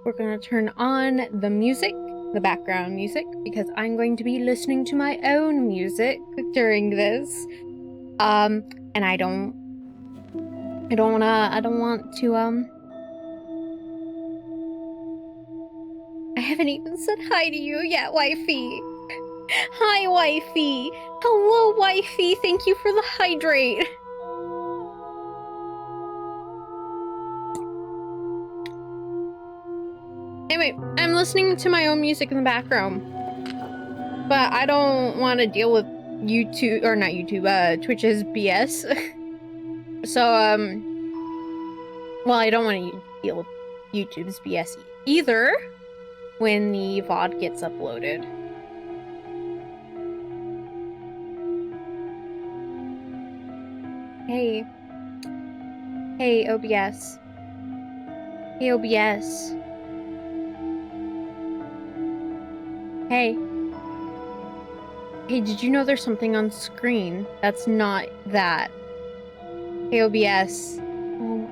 we're gonna turn on the music, the background music, because I'm going to be listening to my own music during this. And I don't want to, I haven't even said hi to you yet, wifey. Hi, wifey. Hello, wifey. Thank you for the hydrate. Anyway, I'm listening to my own music in the background, but I don't want to deal with YouTube, or not YouTube, Twitch's BS. So, well, I don't want to deal with YouTube's BS either when the VOD gets uploaded. Hey. Hey, OBS. Hey, OBS. Hey. Hey, did you know there's something on screen that's not that? Hey, OBS. Oh.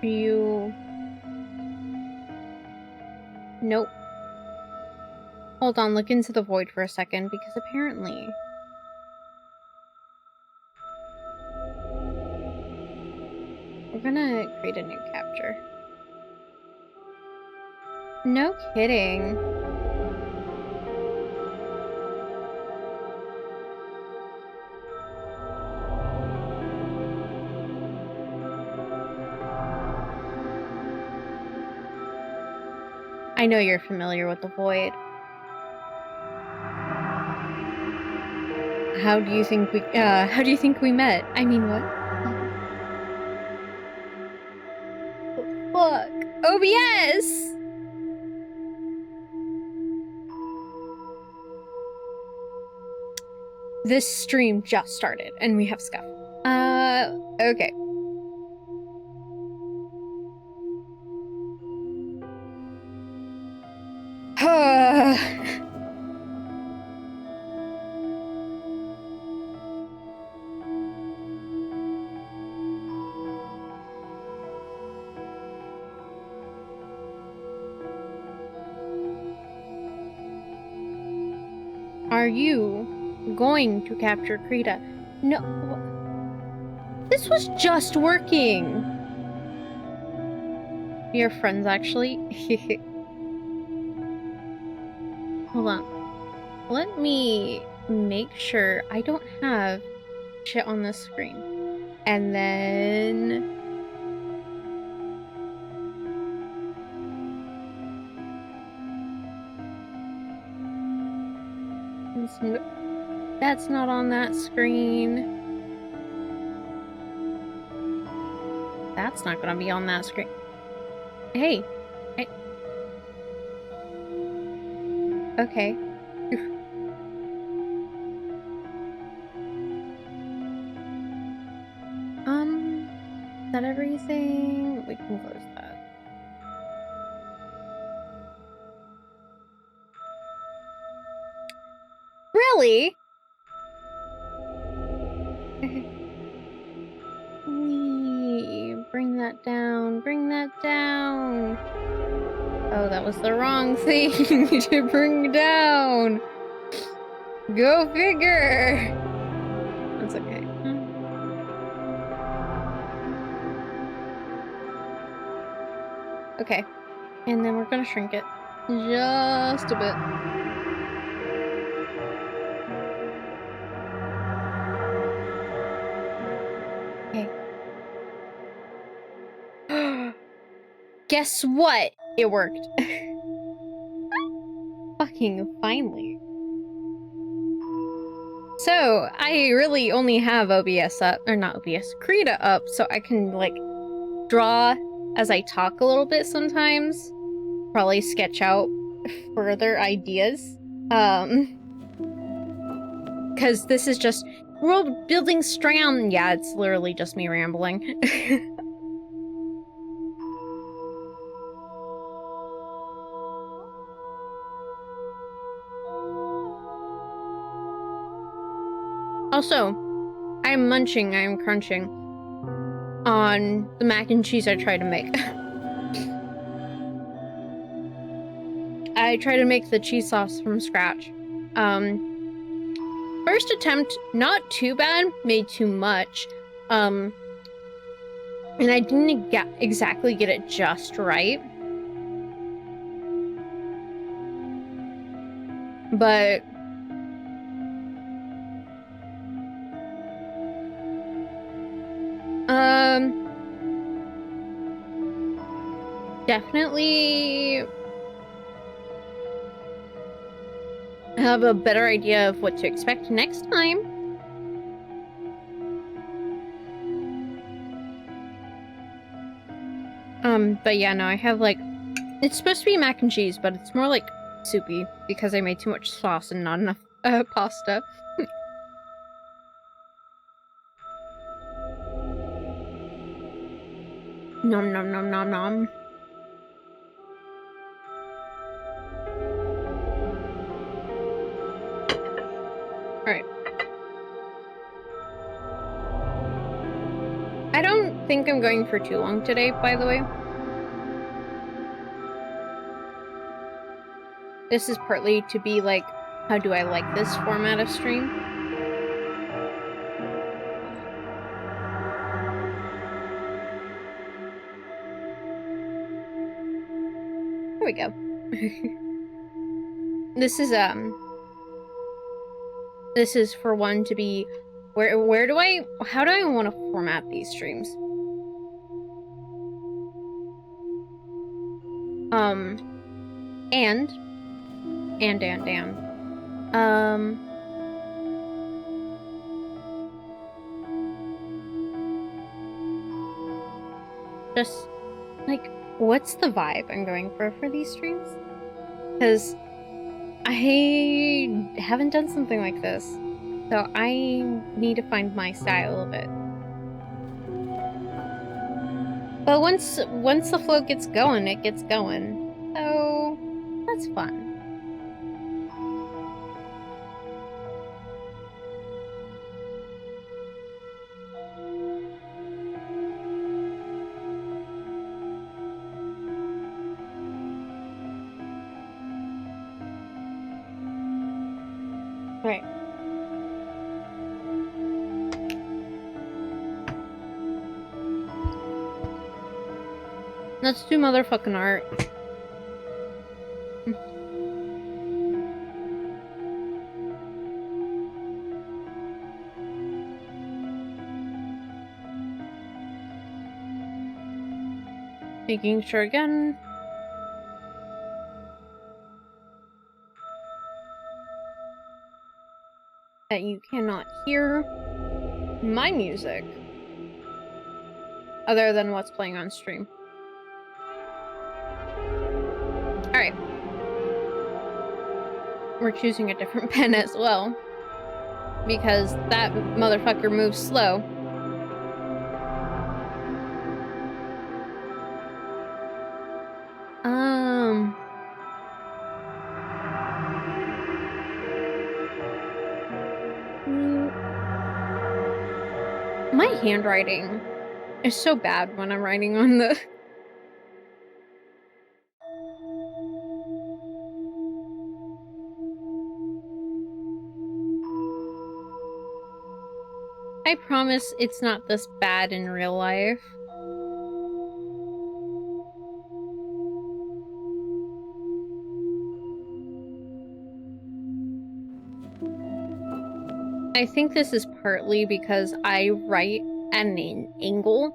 Are you... Nope. Hold on, look into the void for a second, because apparently... We're gonna create a new capture. No kidding. I know you're familiar with the void. How do you think we met? I mean, what? Fuck. OBS! This stream just started, and we have scuff. Okay. Are you going to capture Krita? No. This was just working. We are friends, actually. Hold on. Let me make sure I don't have shit on the screen. And then... That's not on that screen. That's not gonna be on that screen. Hey. Hey. Okay. Is that everything? We can close that. Really? Bring that down. Bring that down. Oh, that was the wrong thing to bring down. Go figure. That's okay. Okay. And then we're gonna shrink it just a bit. Okay. Guess what? It worked. Fucking finally. So, I really only have OBS up, or not OBS, Krita up, so I can, like, draw as I talk a little bit sometimes. Probably sketch out further ideas. Because this is just world building strand. Yeah, it's literally just me rambling. Also, I'm munching, I'm crunching on the mac and cheese I try to make. I try to make the cheese sauce from scratch. First attempt, not too bad, made too much. And I didn't exactly get it just right. But definitely have a better idea of what to expect next time. But yeah, no, I have like, it's supposed to be mac and cheese, but it's more like soupy because I made too much sauce and not enough pasta. Nom nom nom nom nom. Alright. I don't think I'm going for too long today, by the way. This is partly to be like, how do I like this format of stream? There we go. This is for one to be, how do I want to format these streams? And. Just, like, what's the vibe I'm going for these streams? Because I haven't done something like this, so I need to find my style of it. But once the flow gets going, it gets going. So that's fun. Right. Let's do motherfucking art. Making sure again. That you cannot hear my music other than what's playing on stream. Alright. We're choosing a different pen as well. Because that motherfucker moves slow. My handwriting is so bad when I'm writing on the... I promise it's not this bad in real life. I think this is partly because I write at an angle,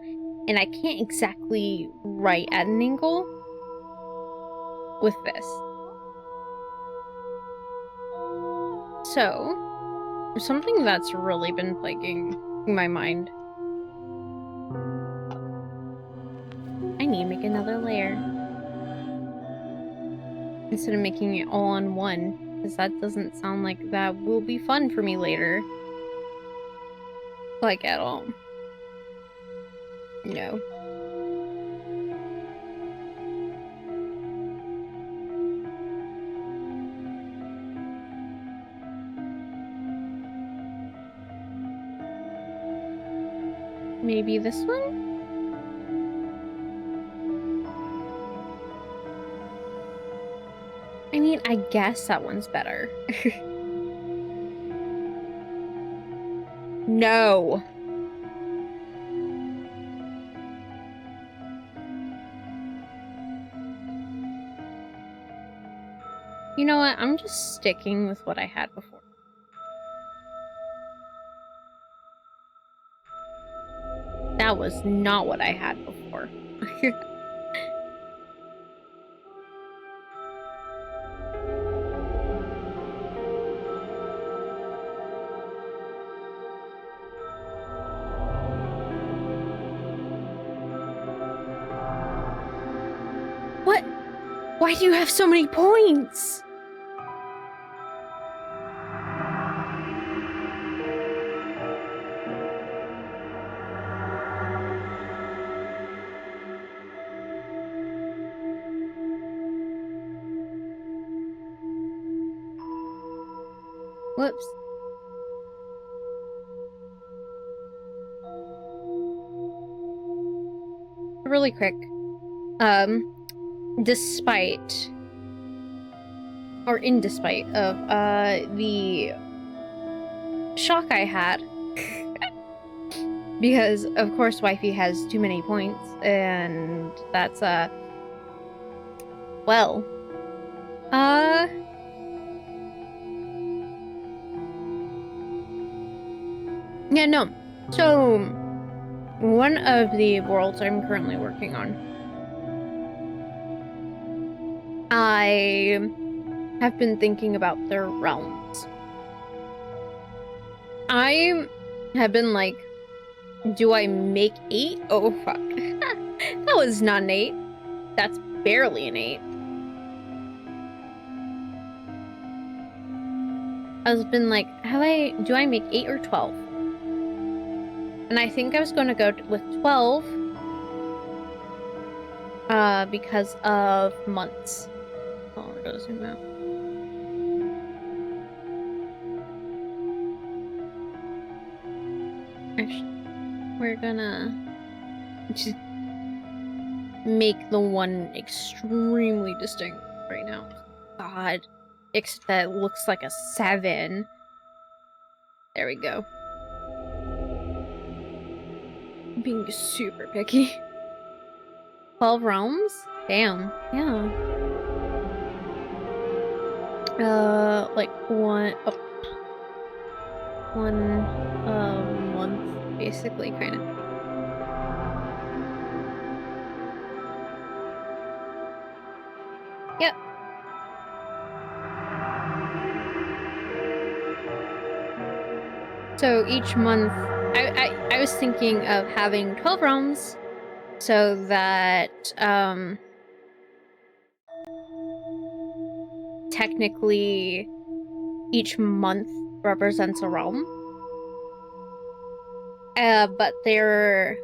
and I can't exactly write at an angle with this. So, something that's really been plaguing my mind. I need to make another layer. Instead of making it all on one, because that doesn't sound like that will be fun for me later. Like, at all. No. maybe this one? I mean, I guess that one's better. No. You know what? I'm just sticking with what I had before. That was not what I had before. What? Why do you have so many points? Whoops. Really quick. Despite or in despite of the shock I had because of course wifey has too many points, and that's well yeah, no. So one of the worlds I'm currently working on, I have been thinking about their realms. I have been like, do I make 8? Oh fuck. That was not an 8. That's barely an 8. I've been like, do I make 8 or 12? And I think I was going to go with 12 because of months. Oh, it goes zoom out. Actually, we're gonna just make the one extremely distinct right now. God, except that it looks like a 7. There we go. I'm being super picky. 12 realms? Damn, yeah. Like one month, basically, kind of. Yep. So each month, I was thinking of having 12 realms, so that technically each month represents a realm. But they're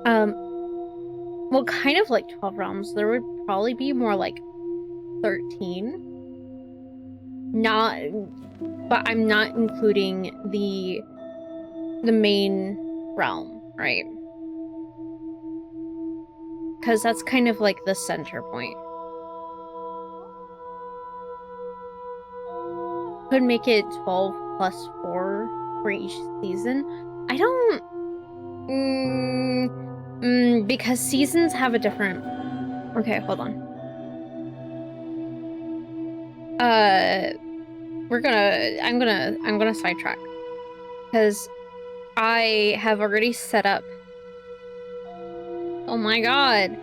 well, kind of like 12 realms. There would probably be more like 13. Not, but I'm not including the main realm, right? Because that's kind of like the center point. Could make it 12 plus 4 for each season. I don't... because seasons have a different... Okay, hold on. I'm gonna sidetrack. Because I have already set up... Oh my god.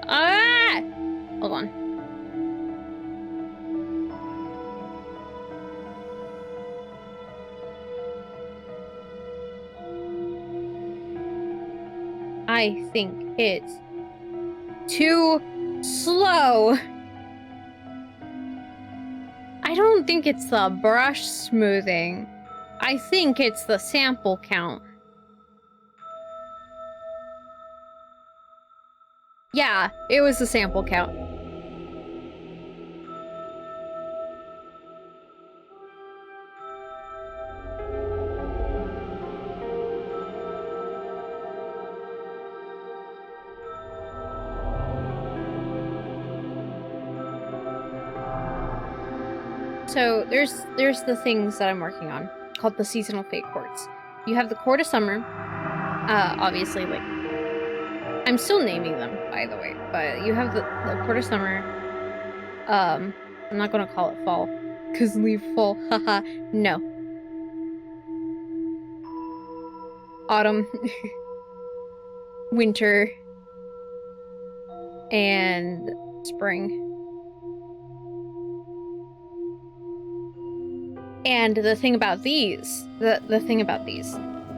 Ah! Hold on. I think it's too slow. I don't think it's the brush smoothing. I think it's the sample count. Yeah, it was a sample count. So there's the things that I'm working on called the seasonal fate quartz. You have the Court of Summer. Obviously, like, I'm still naming them, by the way, but you have the Court of Summer. I'm not gonna call it fall, cause leaf fall, haha, no. Autumn, winter, and spring. And the thing about these, the thing about these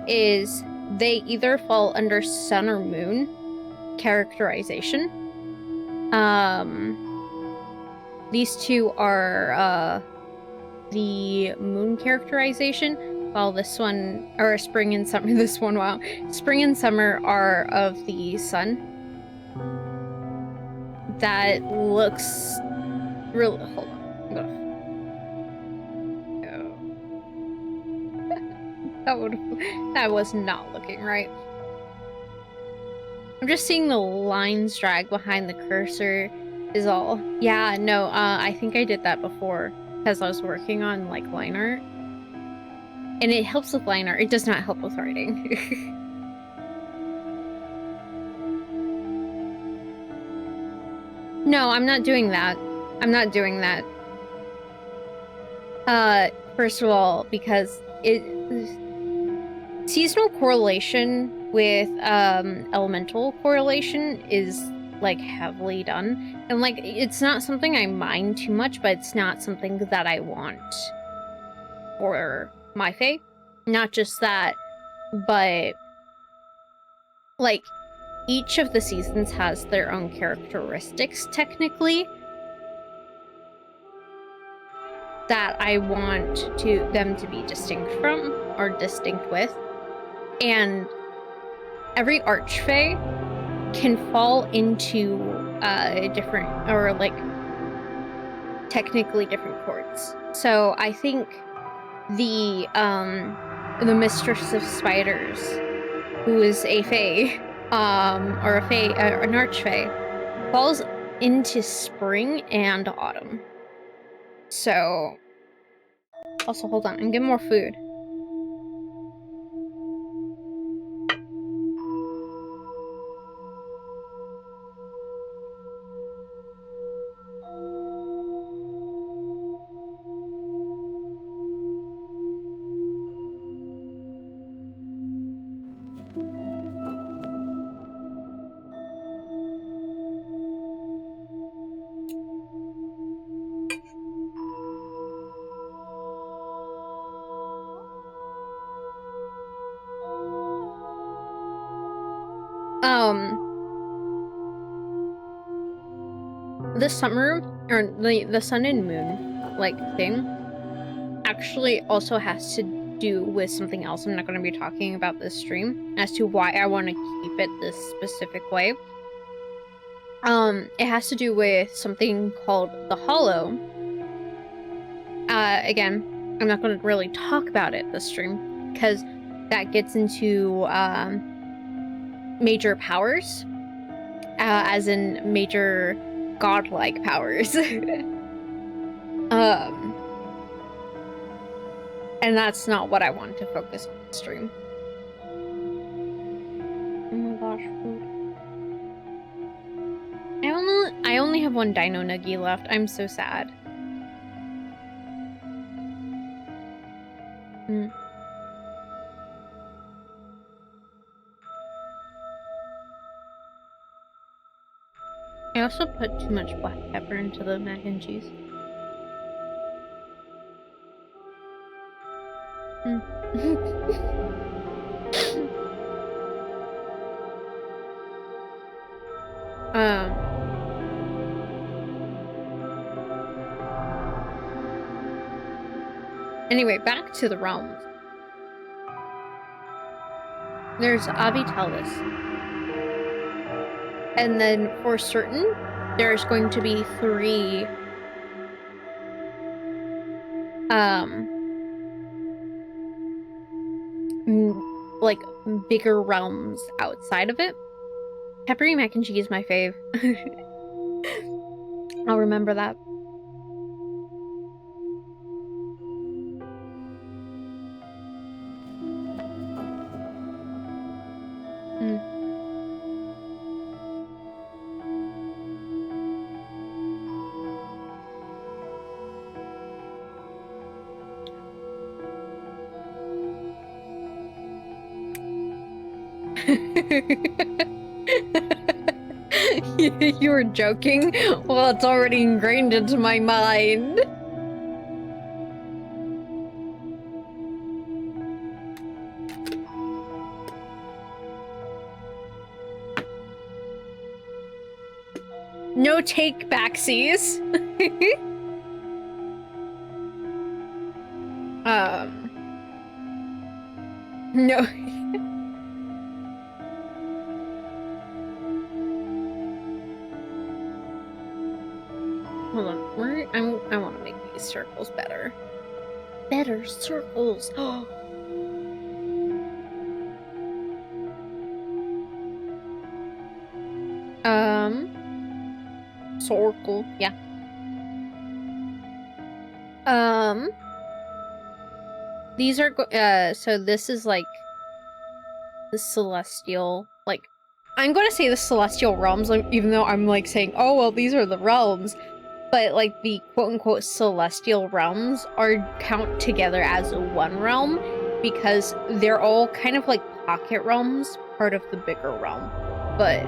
is they either fall under sun or moon characterization. These two are the moon characterization, while this one, or spring and summer, this one, wow. Spring and summer are of the sun. That looks really, hold on, I'm gonna, that was not looking right. I'm just seeing the lines drag behind the cursor is all. Yeah, no, I think I did that before because I was working on like line art. And it helps with line art. It does not help with writing. No, I'm not doing that. I'm not doing that. First of all, because seasonal correlation with elemental correlation is like heavily done, and like it's not something I mind too much, but it's not something that I want for my fae. Not just that, but like each of the seasons has their own characteristics technically that I want them to be distinct from or distinct with. And every archfey can fall into different, or like technically different courts. So I think the Mistress of Spiders, who is a fae, or an archfey, falls into spring and autumn. So, also hold on, I'm getting more food. The summer, or the sun and moon, like, thing, actually also has to do with something else I'm not going to be talking about this stream, as to why I want to keep it this specific way. It has to do with something called the Hollow. Again, I'm not going to really talk about it this stream, because that gets into, major powers, as in major godlike powers. And that's not what I want to focus on the stream. Oh my gosh, food. I only have one Dino Nuggie left. I'm so sad. I also put too much black pepper into the mac and cheese. Anyway, back to the realms. There's Avitalis, And then for certain, there's going to be 3 like bigger realms outside of it. Peppery mac and cheese is my fave. I'll remember that. You were joking? Well, it's already ingrained into my mind. No take backsies. No. Hold on, I want to make these circles better. Better circles. Oh. Circle, yeah. These are so this is like the celestial, like, I'm gonna say the celestial realms, like, even though I'm like saying, oh well, these are the realms, but like the quote-unquote celestial realms are count together as one realm because they're all kind of like pocket realms, part of the bigger realm. But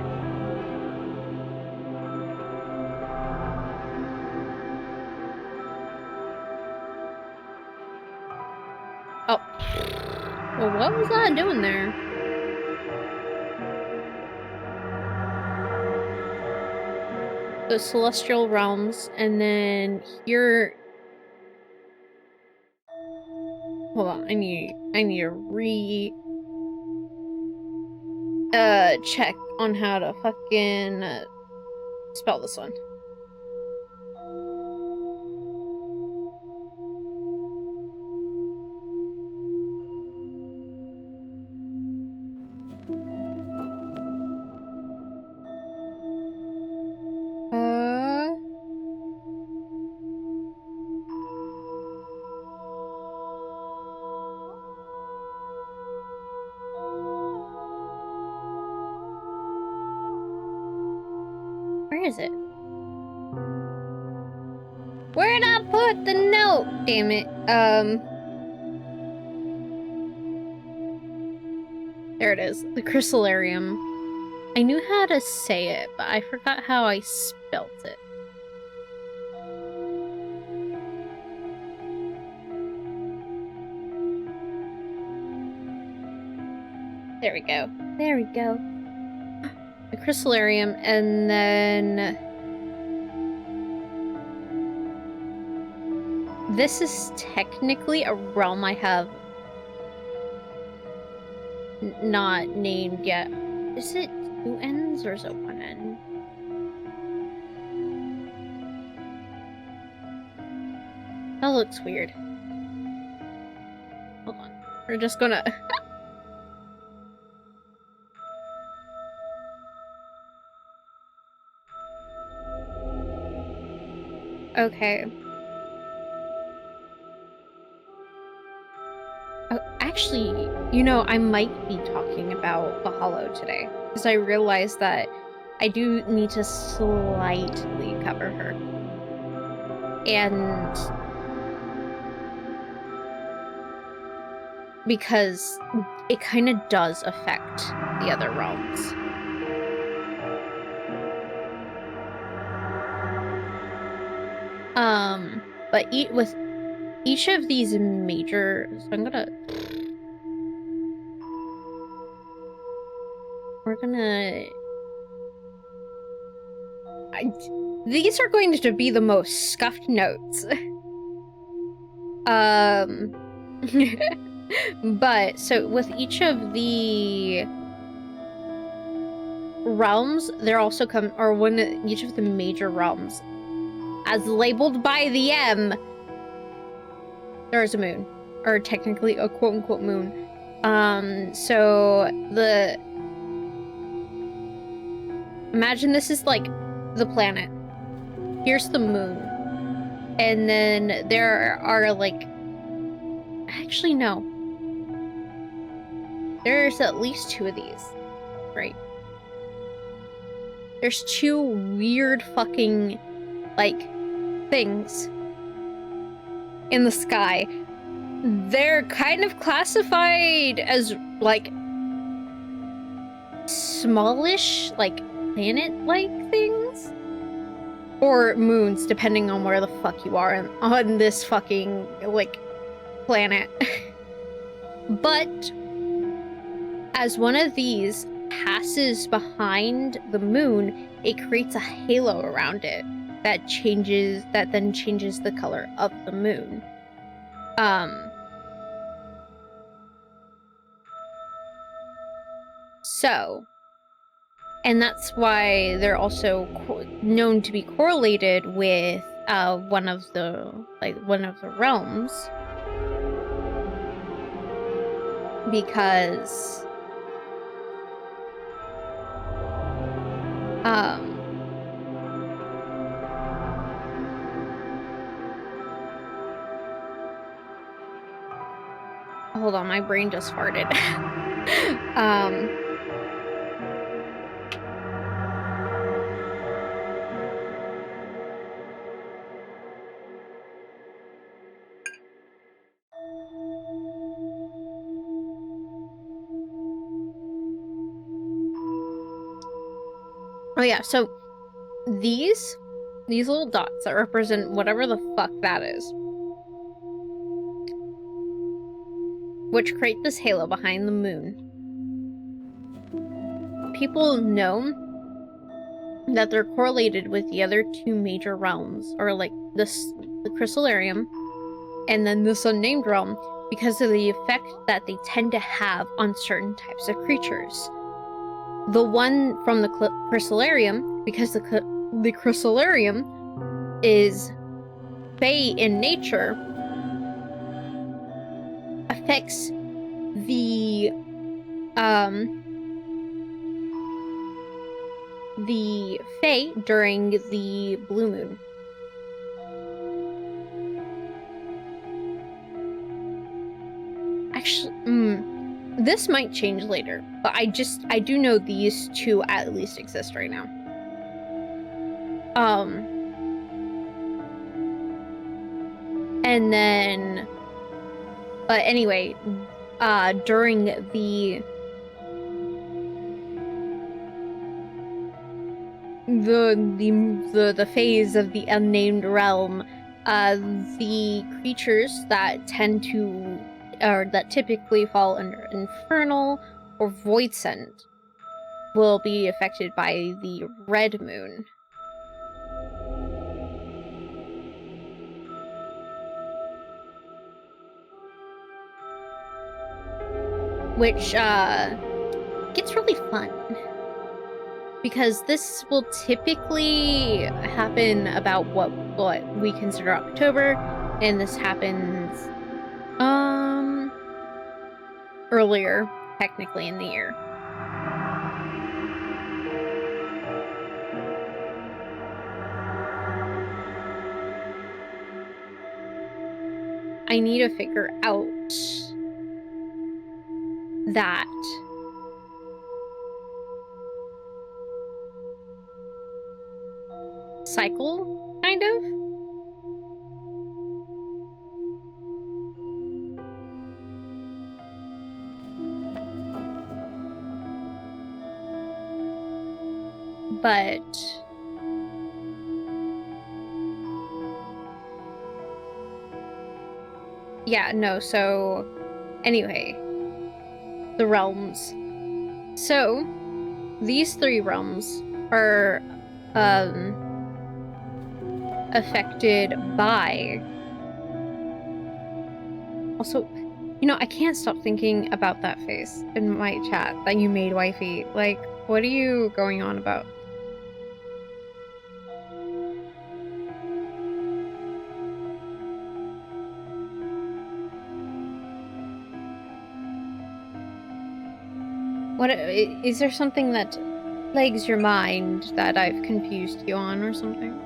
oh, well, what was I doing there? The celestial realms, and then here. Hold on, I need to check on how to fucking spell this one. Where is it? Where'd I put the note? Damn it. There it is. The Chrysalarium. I knew how to say it, but I forgot how I spelt it. There we go. There we go. The Chrysalarium, and then this is technically a realm I have not named yet. Is it 2 ends or is it 1 end? That looks weird. Hold on. We're just gonna... Okay. Oh, actually, you know, I might be talking about the Hollow today, because I realized that I do need to slightly cover her. And because it kind of does affect the other realms. But with each of these major, so these are going to be the most scuffed notes. But so with each of the realms, there also come, or each of the major realms, as labeled by the M, there is a moon, or technically a quote-unquote moon. So imagine this is like the planet. Here's the moon. And then there are like, actually no. There's at least 2 of these, right? There's 2 weird fucking, like, things in the sky. They're kind of classified as, like, smallish, like, planet-like things? Or moons, depending on where the fuck you are on this fucking, like, planet. But as one of these passes behind the moon, it creates a halo around it that then changes the color of the moon. So, and that's why they're also known to be correlated with one of the realms, because hold on, my brain just farted. Oh yeah, so these little dots that represent whatever the fuck that is, which create this halo behind the moon. People know that they're correlated with the other 2 major realms, or like the Crystallarium and then this unnamed realm, because of the effect that they tend to have on certain types of creatures. The one from the Crystallarium, because the Crystallarium is fey in nature, affects the fey during the blue moon. Actually, this might change later, but I do know these 2 at least exist right now. And then, but anyway, during the phase of the unnamed realm, the creatures that that typically fall under infernal or void scent will be affected by the red moon. Which gets really fun, because this will typically happen about what we consider October, and this happens earlier, technically, in the year. I need to figure out that cycle, kind of. But yeah, no, so anyway, the realms. So these 3 realms are affected by, also, you know, I can't stop thinking about that face in my chat that you made, wifey. Like, What are you going on about? What is there something that plagues your mind that I've confused you on or something?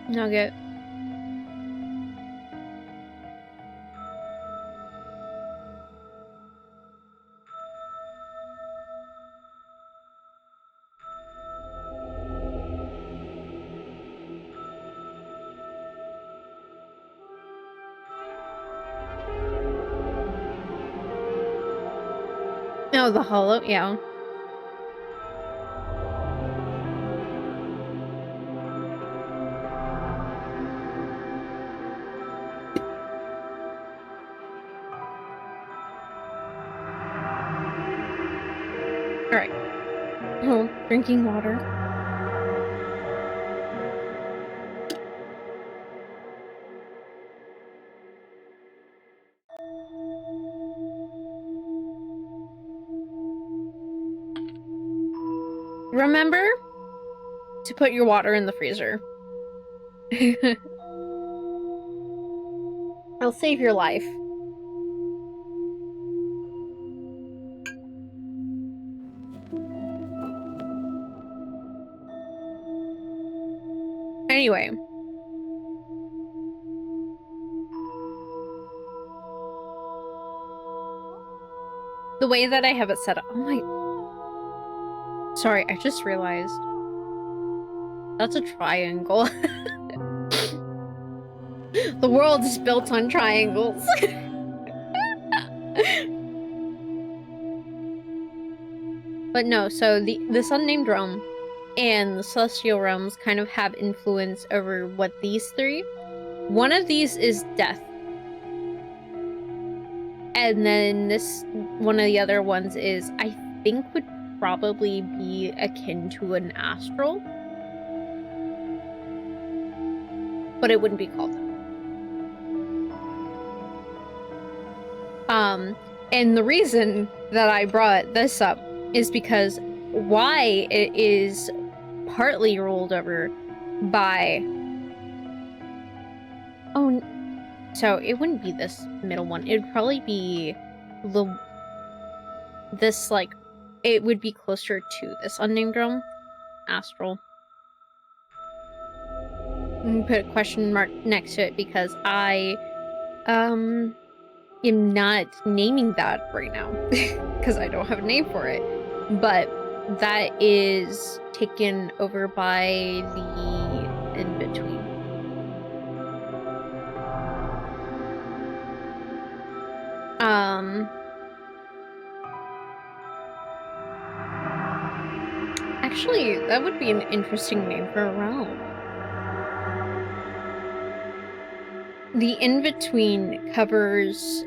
Nugget. Oh, the hollow, yeah. All right. Oh, drinking water. Remember to put your water in the freezer. I'll save your life. Anyway. The way that I have it set up. Oh my. Sorry, I just realized. That's a triangle. The world is built on triangles. But no, so this unnamed realm and the celestial realms kind of have influence over what these three. One of these is death. And then this one of the other ones is, I think, would probably be akin to an astral. But it wouldn't be called that. And the reason that I brought this up is because why it is partly ruled over by... Oh, so it wouldn't be this middle one. It would probably be this, like, it would be closer to this unnamed realm. Astral. And put a question mark next to it because I am not naming that right now because I don't have a name for it. But that is taken over by the in-between. Actually, that would be an interesting name for a realm. The in-between covers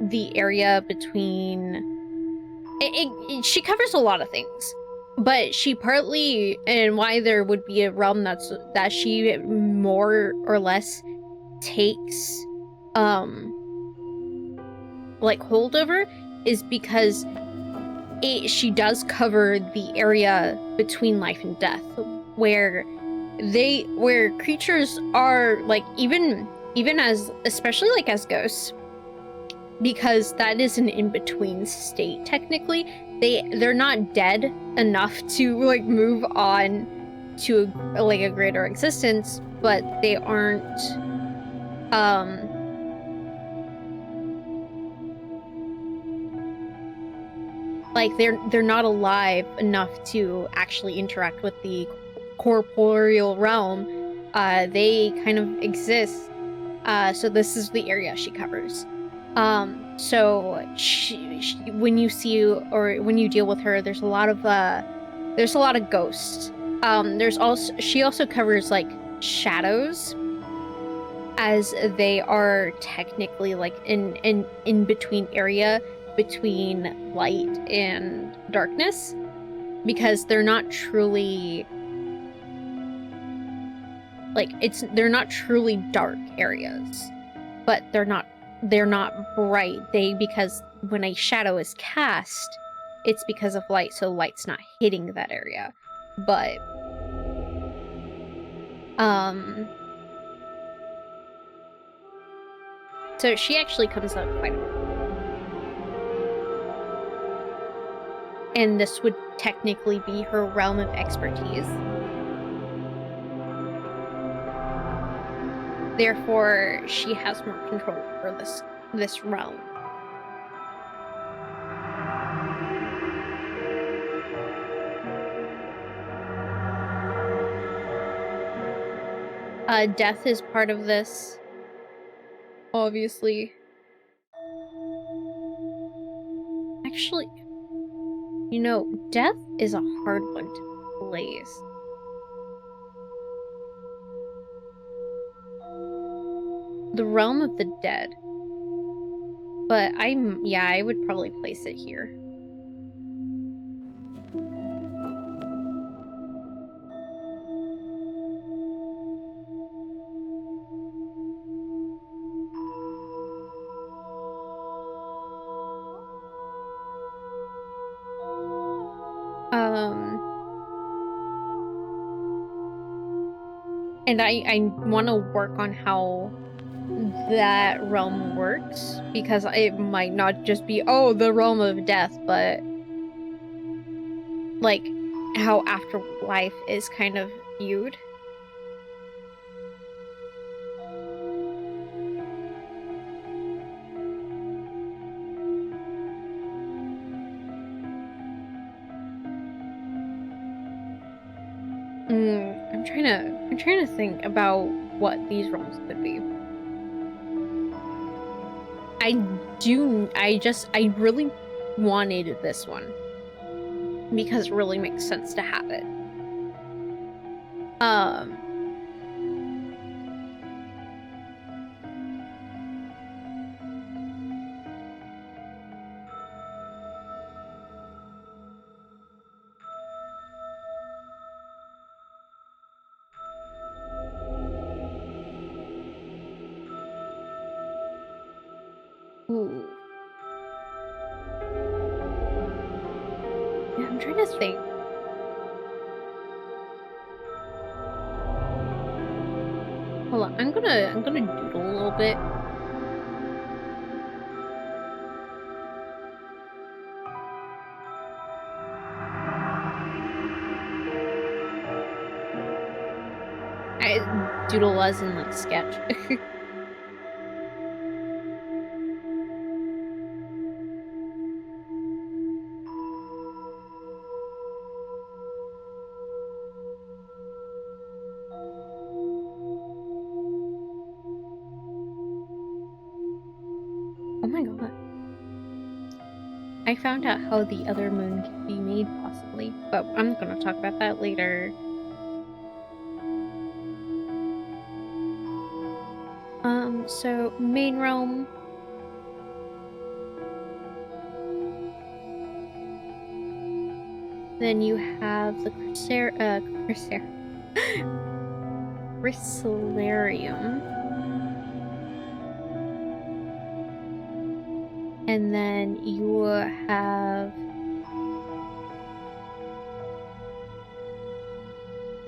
the area between... she covers a lot of things, but she partly, and why there would be a realm that she more or less takes like hold over, is because she does cover the area between life and death, where creatures are, like, even as, especially like as ghosts, because that is an in-between state. Technically, they're not dead enough to, like, move on to a greater existence, but they aren't like they're not alive enough to actually interact with the corporeal realm. They kind of exist. So this is the area she covers. So when you see, or when you deal with her, there's a lot of ghosts. She also covers, like, shadows, as they are technically, like, in between area between light and darkness, because they're not truly like they're not truly dark areas, but they're not bright. Because when a shadow is cast, it's because of light, so light's not hitting that area. But so she actually comes up quite a bit. And this would technically be her realm of expertise. Therefore, she has more control over this realm. Death is part of this, obviously. Actually, you know, death is a hard one to place. The realm of the dead. But I would probably place it here. And I want to work on how that realm works, because it might not just be, oh, the realm of death, but like how afterlife is kind of viewed. I'm trying to think about what these realms could be. I really wanted this one because it really makes sense to have it. Ooh. Yeah, I'm trying to think. Hold on, I'm gonna doodle a little bit. I doodle as in like sketch. Oh my god. I found out how the other moon can be made, possibly, but I'm gonna talk about that later. So main realm. Then you have the Chrysalarium. And then you have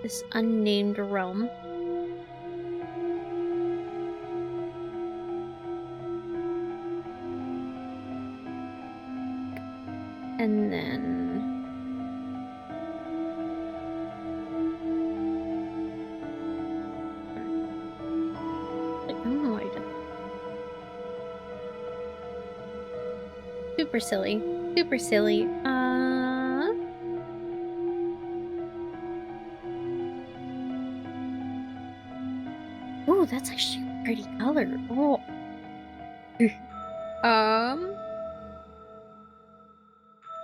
this unnamed realm. And then I don't know why I did that. Super silly. Super silly. Ooh, that's actually a pretty color. Oh.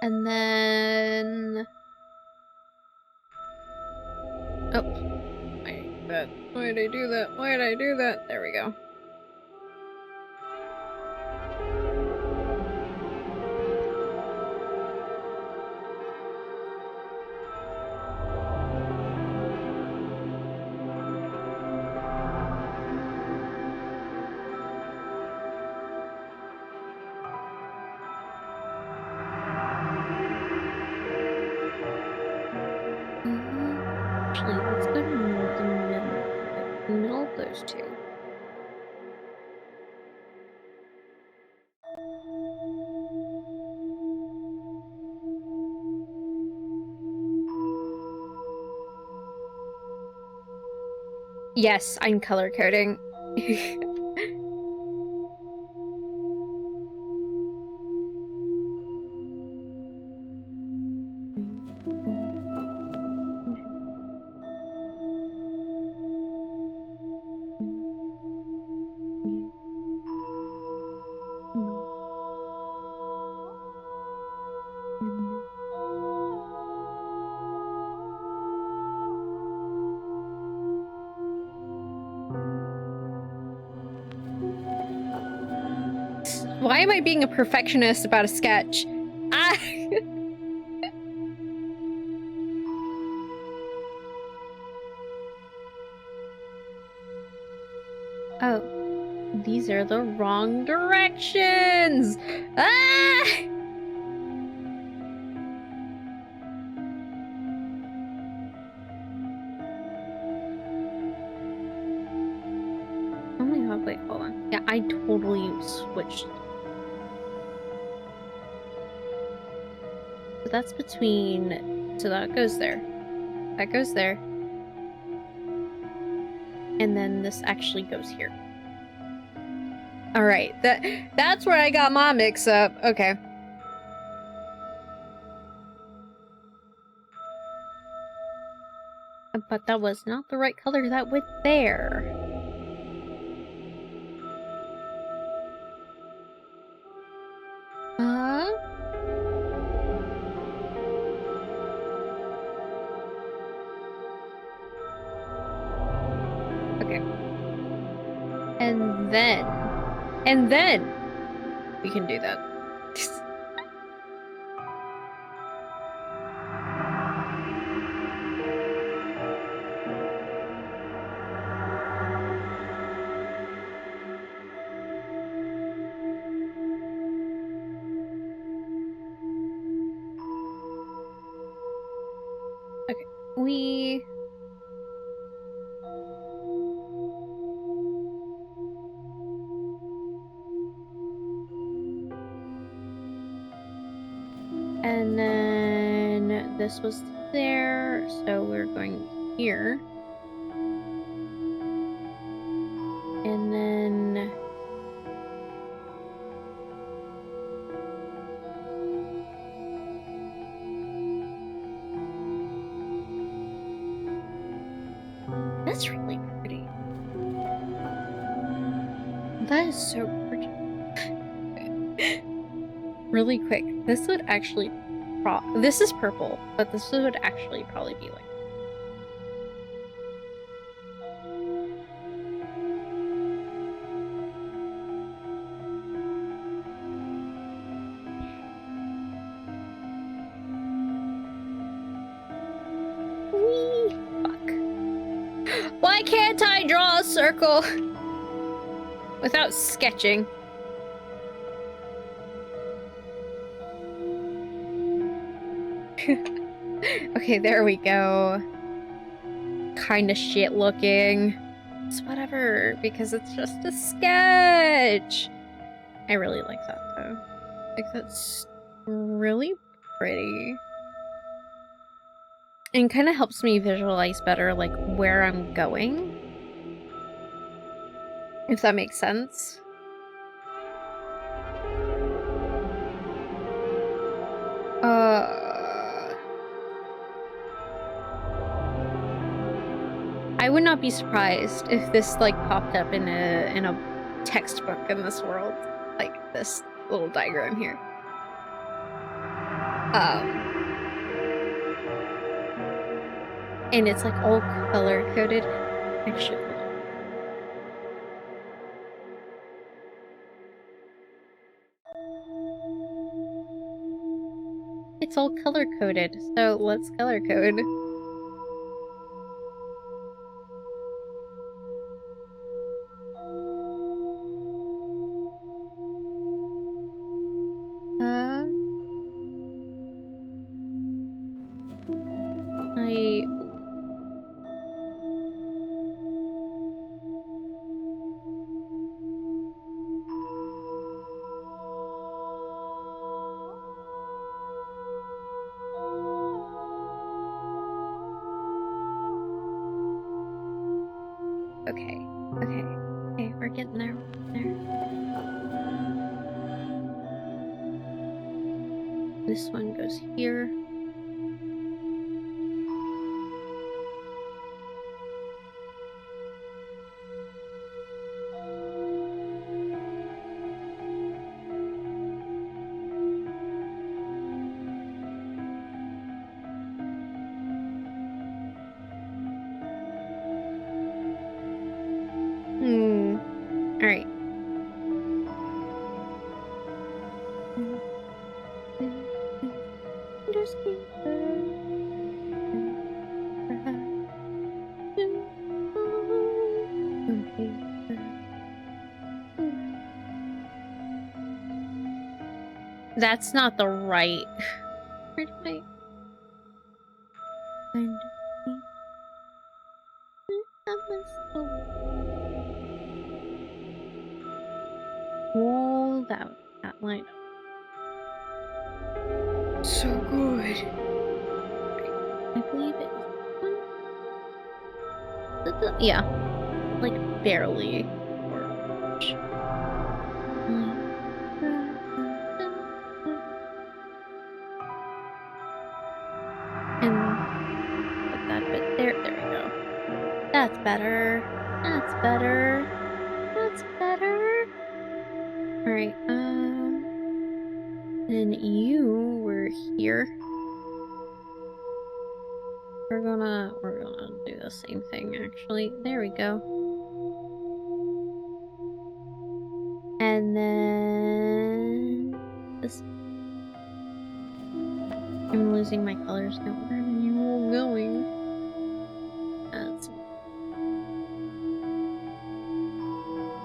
And then oh, why did I do that? Why did I do that? There we go. Actually, let's go to the middle. The middle of those two. Yes, I'm color coding. Why am I being a perfectionist about a sketch? Ah! Oh, these are the wrong directions! Ah! Oh my god, wait, hold on. Yeah, I totally switched. So that's between... So that goes there. That goes there. And then this actually goes here. Alright, that's where I got my mix-up. Okay. But that was not the right color that went there. Okay. And then we can do that. Okay, and then this was there, so we're going here. And then... That's really pretty. That is so pretty. Really quick, this would actually this is purple, but this would actually probably be like... Whee! Fuck. Why can't I draw a circle without sketching? Okay, there we go. Kind of shit looking. It's whatever, because it's just a sketch. I really like that though. Like, that's really pretty. And kind of helps me visualize better, like, where I'm going. If that makes sense. I would not be surprised if this, like, popped up in a textbook in this world. Like, this little diagram here. And it's, like, all color-coded. Actually, hold on. It's all color-coded, so let's color-code. Okay. Okay, we're getting there. This one goes here. All right. That's not the right. Where do I find wall that line up. So good. I believe it is one. Yeah, like barely. And put that bit there. There we go. That's better. That's better. That's better. All right. Then you were here. We're gonna do the same thing actually. There we go. And then this. I'm losing my colors now. Where are you all going? That's.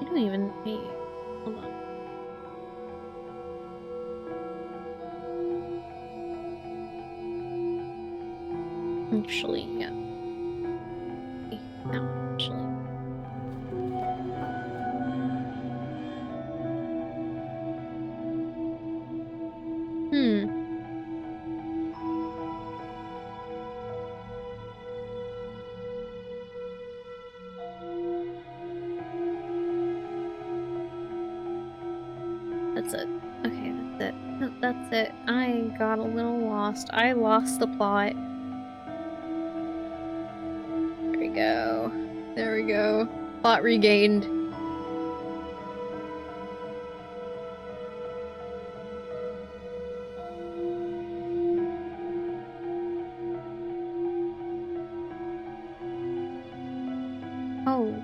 I don't even. Wait. Hold on. Actually, yeah. No, actually. That's it. Okay, that's it. That's it. I got a little lost. I lost the plot. There we go. There we go. Plot regained. Oh,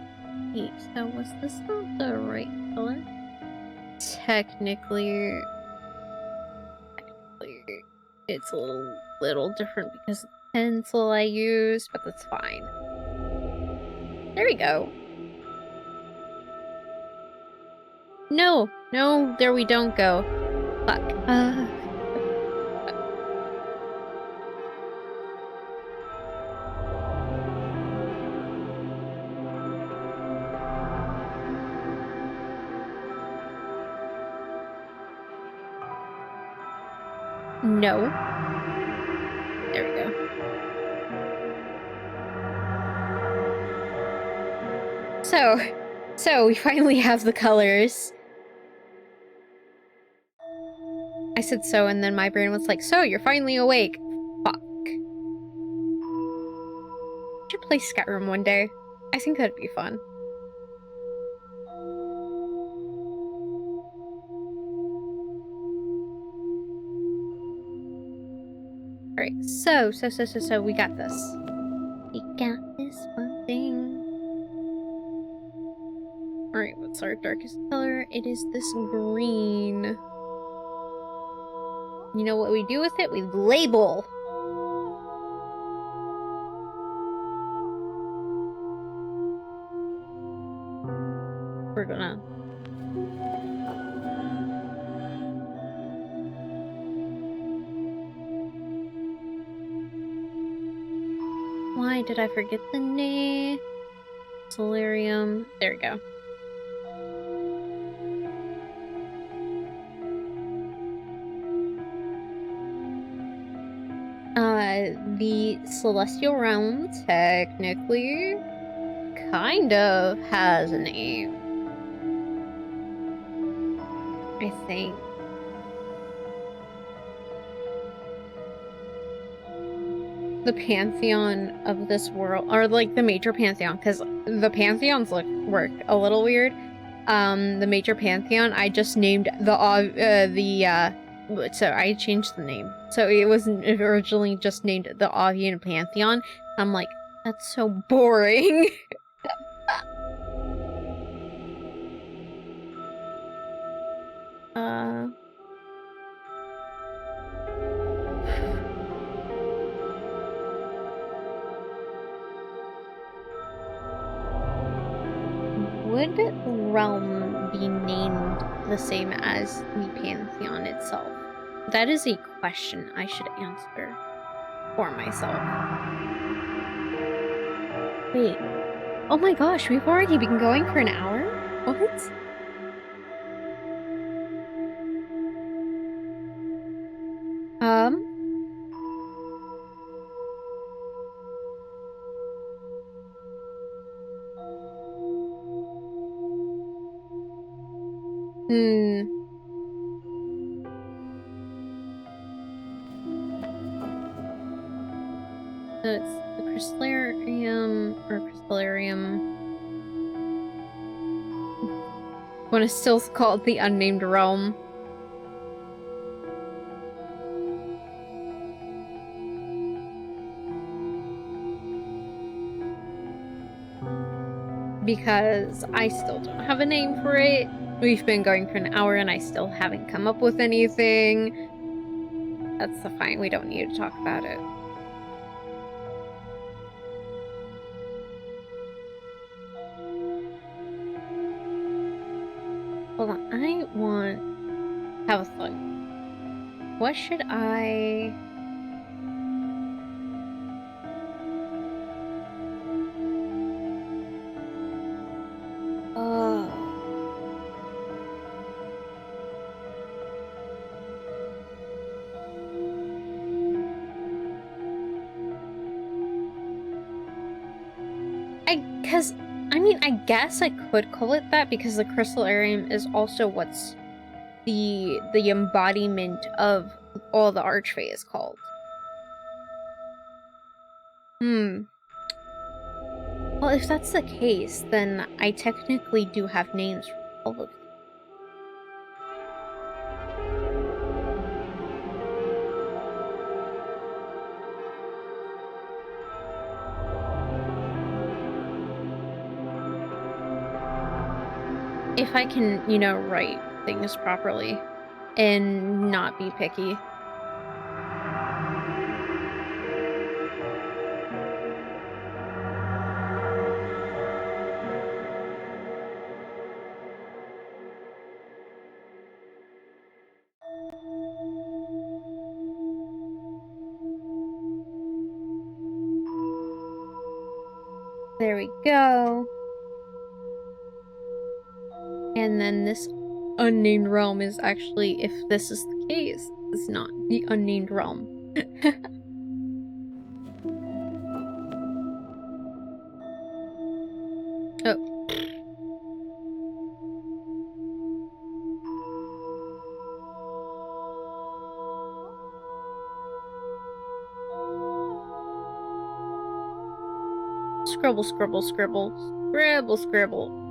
wait, so was this not the right color? Technically, it's a little different because of the pencil I used, but that's fine. There we go. No, there we don't go. Fuck. No. There we go. So we finally have the colors. I said so, and then my brain was like, so you're finally awake. Fuck. Should play Skyrim one day. I think that'd be fun. Alright, so we got this. We got this one thing. Alright, what's our darkest color? It is this green. You know what we do with it? We label. We're gonna... Why did I forget the name? Solarium. There we go. The Celestial Realm, technically, kind of has a name. I think. The pantheon of this world, or like the major pantheon, because the pantheons work a little weird. The major pantheon, I just named so I changed the name. So it wasn't originally just named the Avian Pantheon. I'm like, that's so boring. Would the realm be named the same as the pantheon itself? That is a question I should answer for myself. Wait. Oh my gosh, we've already been going for an hour? What? So it's the Crystallarium. Want to still call it the Unnamed Realm. Because I still don't have a name for it. We've been going for an hour and I still haven't come up with anything. That's fine, we don't need to talk about it. Hold on, I want... have a thought. What should I... I guess I could call it that because the Crystallarium is also what's the embodiment of all the Archfey is called. Well, if that's the case, then I technically do have names for all of them. If I can, you know, write things properly and not be picky. There we go. And then this unnamed realm is actually, if this is the case, it's not the unnamed realm. Oh. Scribble, scribble, scribble. Scribble, scribble.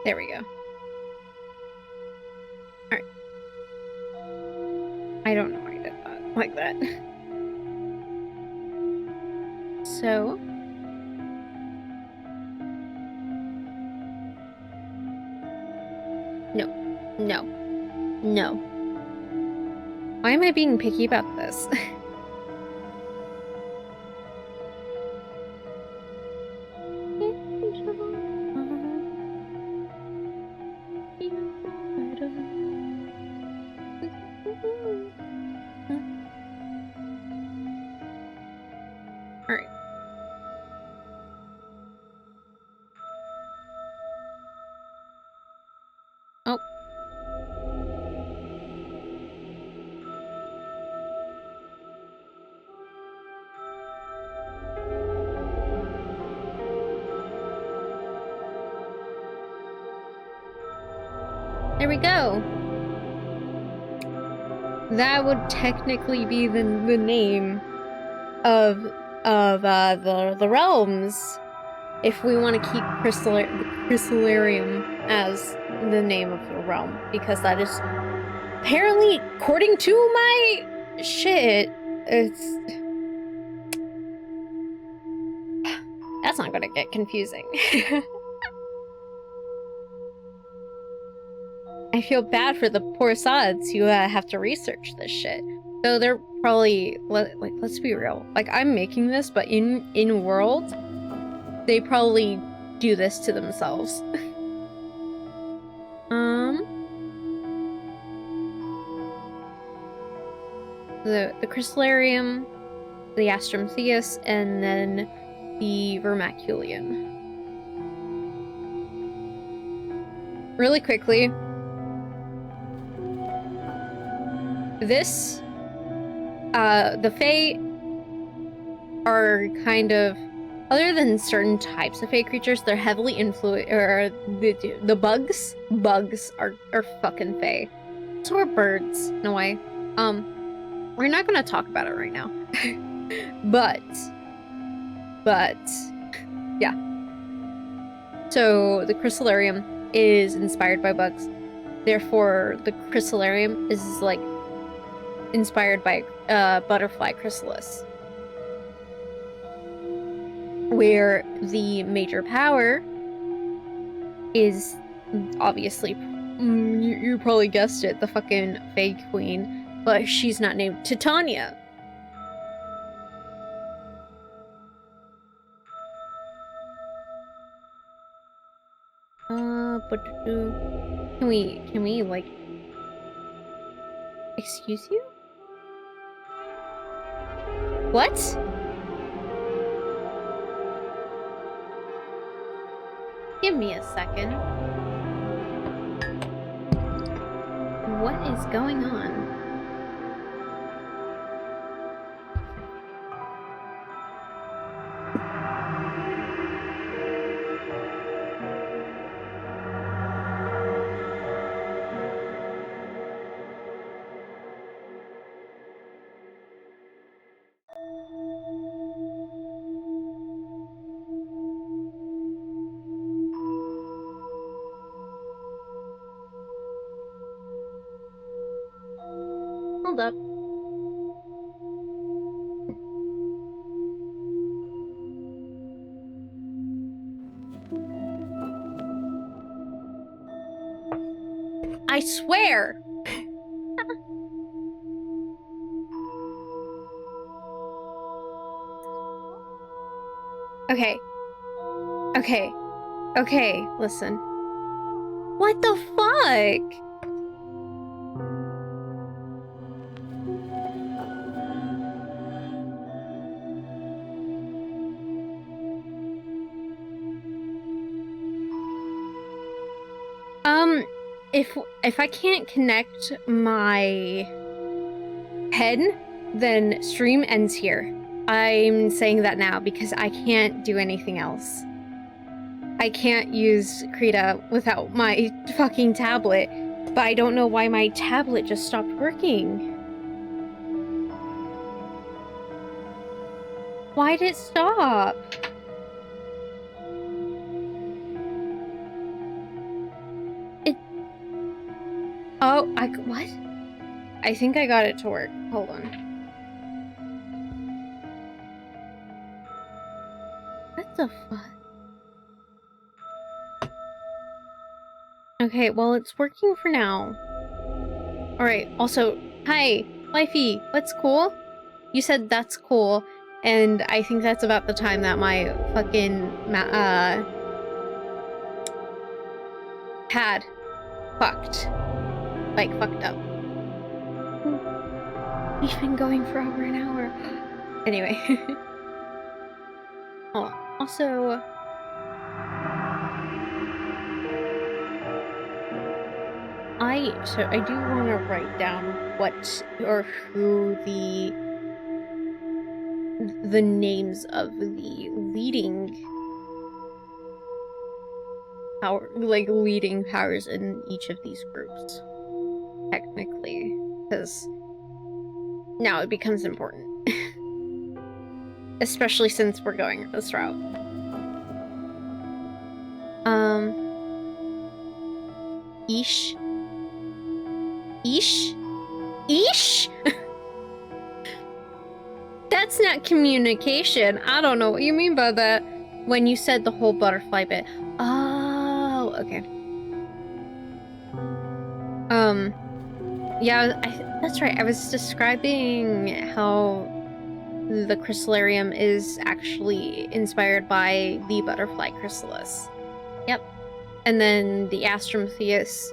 There we go. Alright. I don't know why I did that like that. So... No. No. Why am I being picky about this? Alright. Oh. There we go. That would technically be the name of the realms if we want to keep Crystallarium as the name of the realm, because that is apparently, according to my shit, that's not gonna get confusing. I feel bad for the poor sods who have to research this shit. So they're probably, like, let's be real. Like, I'm making this, but in world, they probably do this to themselves. The Crystallarium, the Astromtheus, and then the Vermaculian. Really quickly, this, the Fae are kind of, other than certain types of Fae creatures, they're heavily influenced, or the bugs are fucking Fae. So are birds, in a way. We're not gonna talk about it right now. but, yeah. So the Crystallarium is inspired by bugs. Therefore, the Crystallarium is, like, inspired by butterfly chrysalis. Where the major power is, obviously, you probably guessed it, the fucking Fae Queen, but she's not named Titania. But can we, like, excuse you? What? Give me a second. What is going on? Hold up. I swear! Okay. Okay. Okay, listen. What the fuck? If I can't connect my pen, then stream ends here. I'm saying that now because I can't do anything else. I can't use Krita without my fucking tablet, but I don't know why my tablet just stopped working. Why did it stop? Oh, what? I think I got it to work. Hold on. What the fuck? Okay, well, it's working for now. Alright, also, hi, wifey, what's cool? You said that's cool, and I think that's about the time that my fucking, pad fucked. Like, fucked up. We've been going for over an hour. Anyway. Oh, also... I do want to write down what or who the names of the leading power, like leading powers in each of these groups, technically, because now it becomes important, especially since we're going this route. Ish. That's not communication. I don't know what you mean by that. When you said the whole butterfly bit. Oh, okay. Yeah, that's right. I was describing how the crystallarium is actually inspired by the butterfly chrysalis. Yep. And then the Astrometheus,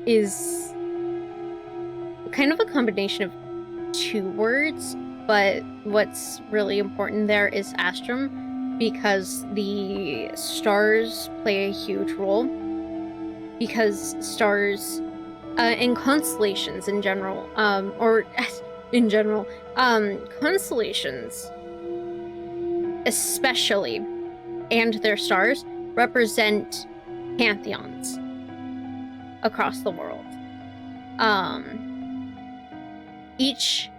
is kind of a combination of two words, but what's really important there is astrum, because the stars play a huge role, because stars and constellations in general, constellations especially, and their stars represent pantheons across the world. Each...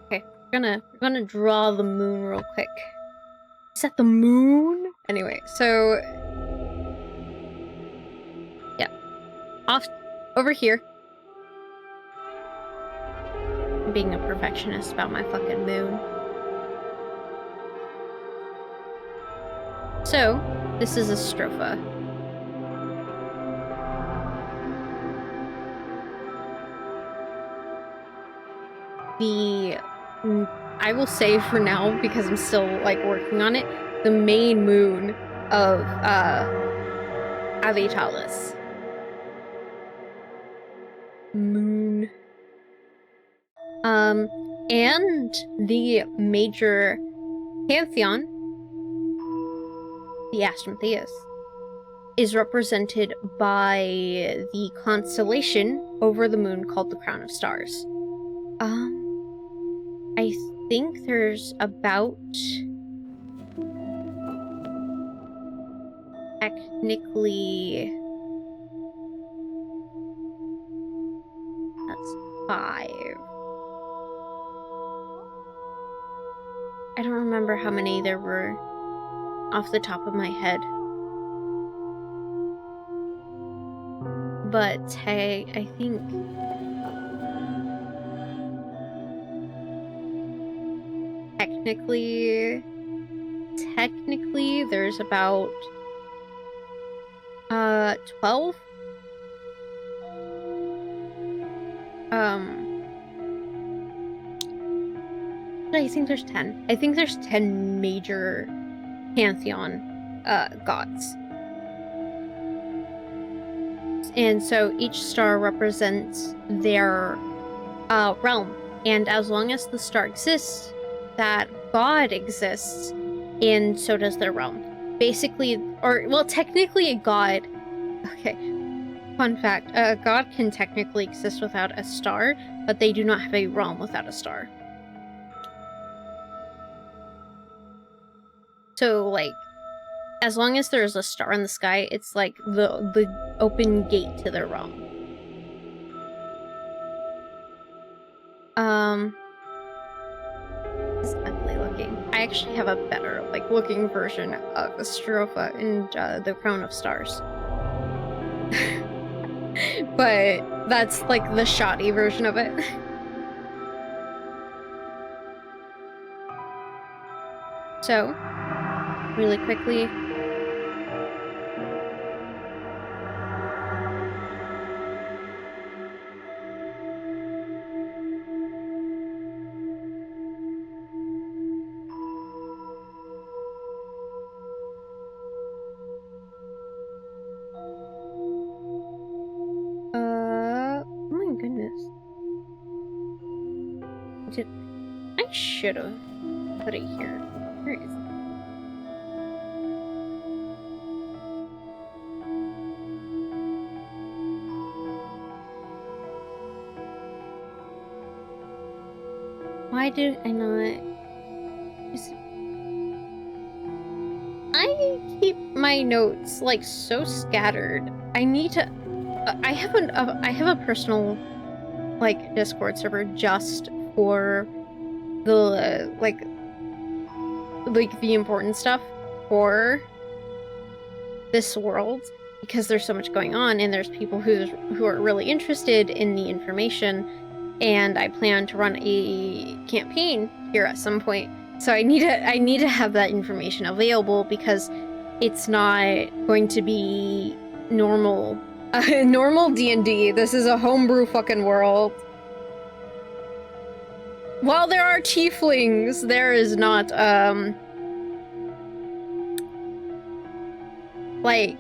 Okay, we're gonna draw the moon real quick. Is that the moon? Anyway, so... yeah. Off... over here. I'm being a perfectionist about my fucking moon. So, this is a stropha. I will say for now, because I'm still, like, working on it, the main moon of, Avitalis. Moon. And the major pantheon, the Astrometheus, is represented by the constellation over the moon called the Crown of Stars. I think there's about... technically... that's 5. I don't remember how many there were off the top of my head. But hey, I think... technically there's about 12. I think there's 10. I think there's 10 major pantheon gods. And so each star represents their realm. And as long as the star exists, that god exists, and so does their realm. Basically, or, well, technically a god... okay, fun fact, a god can technically exist without a star, but they do not have a realm without a star. So, like, as long as there's a star in the sky, it's like the open gate to their realm. This is ugly looking. I actually have a better, like, looking version of the stropha in the Crown of Stars. But that's, like, the shoddy version of it. So, really quickly... oh my goodness. I should have put it here. Where is it? Why did I not... I I keep my notes like so scattered? I need to. I have a personal like Discord server just for the like the important stuff for this world, because there's so much going on and there's people who are really interested in the information, and I plan to run a campaign here at some point. So I need to have that information available, because it's not going to be normal normal D&D. This is a homebrew fucking world. While there are tieflings, there is not like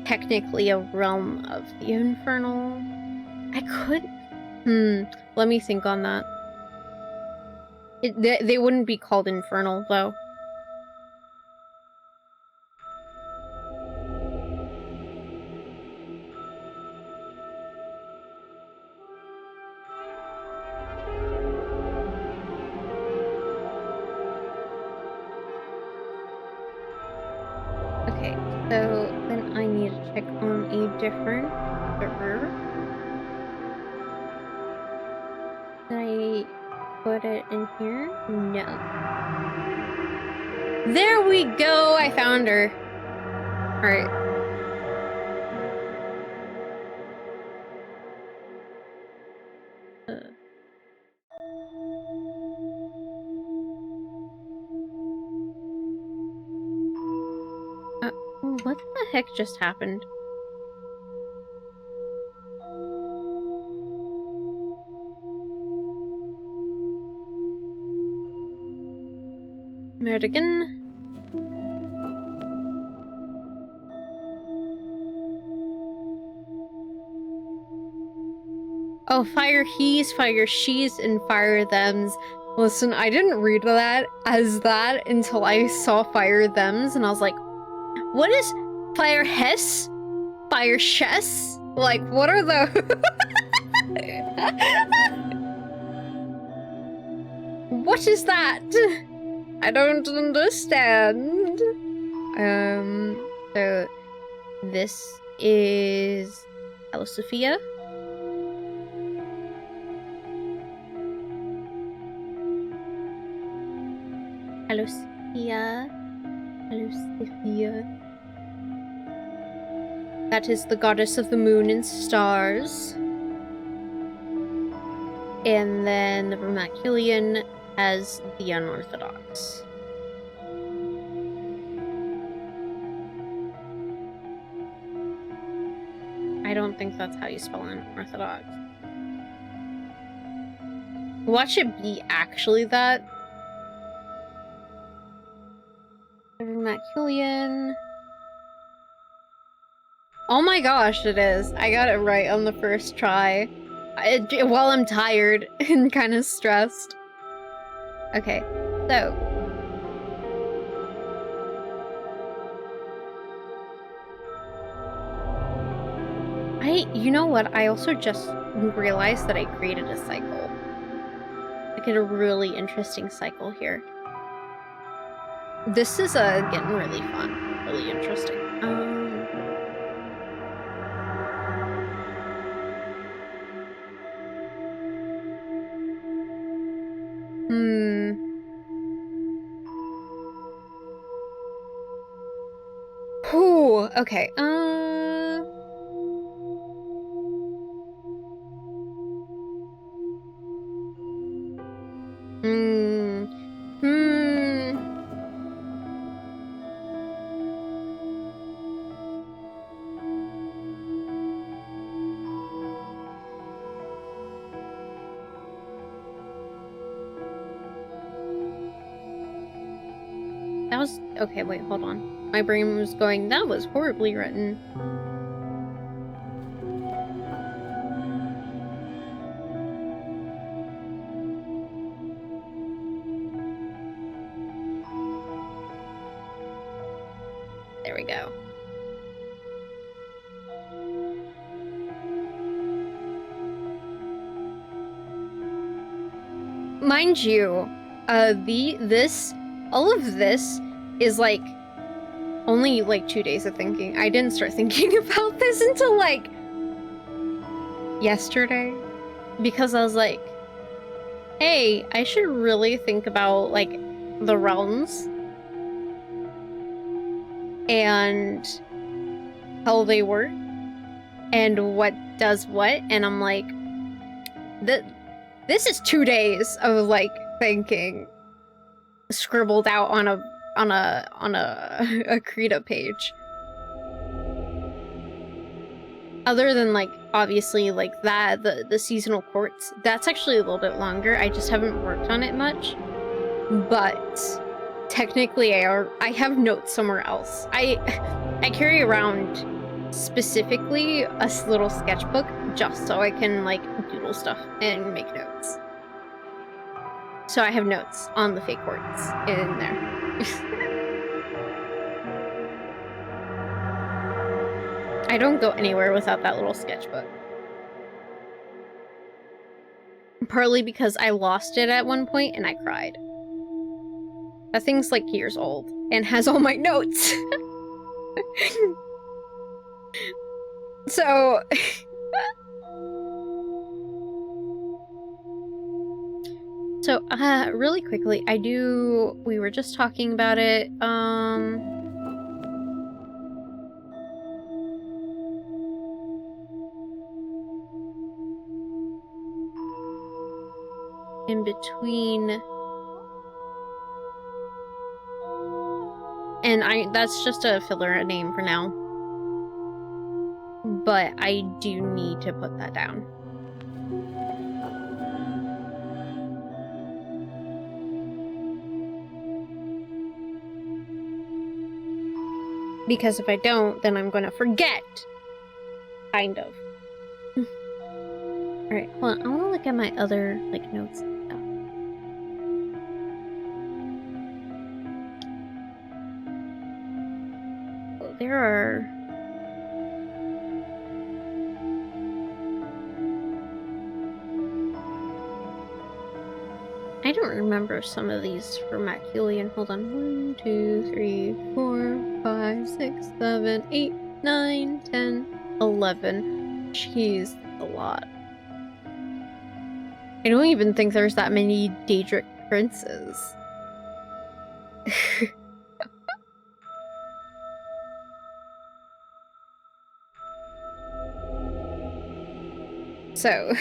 technically a realm of the infernal. I could let me think on that. They wouldn't be called infernal though. Okay, so then I need to check on a different server. Did I put it in here? No. There we go! I found her. Alright. What the heck just happened? Merdigan. Oh, fire he's, fire she's, and fire them's. Listen, I didn't read that as that until I saw fire them's, and I was like, what is fire hess? Fire chess? Like, what are the... What is that? I don't understand. So this is Hello, Sophia. Hello, Sophia. Hello, Sophia. That is the goddess of the moon and stars. And then the Vermaculian as the unorthodox. I don't think that's how you spell unorthodox. What should be actually that? The Vermaculian. Oh my gosh, it is. I got it right on the first try. While I'm tired and kind of stressed. Okay, so. You know what? I also just realized that I created a cycle. I get a really interesting cycle here. This is getting really fun, really interesting. Whew, okay, That was... Okay, wait, hold on. My brain was going, that was horribly written. There we go. Mind you, all of this is like only like 2 days of thinking. I didn't start thinking about this until like yesterday, because I was like, hey, I should really think about like the realms and how they work and what does what, and I'm like, this is 2 days of like thinking scribbled out on a a Krita page. Other than like obviously like that, the seasonal courts, that's actually a little bit longer. I just haven't worked on it much. But technically I have notes somewhere else. I carry around specifically a little sketchbook just so I can like doodle stuff and make notes. So I have notes on the fake courts in there. I don't go anywhere without that little sketchbook. Partly because I lost it at one point and I cried. That thing's like years old and has all my notes. So so really quickly, we were just talking about it. In between, and that's just a filler name for now. But I do need to put that down. Because if I don't, then I'm gonna forget. Kind of. Alright, hold on. I wanna look at my other, like, notes and stuff. Oh, there are... I don't remember some of these for Maculian. Hold on. 1, 2, 3, 4, 5, 6, 7, 8, 9, 10, 11. Jeez, a lot. I don't even think there's that many Daedric princes. So,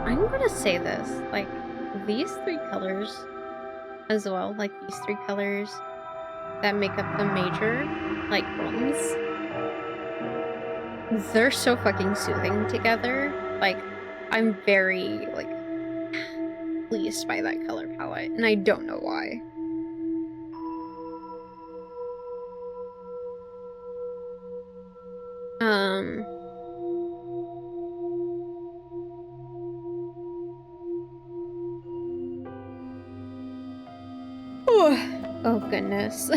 I'm gonna say this, like, these 3 colors as well, like these 3 colors that make up the major, like, realms, they're so fucking soothing together. Like, I'm very, like, pleased by that color palette, and I don't know why. Oh goodness.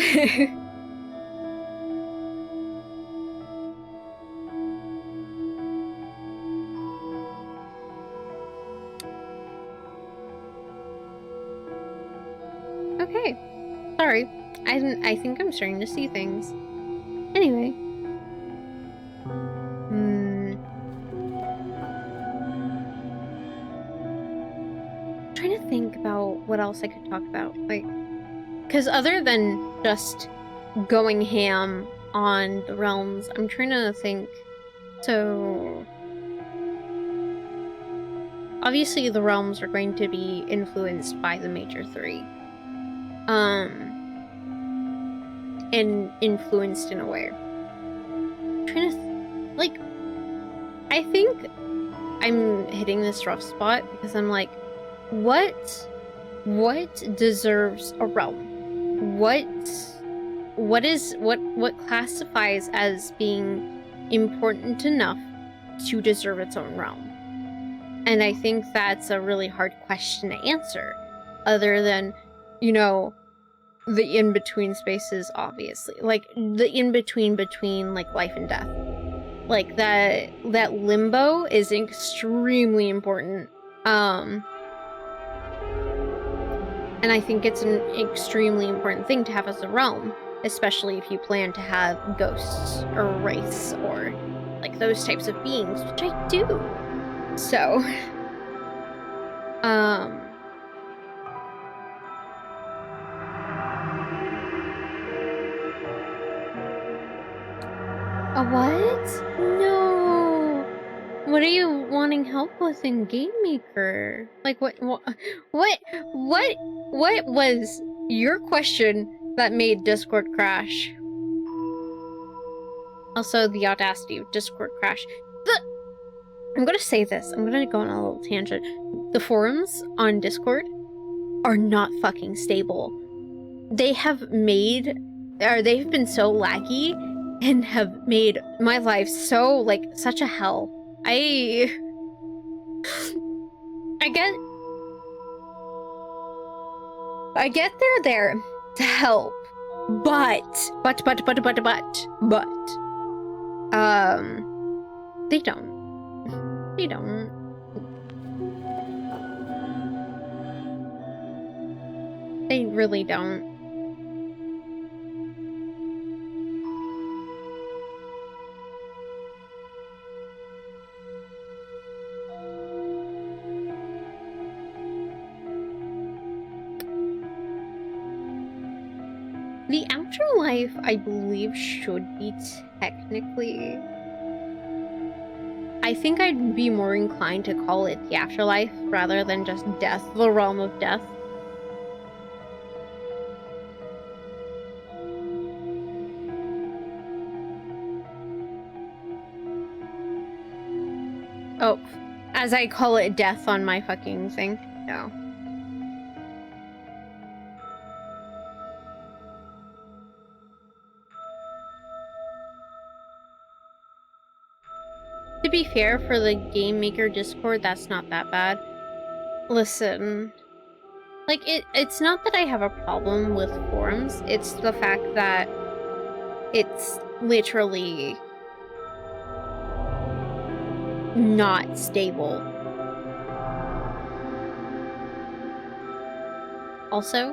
Okay. Sorry. I think I'm starting to see things. Anyway. Trying to think about what else I could talk about. Like, because other than just going ham on the realms, I'm trying to think. So, obviously the realms are going to be influenced by the major 3. And influenced in a way. I'm trying to, like, I think I'm hitting this rough spot because I'm like, what deserves a realm? What classifies as being important enough to deserve its own realm? And I think that's a really hard question to answer, other than, you know, the in-between spaces, obviously. Like, the in-between between, like, life and death. Like, that limbo is extremely important. And I think it's an extremely important thing to have as a realm, especially if you plan to have ghosts or wraiths or, like, those types of beings, which I do. So, a what? No. What are you wanting help with in Game Maker? Like, what was your question that made Discord crash? Also, the audacity of Discord crash. I'm gonna say this. I'm gonna go on a little tangent. The forums on Discord are not fucking stable. They've been so laggy and have made my life so, like, such a hell. I get they're there to help, but, they don't. They don't. They really don't. The afterlife, I believe, should be technically... I think I'd be more inclined to call it the afterlife rather than just death, the realm of death. Oh, as I call it death on my fucking thing. No. To be fair, for the Game Maker Discord, that's not that bad. Listen, like, it's not that I have a problem with forums, it's the fact that it's literally not stable. Also,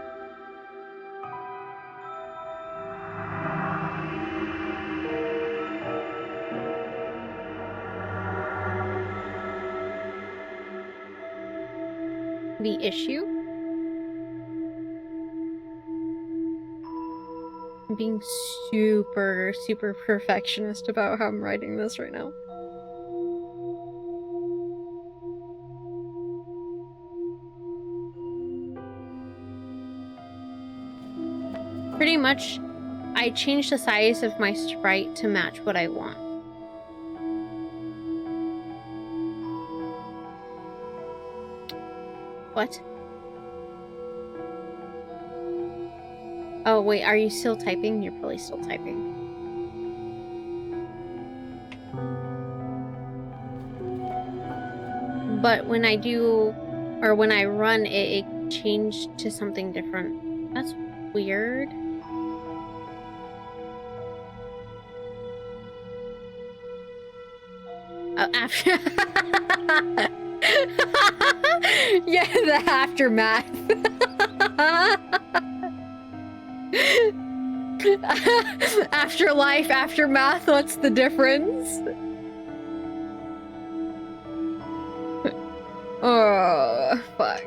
the issue? I'm being super, super perfectionist about how I'm writing this right now. Pretty much, I changed the size of my sprite to match what I want. What? Oh, wait, are you still typing? You're probably still typing. But when I do, or when I run, it changed to something different. That's weird. After yeah, the aftermath. Afterlife, aftermath, what's the difference? Oh, fuck.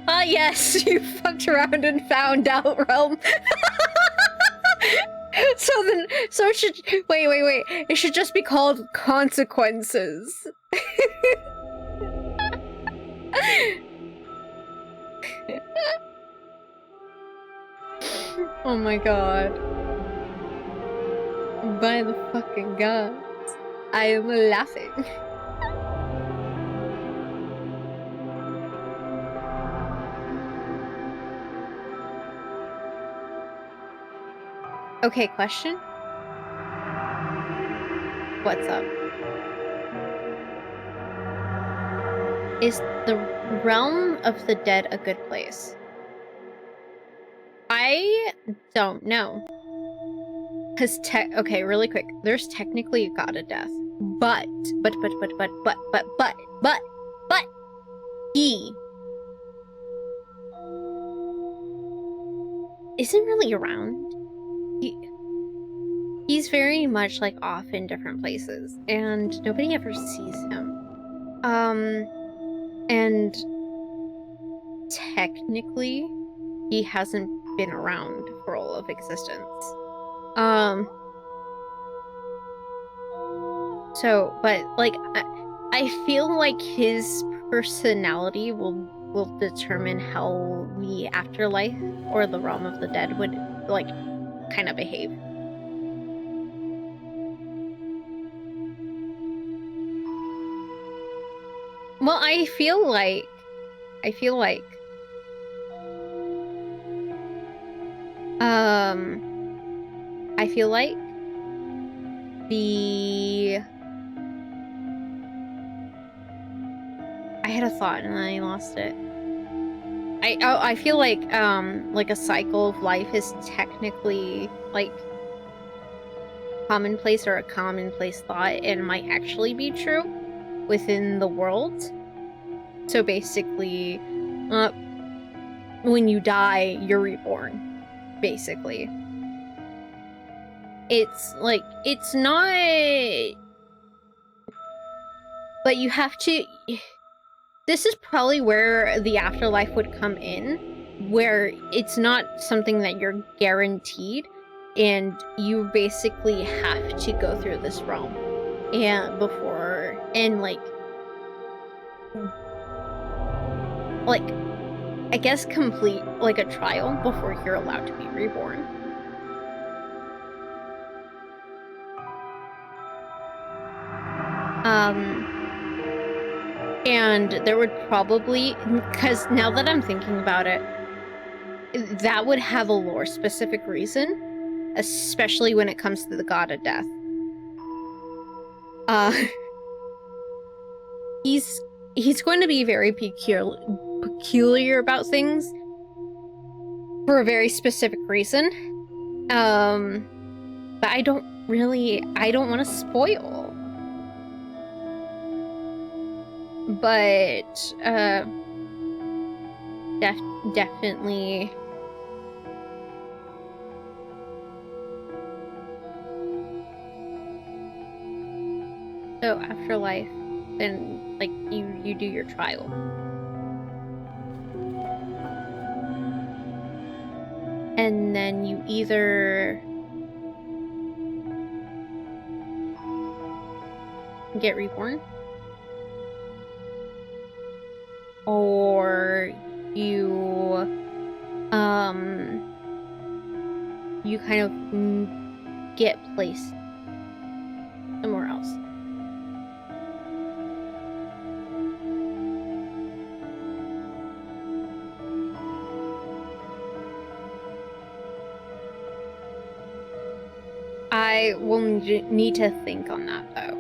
Ah, yes, you fucked around and found out, realm. So it should, wait, it should just be called consequences. Oh my god. By the fucking gods, I am laughing. Okay, question? What's up? Is the realm of the dead a good place? I don't know. Cause okay, really quick. There's technically a god of death, but he isn't really around. He's very much like off in different places, and nobody ever sees him. And technically, he hasn't been around for all of existence. So, but like, I feel like his personality will determine how the afterlife or the realm of the dead would like kind of behave. Well, I feel like I feel like the I had a thought and I lost it. I feel like a cycle of life is technically like commonplace or a commonplace thought and might actually be true within the world. So basically, when you die, you're reborn. Basically, it's like it's not, but you have to. This is probably where the afterlife would come in, where it's not something that you're guaranteed, and you basically have to go through this realm, and before, and like I guess complete like a trial before you're allowed to be reborn. And there would probably, because now that I'm thinking about it, that would have a lore specific reason, especially when it comes to the god of death. He's going to be very peculiar about things for a very specific reason. But I don't want to spoil. But definitely so afterlife, then like you do your trial. And then you either get reborn, or you kind of get placed somewhere else. I will need to think on that though.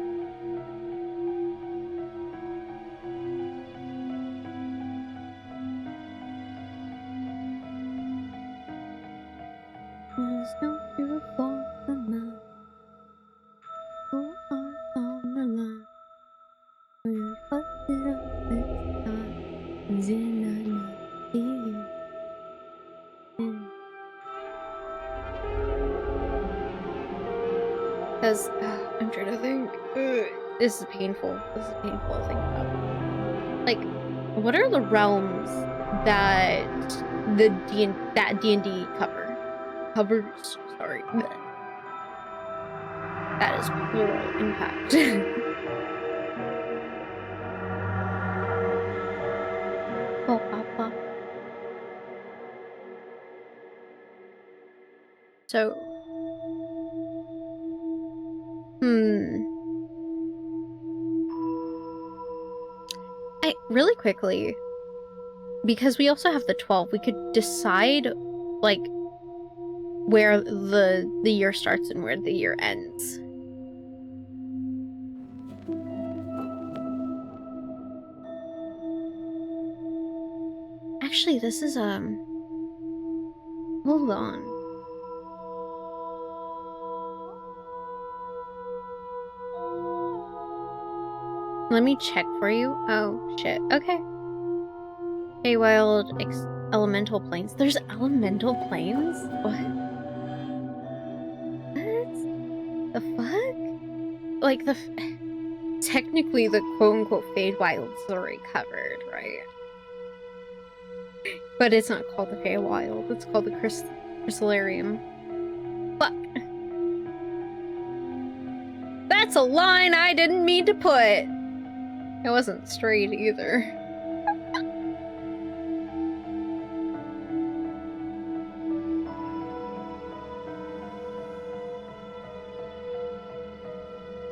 Because I'm trying to think. This is painful. This is painful to think about. Like, what are the realms that D&D covers? Sorry, that is plural. In fact. Oh, papa. So. Really quickly, because we also have the 12, we could decide like where the year starts and where the year ends. Actually, this is, hold on. Let me check for you. Oh, shit. Okay. Feywild elemental planes. There's elemental planes? What? What? The fuck? Like, technically, the quote-unquote Feywild's already covered, right? But it's not called the Feywild. It's called the Chrysalarium. Fuck. That's a line I didn't mean to put. It wasn't straight either.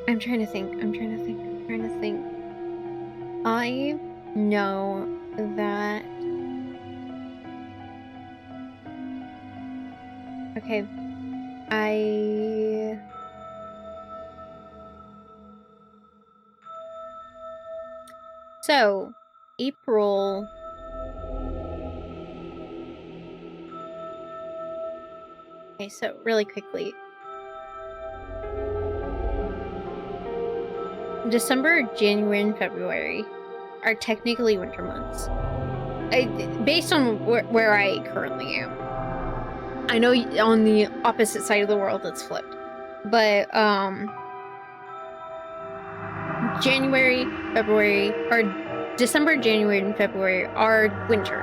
I'm trying to think. I know that... Okay. So, April... Okay, so really quickly. December, January, and February are technically winter months. Based on where I currently am. I know on the opposite side of the world it's flipped. But, January, February, or December, January, and February are winter.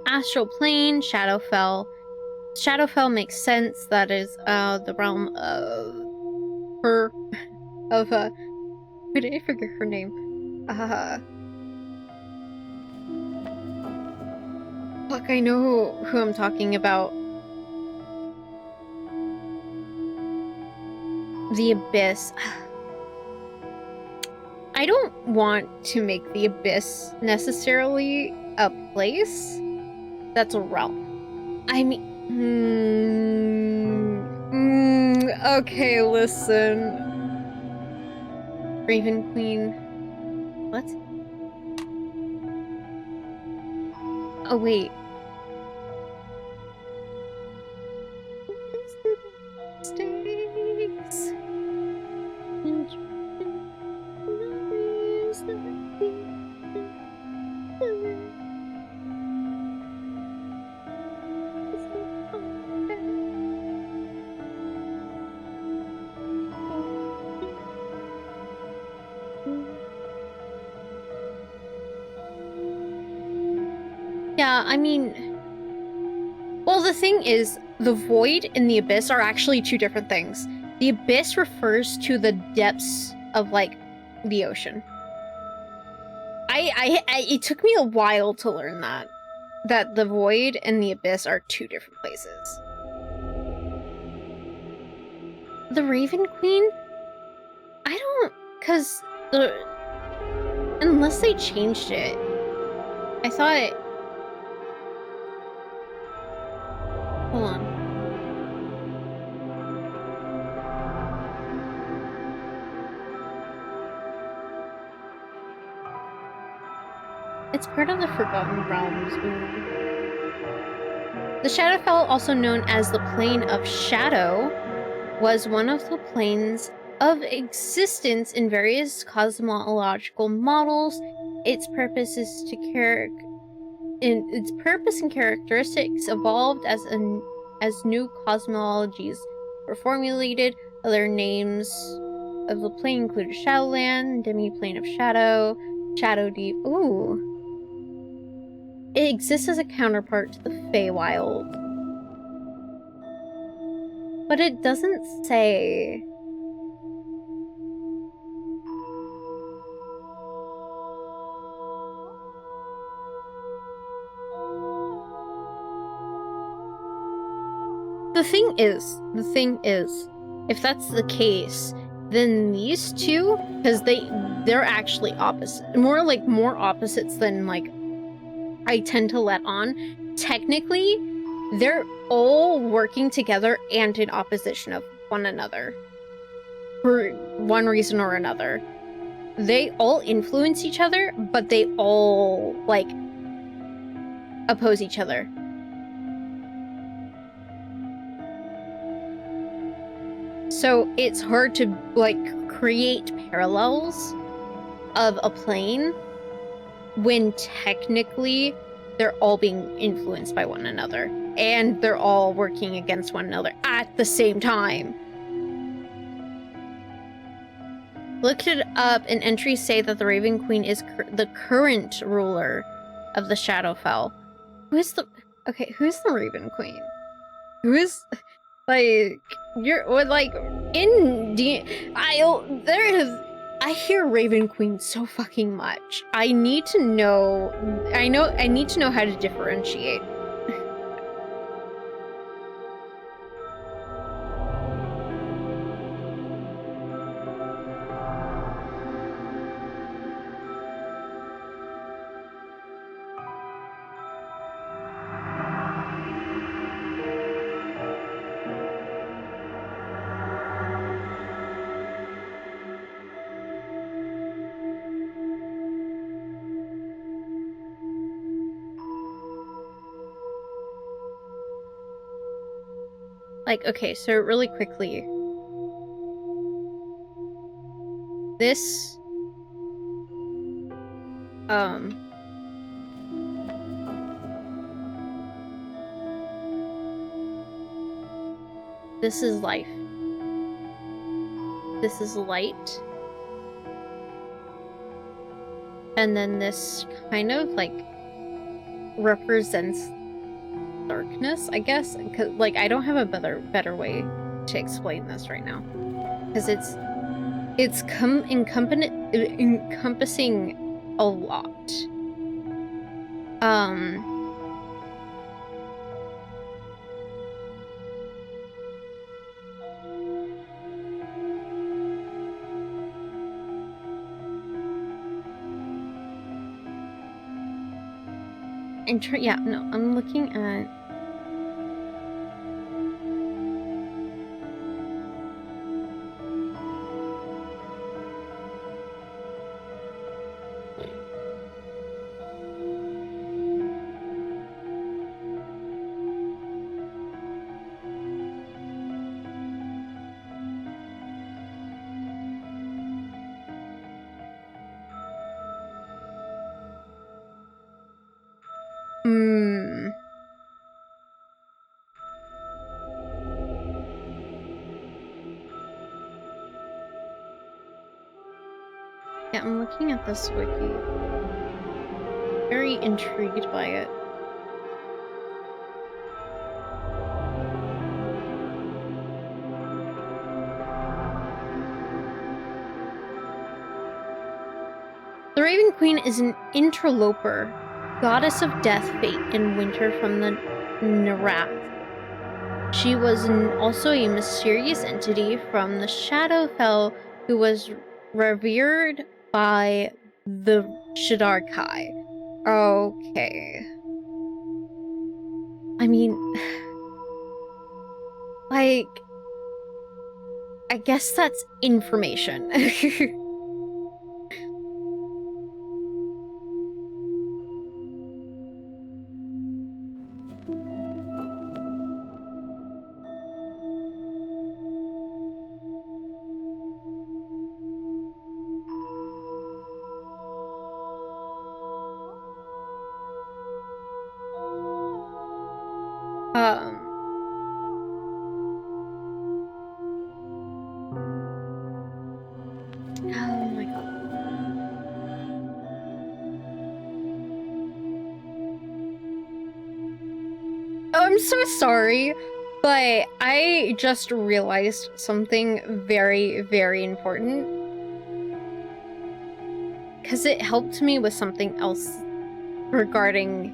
Astral Plane, Shadowfell. Shadowfell makes sense. That is, the realm of her, of, why did I forget her name? Fuck, I know who I'm talking about. The Abyss. I don't want to make the Abyss necessarily a place. That's a realm. I mean... okay, listen. Raven Queen. What? Oh, wait. Mistakes. Yeah, I mean... Well, the thing is, the void and the abyss are actually two different things. The abyss refers to the depths of, like, the ocean. It took me a while to learn that. That the void and the abyss are two different places. The Raven Queen? I don't... Cause the... Unless they changed it. I thought... Hold on. It's part of the Forgotten Realms. Ooh. The Shadowfell, also known as the Plane of Shadow, was one of the planes of existence in various cosmological models. Its purpose and characteristics evolved as new cosmologies were formulated. Other names of the plane included Shadowland, Demi-Plane of Shadow, Shadow Deep. Ooh. It exists as a counterpart to the Feywild. But it doesn't say... The thing is, if that's the case, then these two, because they're actually opposite, more opposites than, like, I tend to let on. Technically, they're all working together and in opposition of one another for one reason or another. They all influence each other, but they all, like, oppose each other. So it's hard to, like, create parallels of a plane when technically they're all being influenced by one another. And they're all working against one another at the same time. Looked it up, and entries say that the Raven Queen is the current ruler of the Shadowfell. Who's the Raven Queen? Who is, like, I hear Raven Queen so fucking much. I need to know how to differentiate. Like, okay, so really quickly. This... This is life. This is light. And then this kind of, like, represents darkness, I guess. Cause, like, I don't have a better way to explain this right now. Because it's encompassing a lot. Yeah, no, I'm looking at... Yeah, I'm looking at this wiki. Very intrigued by it. The Raven Queen is an interloper, goddess of death, fate, and winter from the Narath. She was also a mysterious entity from the Shadowfell who was revered by the Shadar-kai. Okay. I mean, like, I guess that's information. Oh my god. Oh, I'm so sorry, but I just realized something very, very important. Because it helped me with something else regarding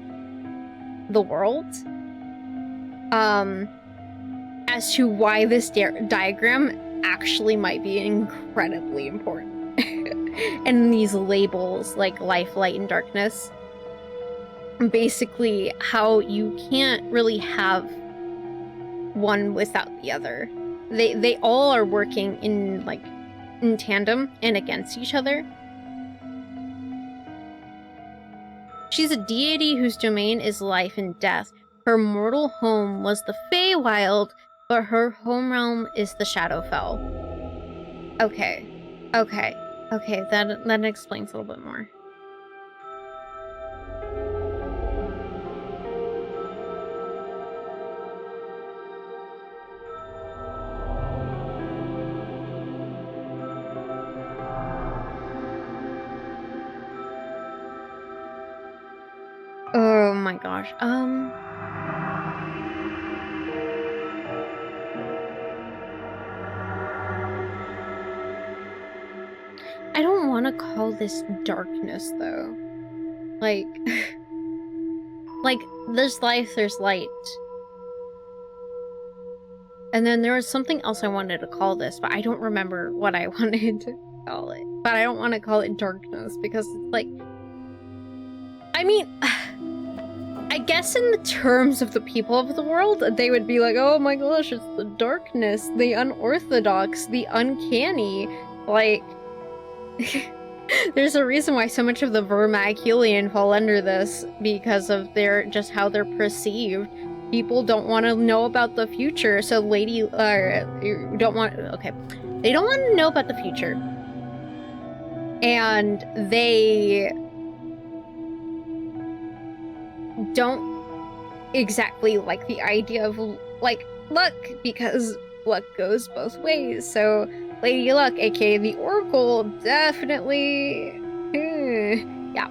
the world. As to why this diagram actually might be incredibly important. And these labels, like life, light, and darkness. Basically, how you can't really have one without the other. they all are working in like in tandem and against each other. She's a deity whose domain is life and death. Her mortal home was the Feywild, but her home realm is the Shadowfell. Okay. Okay. Okay, that explains a little bit more. Oh my gosh. I don't want to call this darkness though. Like like there's life, there's light. And then there was something else I wanted to call this, but I don't remember what I wanted to call it. But I don't want to call it darkness because it's like, I mean, I guess in the terms of the people of the world, they would be like, oh my gosh, it's the darkness, the unorthodox, the uncanny. Like, there's a reason why so much of the vernacular fall under this because of just how they're perceived. People don't want to know about the future, so they don't want to know about the future. And they don't exactly like the idea of, like, luck, because luck goes both ways. So Lady Luck, aka the Oracle, definitely... yeah.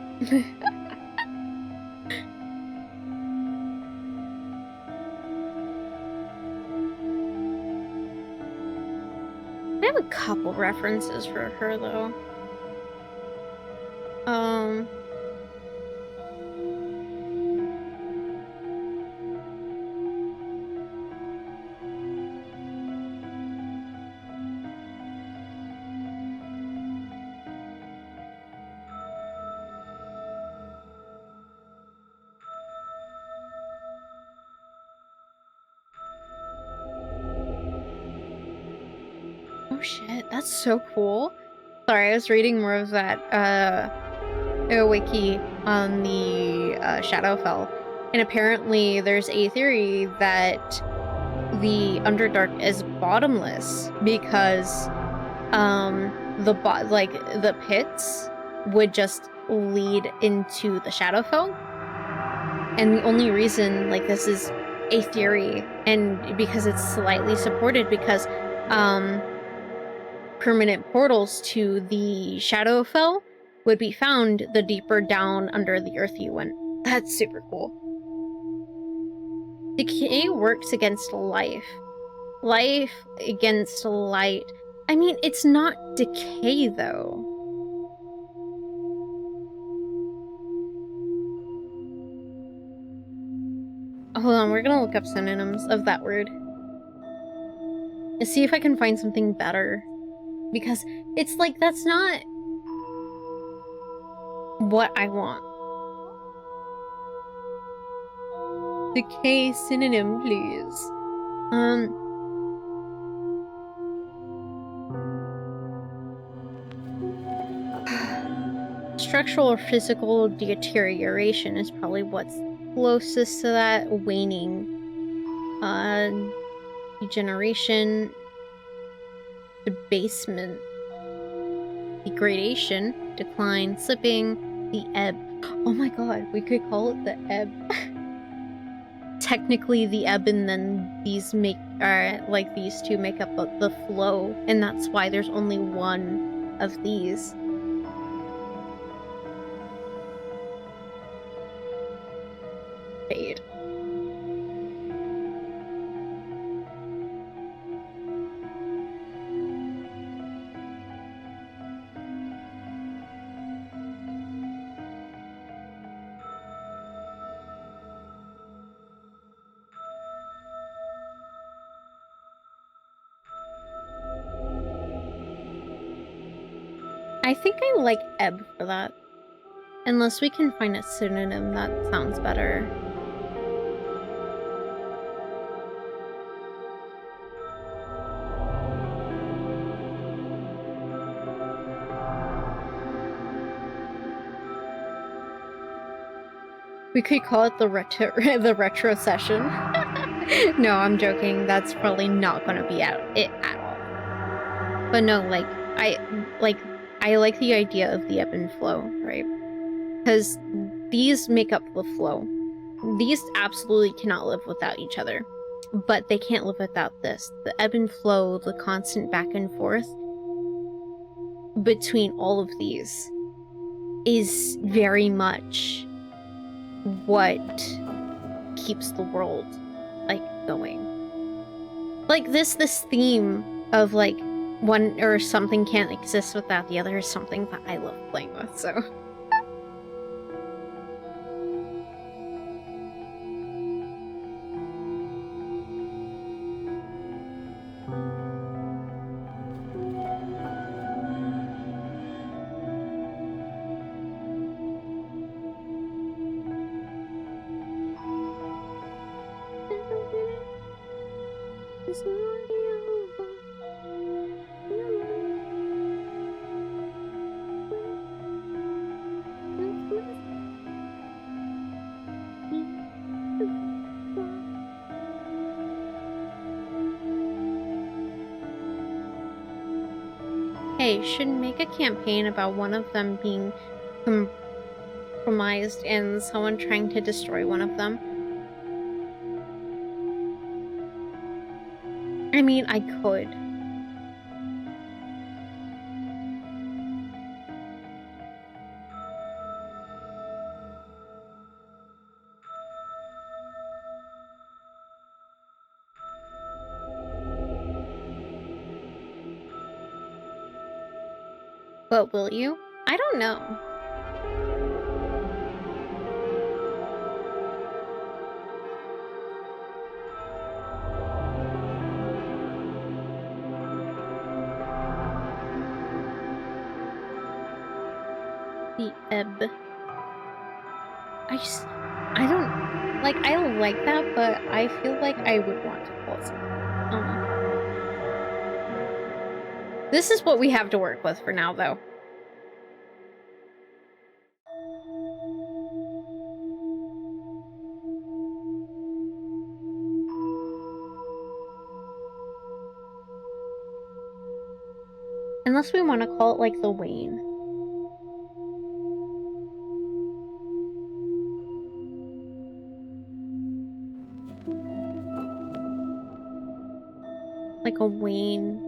I have a couple references for her, though. Oh shit, that's so cool. Sorry, I was reading more of that wiki on the Shadowfell, and apparently there's a theory that the Underdark is bottomless because the pits would just lead into the Shadowfell, and the only reason like this is a theory and because it's slightly supported because permanent portals to the Shadowfell would be found the deeper down under the earth you went. That's super cool. Decay works against life. Life against light. I mean, it's not decay, though. Hold on, we're gonna look up synonyms of that word. And see if I can find something better. Because it's like, that's not what I want. Decay synonym, please. Structural or physical deterioration is probably what's closest to that. Waning. Degeneration. Debasement. Degradation. Decline. Slipping. The ebb. Oh my god, we could call it the ebb. Technically the ebb, and then these two make up the flow, and that's why there's only one of these. Fade. I think I like ebb for that. Unless we can find a synonym that sounds better. We could call it the retro session. No, I'm joking. That's probably not gonna be it at all. But no, like I like the idea of the ebb and flow, right? Because these make up the flow. These absolutely cannot live without each other, but they can't live without this. The ebb and flow, the constant back and forth between all of these is very much what keeps the world like going. Like this theme of like one or something can't exist without the other is something that I love playing with, so. Hey, should make a campaign about one of them being compromised and someone trying to destroy one of them. I mean, I could. But will you? I don't know. The ebb. I don't, like, I like that, but I feel like I would want to call it something. I don't know. This is what we have to work with for now, though. Unless we want to call it, like, the wane. Like a wane.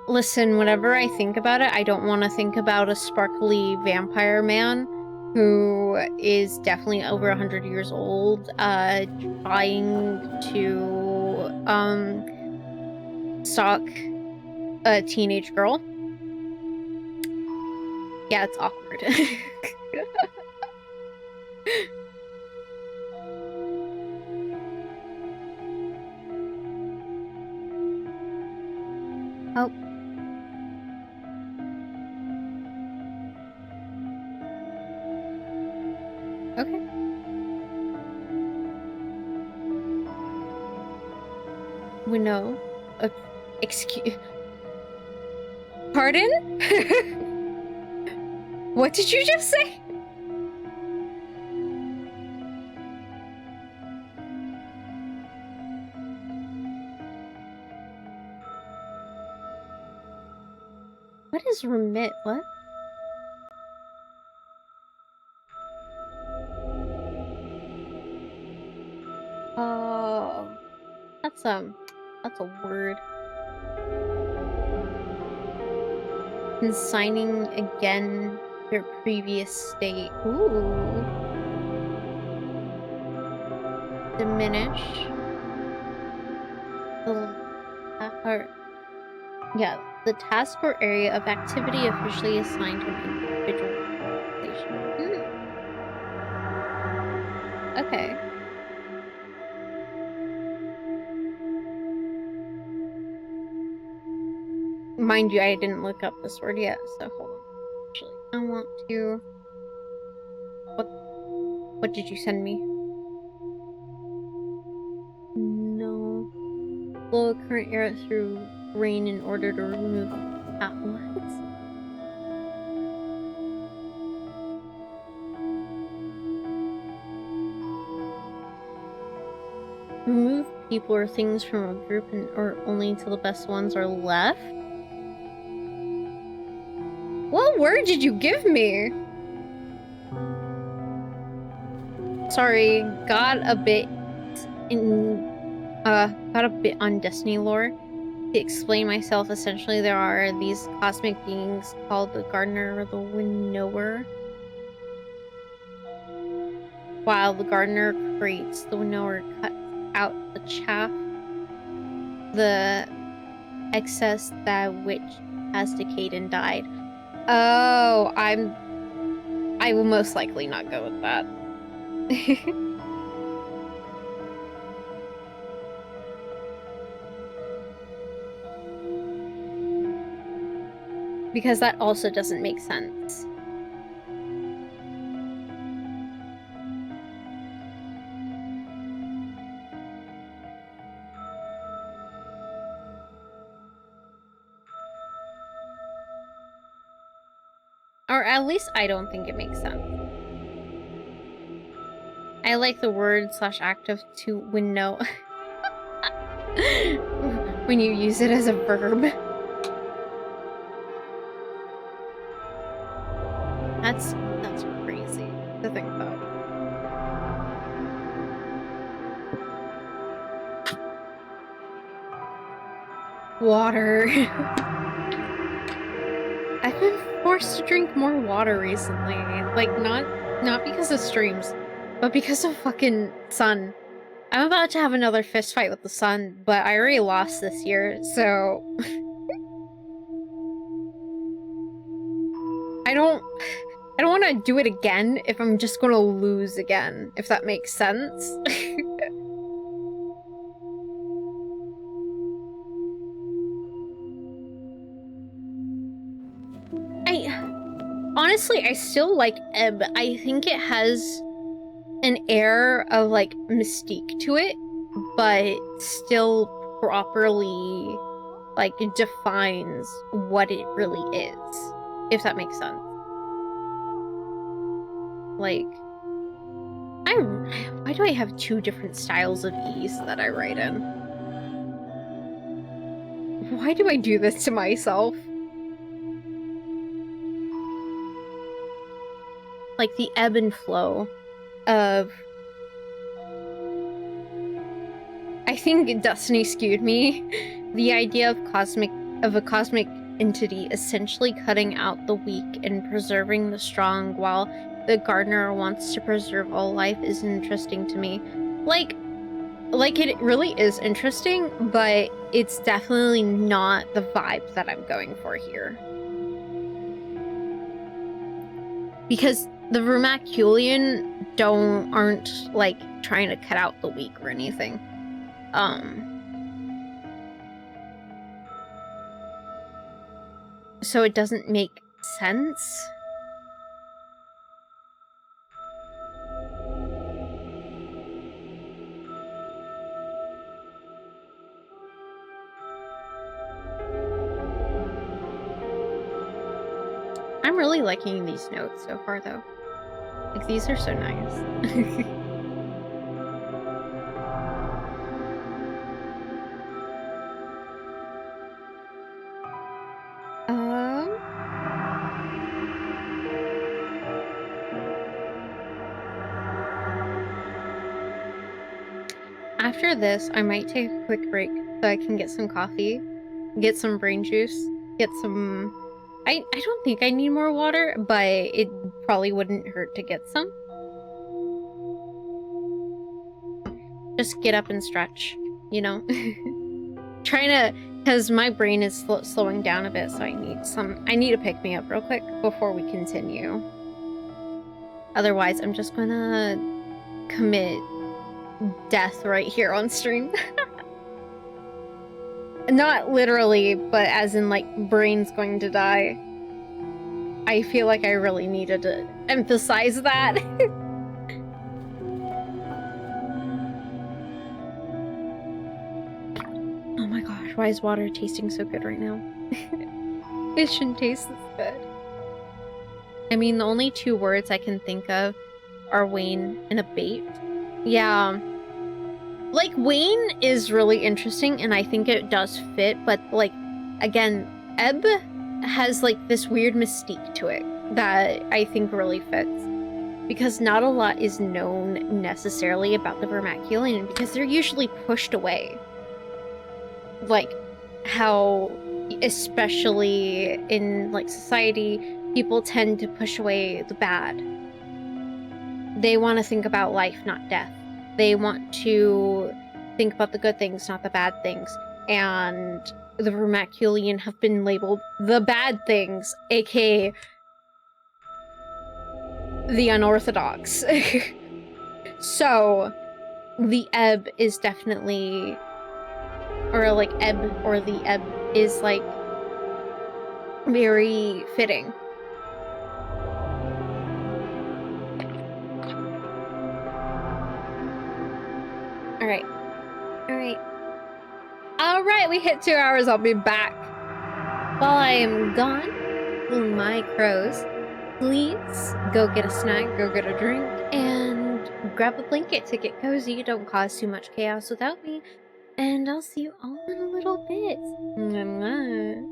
Listen, whenever I think about it, I don't want to think about a sparkly vampire man who is definitely over 100 years old, trying to, stalk a teenage girl. Yeah, it's awkward. Oh. Okay. We know. Excuse. Pardon? What did you just say? What is remit? What? Oh, that's a word. Consigning again their previous state. Ooh. Diminish. The task or area of activity officially assigned to an individual organization. Okay. Mind you, I didn't look up this word yet, so hold on. Actually, I want to... What did you send me? No. Flow current era through brain in order to remove what? Remove people or things from a group or only until the best ones are left? What word did you give me? Sorry, got a bit on Destiny lore. To explain myself, essentially there are these cosmic beings called the Gardener or the Winnower. While the Gardener creates, the Winnower cuts out the chaff, the excess that which has decayed and died. Oh, I will most likely not go with that. Because that also doesn't make sense. Or at least I don't think it makes sense. I like the word /act of to winnow when you use it as a verb. That's crazy to think about. Water. I've been forced to drink more water recently. Like, not because of streams, but because of fucking sun. I'm about to have another fist fight with the sun, but I already lost this year, so... I don't want to do it again if I'm just gonna lose again, if that makes sense. Honestly, I still like Ebb. I think it has an air of, like, mystique to it, but still properly, like, defines what it really is, if that makes sense. Like, why do I have 2 different styles of ease that I write in? Why do I do this to myself? Like, the ebb and flow of... I think Destiny skewed me. The idea of a cosmic entity essentially cutting out the weak and preserving the strong, while the gardener wants to preserve all life, is interesting to me. Like it really is interesting, but it's definitely not the vibe that I'm going for here. Because the Vermaculian aren't, like, trying to cut out the weak or anything. So it doesn't make sense. I'm really liking these notes so far, though. Like, these are so nice. After this, I might take a quick break so I can get some coffee, get some brain juice, get some... I don't think I need more water, but it probably wouldn't hurt to get some. Just get up and stretch, you know? Trying to... Because my brain is slowing down a bit, so I need to pick me up real quick before we continue. Otherwise, I'm just gonna commit death right here on stream. Not literally, but as in, like, brain's going to die. I feel like I really needed to emphasize that. Oh my god. why is water tasting so good right now? It shouldn't taste this good. I mean, the only two words I can think of are Wayne and a bait. Yeah. Like, Wayne is really interesting, and I think it does fit, but, like, again, Ebb has, like, this weird mystique to it that I think really fits. Because not a lot is known necessarily about the Vermaculian, because they're usually pushed away. Like, how, especially in, like, society, people tend to push away the bad. They want to think about life, not death. They want to think about the good things, not the bad things. And the Vermaculian have been labeled the bad things, aka the unorthodox. So, the Ebb is definitely, or like Ebb, or the Ebb is like very fitting. Alright. Alright, we hit 2 hours. I'll be back. While I am gone, my crows, please go get a snack, go get a drink, and grab a blanket to get cozy. Don't cause too much chaos without me. And I'll see you all in a little bit. Mwah.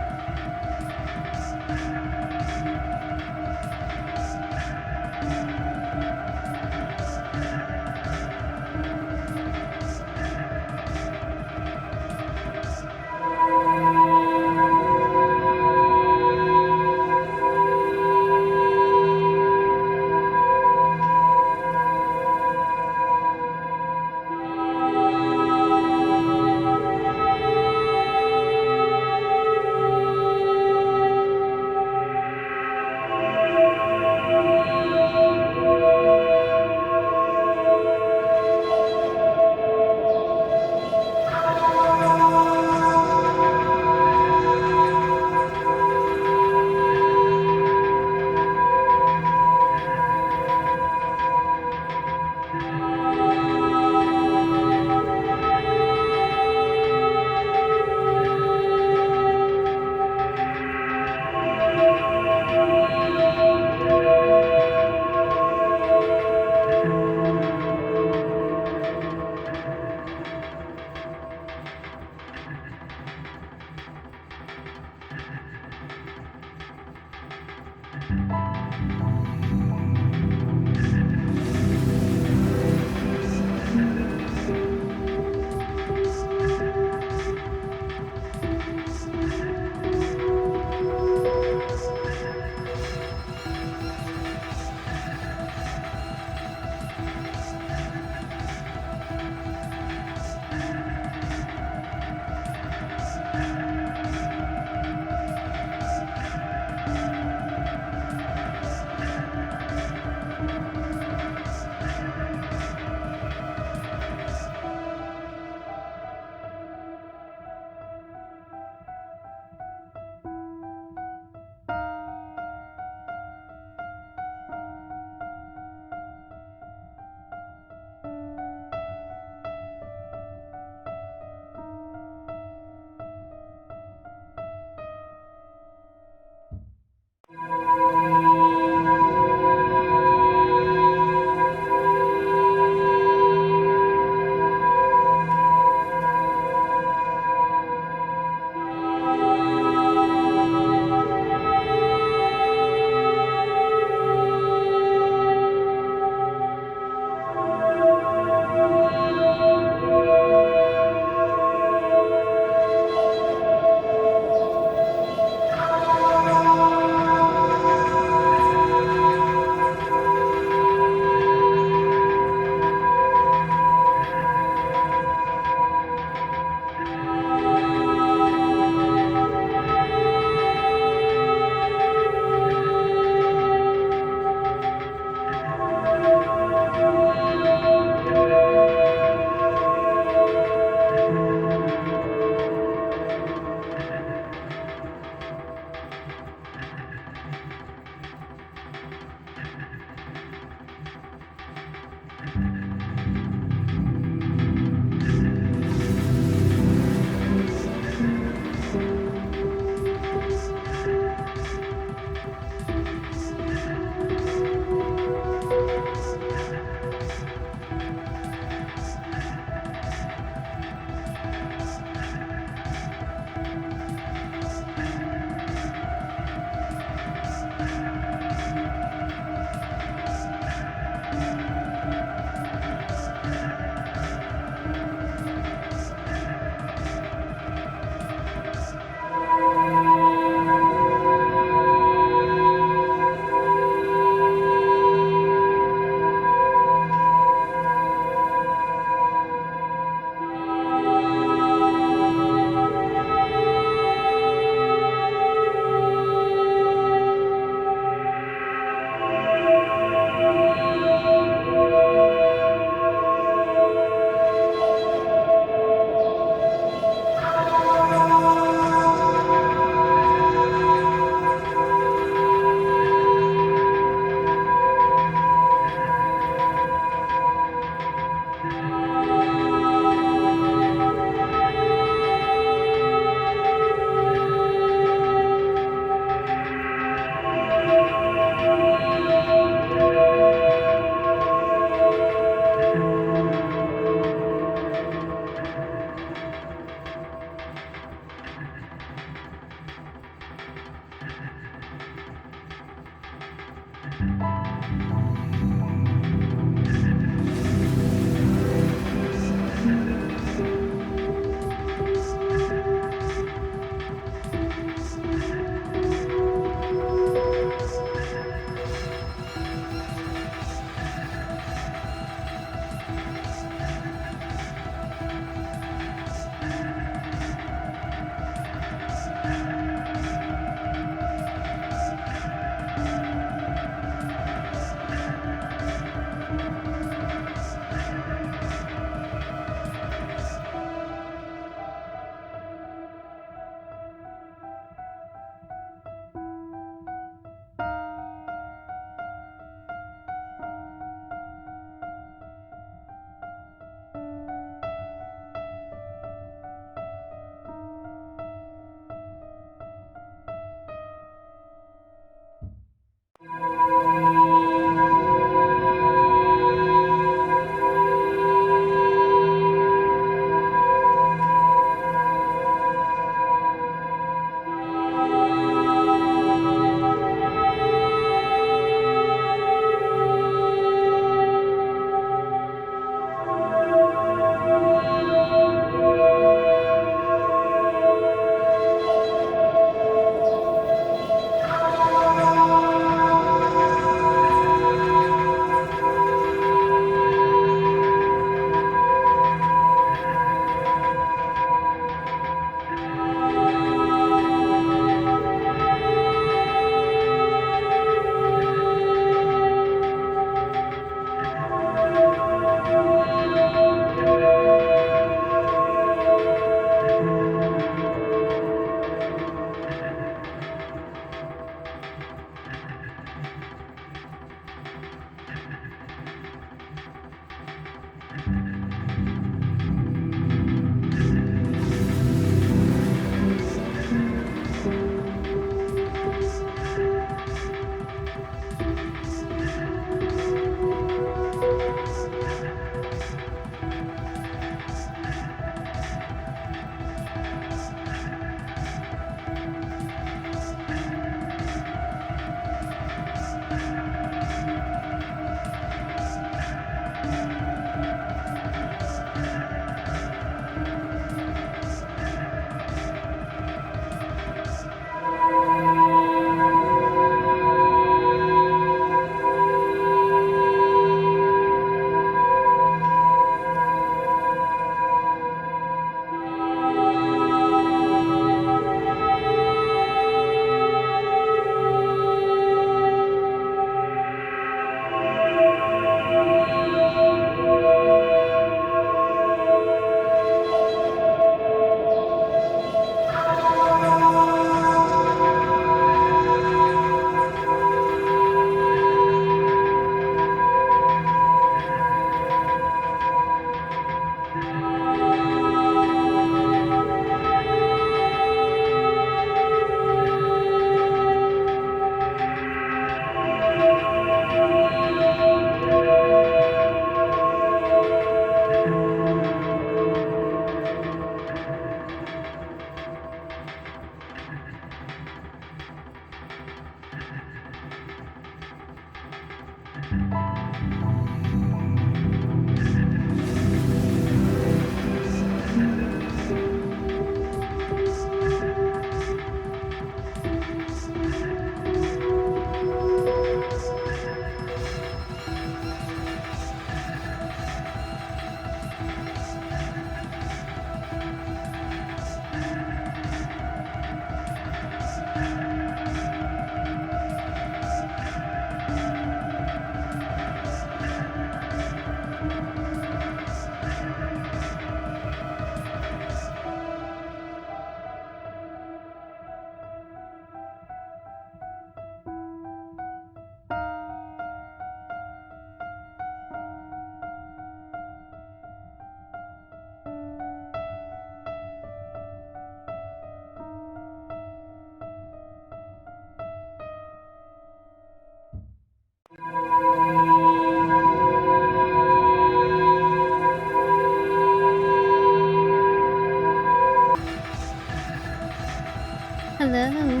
Hello.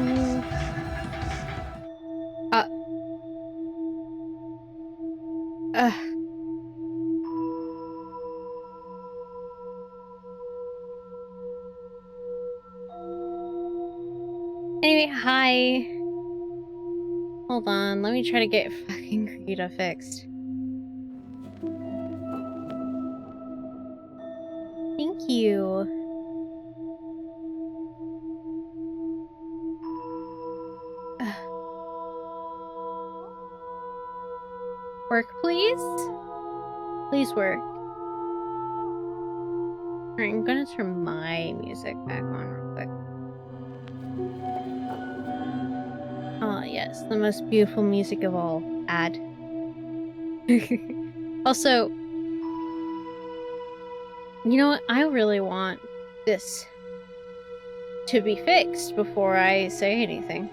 Anyway, hi. Hold on, let me try to get fucking Krita fixed. Thank you. Work, please? Please work. Alright, I'm gonna turn my music back on real quick. Ah, yes, the most beautiful music of all. Add. Also, you know what? I really want this to be fixed before I say anything.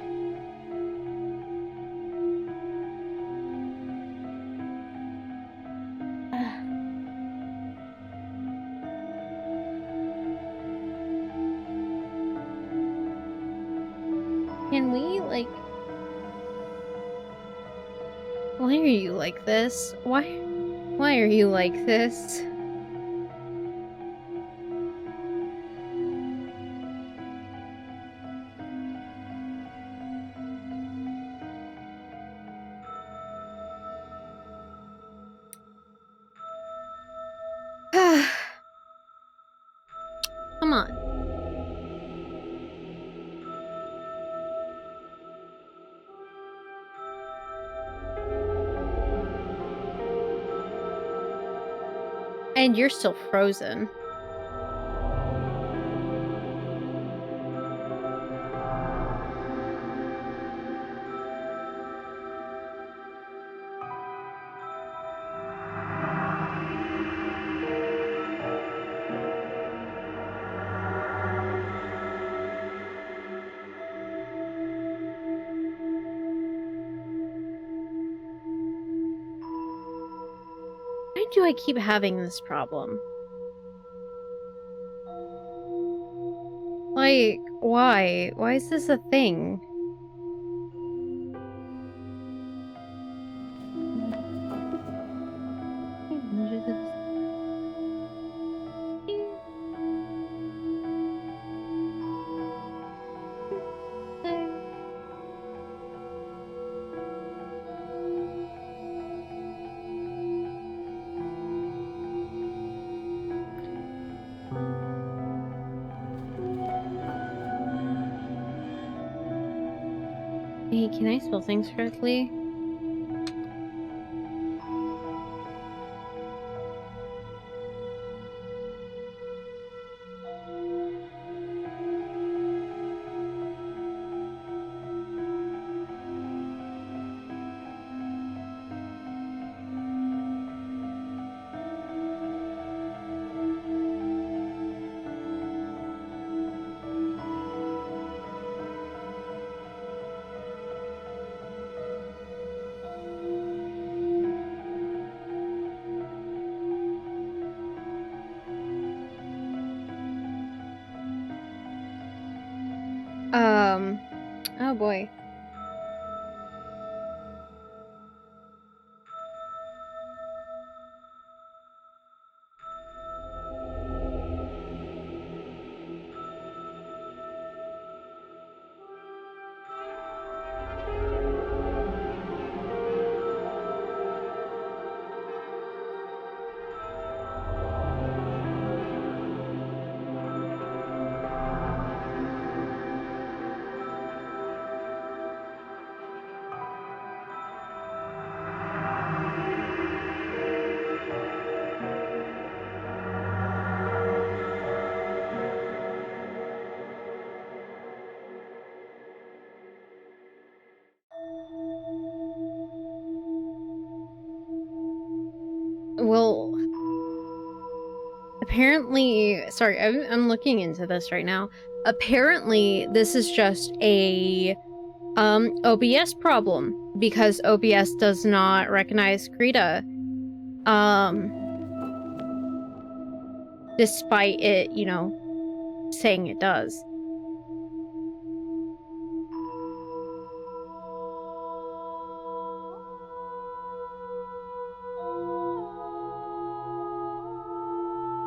Can we, like... Why are you like this? Why are you like this? Come on. And you're still frozen. Why do I keep having this problem? Like, why? Why is this a thing? Hey, can I spell things correctly? Oh boy. Well, apparently, sorry, I'm looking into this right now. Apparently, this is just a OBS problem because OBS does not recognize Krita. Despite it, you know, saying it does.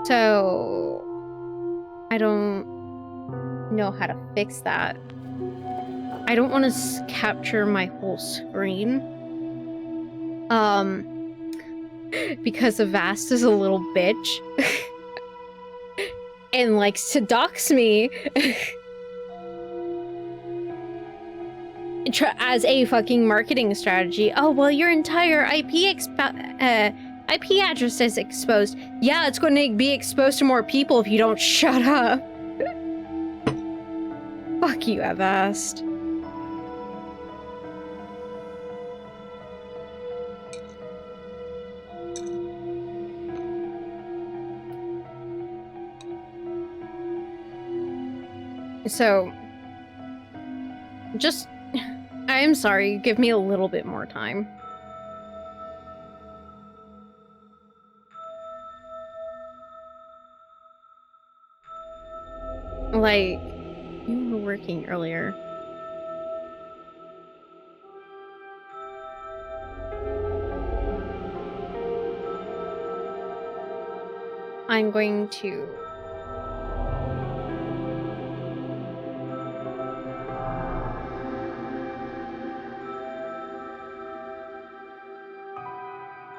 So I don't know how to fix that. I don't want to capture my whole screen. Because Avast is a little bitch. And likes to dox me. As a fucking marketing strategy. Oh, well, your entire IP address is exposed. Yeah, it's going to be exposed to more people if you don't shut up. Fuck you, Avast. So, just, I am sorry, give me a little bit more time. Like, you were working earlier. I'm going to...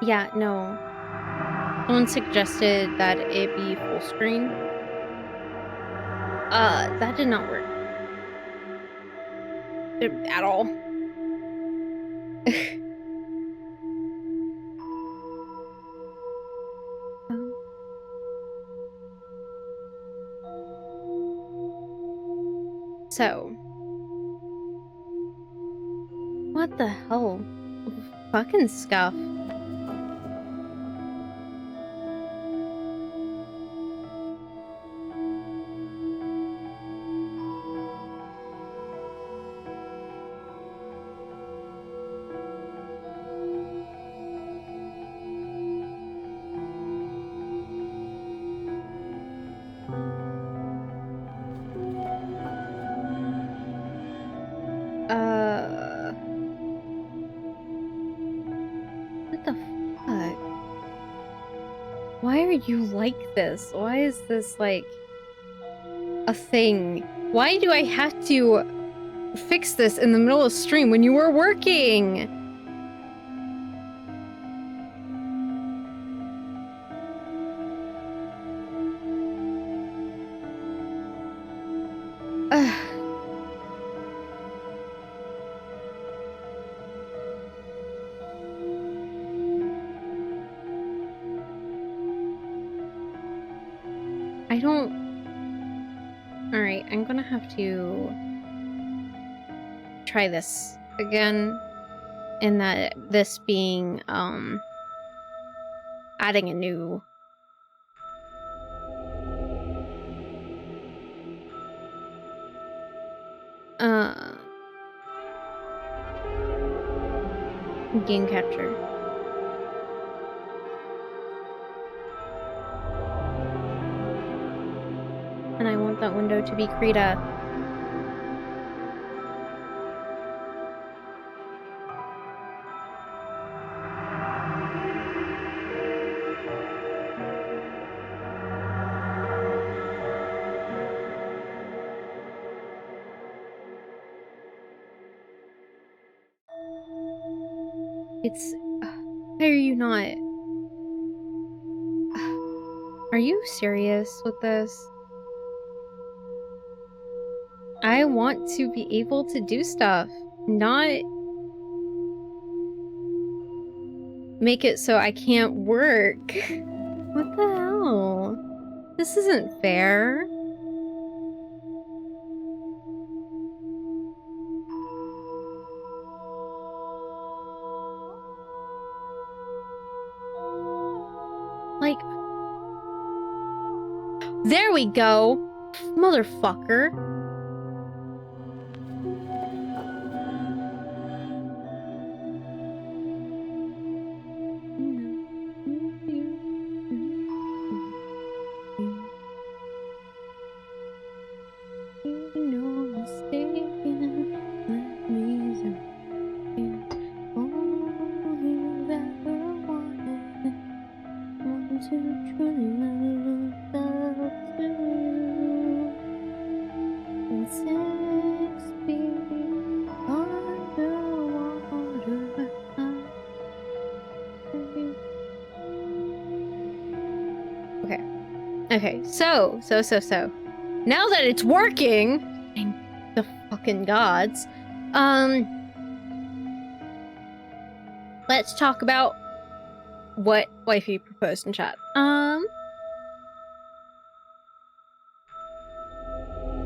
Yeah, no. Someone suggested that it be full screen. That did not work. At all. So. What the hell? Fucking scuff. What the fuck? Why are you like this? Why is this, like, a thing? Why do I have to fix this in the middle of stream when you were working? Ugh. I don't... Alright, I'm gonna have to try this again. In that this being, adding a new... game capture. And I want that window to be Krita. It's... why are you not... Are you serious with this? I want to be able to do stuff, not make it so I can't work. What the hell? This isn't fair. Like, there we go, motherfucker. Okay, so. Now that it's working, thank the fucking gods, let's talk about what wifey proposed in chat.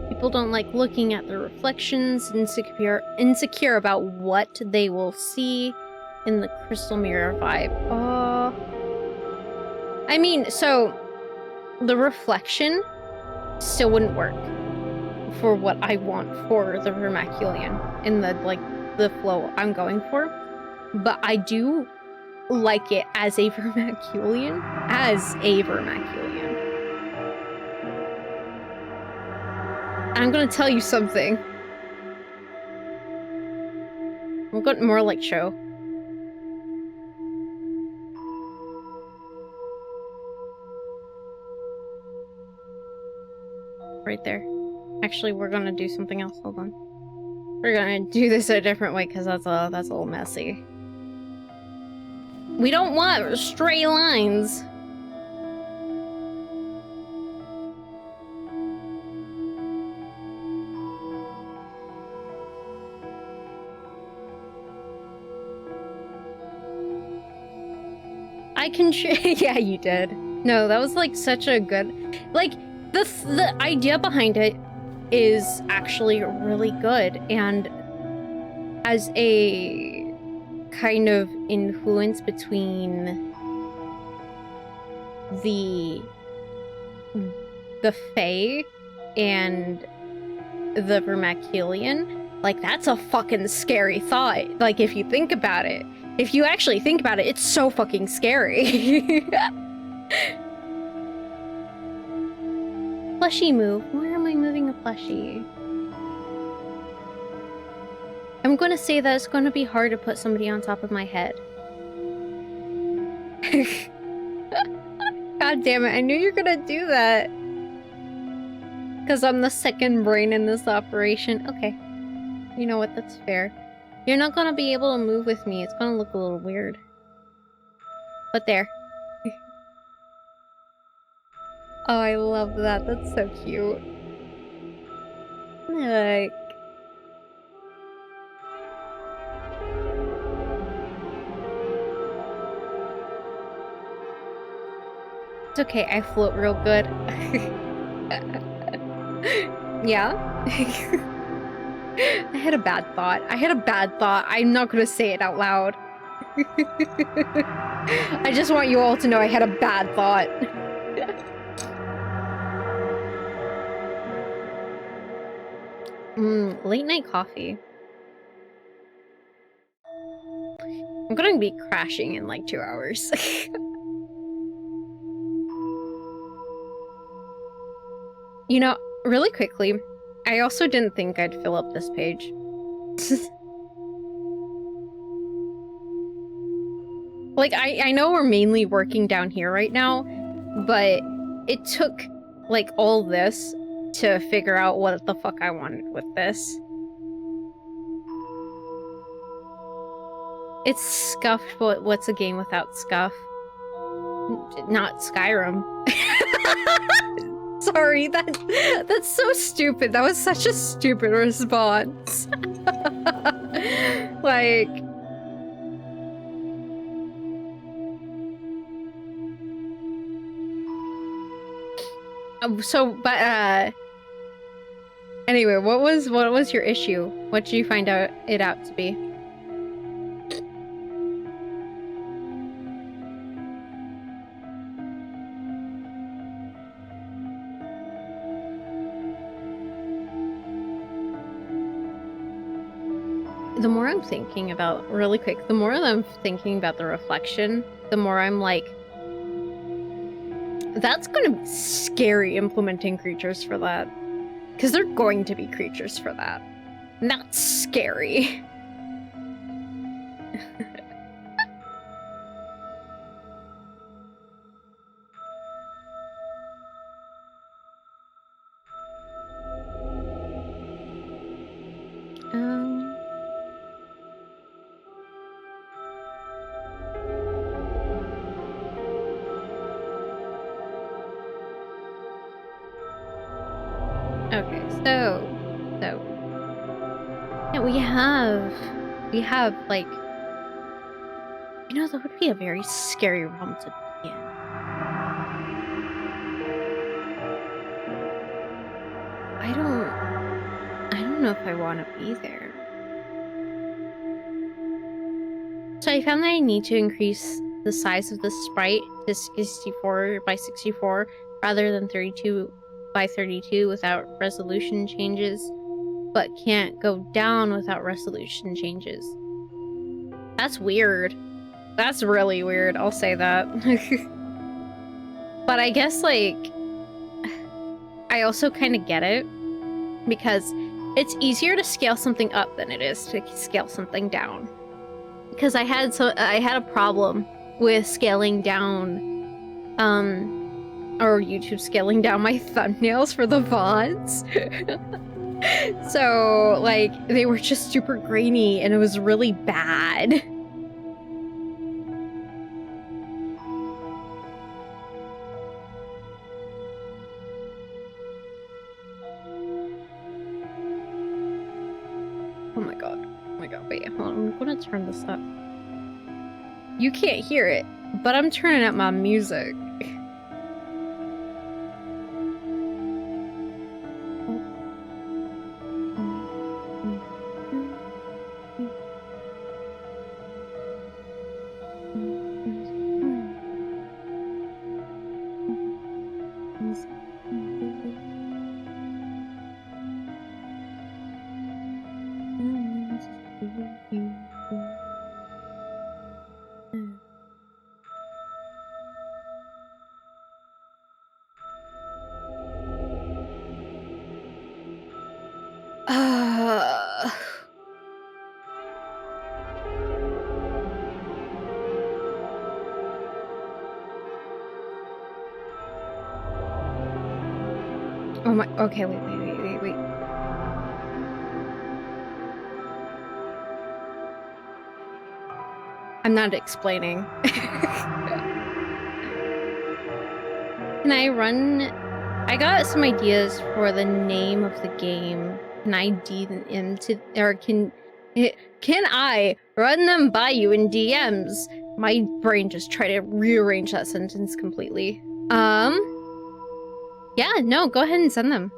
People don't like looking at their reflections, insecure about what they will see in the crystal mirror vibe. I mean, so the reflection still wouldn't work for what I want for the vermaculian in the flow I'm going for, but I do like it as a vermaculian. I'm gonna tell you something. I'm going more like show. Right there. Actually, we're gonna do something else. Hold on. We're gonna do this a different way because that's a little messy. We don't want stray lines. I can yeah, you did. No, that was like such a good, like the idea behind it is actually really good, and as a kind of influence between the Fae and the Vermaculian, like that's a fucking scary thought. Like if you think about it. If you actually think about it, it's so fucking scary. Plushie move. Where am I moving a plushie? I'm gonna say that it's gonna be hard to put somebody on top of my head. God damn it, I knew you were gonna do that. Because I'm the second brain in this operation. Okay. You know what, that's fair. You're not gonna be able to move with me. It's gonna look a little weird. But there. Oh, I love that. That's so cute. Like... It's okay, I float real good. Yeah? I had a bad thought. I'm not gonna say it out loud. I just want you all to know I had a bad thought. Late night coffee. I'm gonna be crashing in like 2 hours. You know, really quickly, I also didn't think I'd fill up this page. Like, I know we're mainly working down here right now, but it took, like, all this to figure out what the fuck I wanted with this. It's Scuff, but what's a game without Scuff? Not Skyrim. Sorry, that's so stupid. That was such a stupid response. Like... Anyway, what was your issue? What did you find it out to be? The more I'm thinking about, really quick, the more I'm thinking about the reflection, the more I'm like, that's gonna be scary implementing creatures for that. Because they're going to be creatures for that. And that's scary. So, yeah, we have like, you know, that would be a very scary realm to be in. I don't know if I want to be there. So I found that I need to increase the size of the sprite to 64 by 64 rather than 32 by 32 without resolution changes, but can't go down without resolution changes. That's weird. That's really weird, I'll say that. But I guess, like, I also kind of get it, because it's easier to scale something up than it is to scale something down. Because I had a problem with scaling down, or YouTube scaling down my thumbnails for the VODs. So, like, they were just super grainy and it was really bad. Oh my god. Oh my god. Wait, hold on. I'm gonna turn this up. You can't hear it, but I'm turning up my music. Oh my, okay, wait. I'm not explaining. Can I run? I got some ideas for the name of the game. Can I DM to, or can I run them by you in DMs? My brain just tried to rearrange that sentence completely. Yeah, no, go ahead and send them.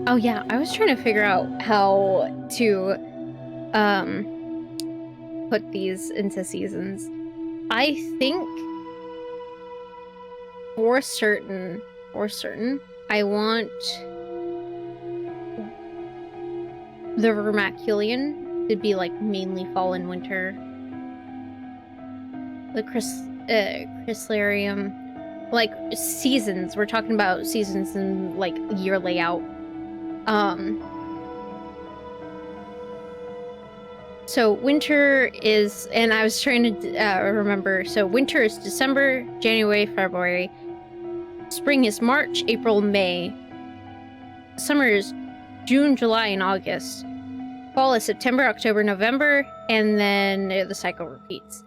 Oh yeah, I was trying to figure out how to put these into seasons. I think for certain, I want the Vermaculian to be like mainly fall and winter. The Chrysalarium, like seasons. We're talking about seasons and like year layout. So winter is, and I was trying to remember. So winter is December, January, February. Spring is March, April, May. Summer is June, July, and August. Fall is September, October, November, and then the cycle repeats.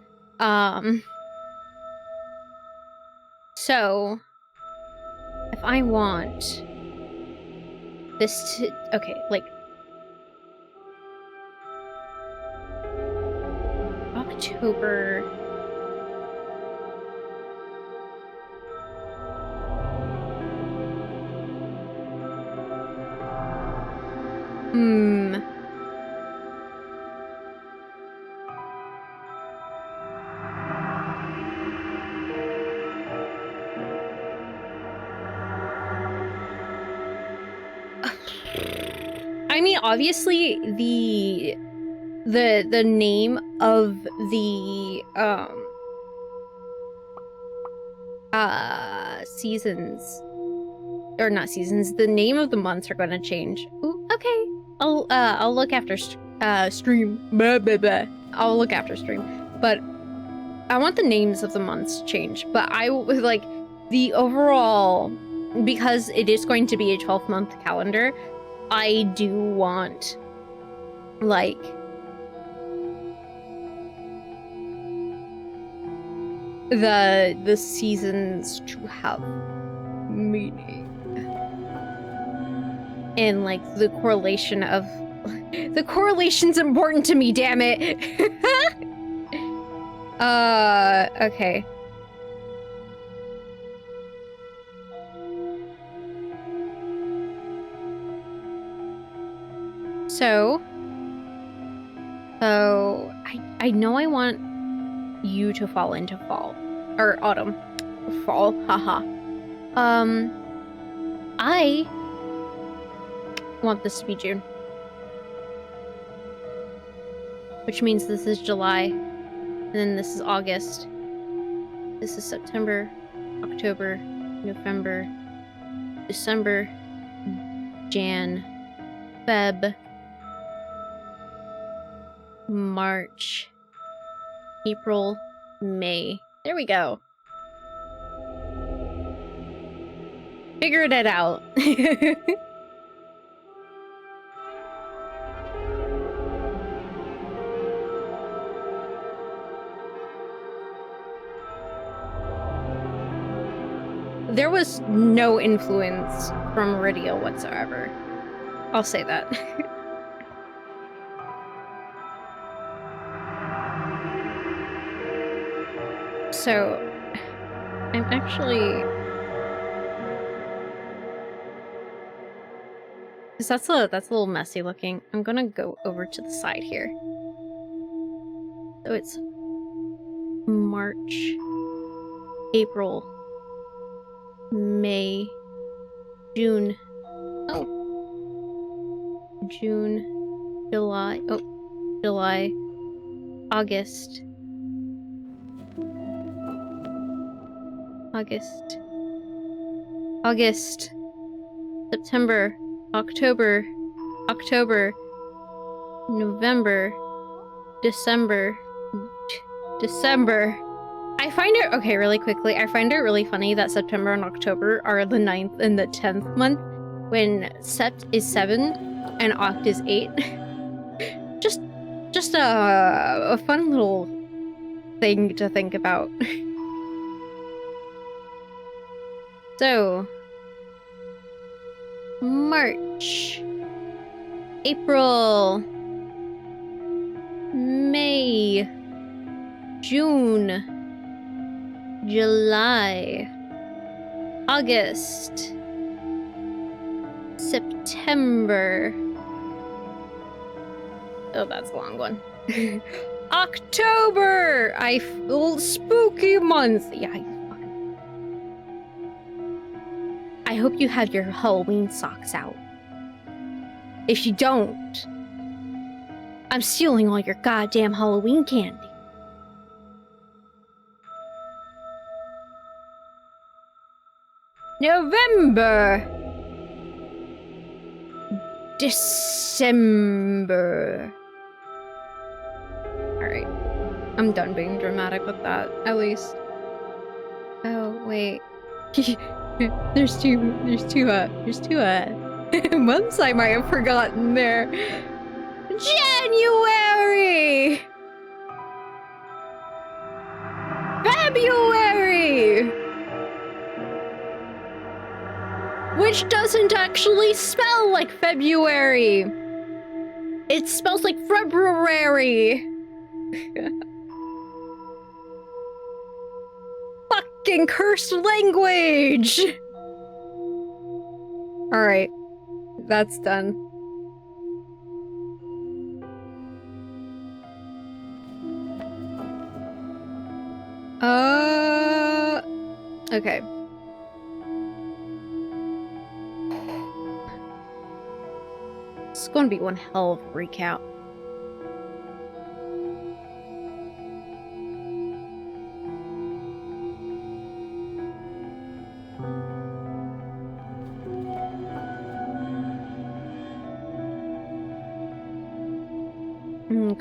So if I want this to, okay, like October. I mean, obviously the name of the seasons or not seasons, the name of the months are gonna change. Ooh, okay. I'll look after stream. Blah, blah, blah. I'll look after stream. But I want the names of the months changed. But I like the overall, because it is going to be a 12-month calendar, I do want like the seasons to have meaning. And like the correlation of the correlation's important to me, damn it. Okay. So I know I want you to fall into fall or autumn. Fall, haha. I want this to be June. Which means this is July, and then this is August. This is September, October, November, December, Jan, Feb, March, April, May. There we go. Figured it out. There was no influence from Meridia whatsoever. I'll say that. So, I'm actually... Because that's a little messy looking. I'm gonna go over to the side here. So it's March, April, May, June. Oh. June, July. Oh, July, August. August, September, October, November, December. I find it, okay, really quickly, I find it really funny that September and October are the 9th and the 10th month, when Sept is 7 and Oct is 8. just a fun little thing to think about. So, March, April, May, June, July, August, September. Oh, that's a long one. October! Spooky month! Yeah, I hope you have your Halloween socks out. If you don't, I'm stealing all your goddamn Halloween candy. November. December. Alright. I'm done being dramatic with that, at least. Oh, wait. There's two months I might have forgotten there. January! February! Which doesn't actually spell like February. It spells like February. Fucking cursed language! Alright. That's done. Okay. It's gonna be one hell of a recap.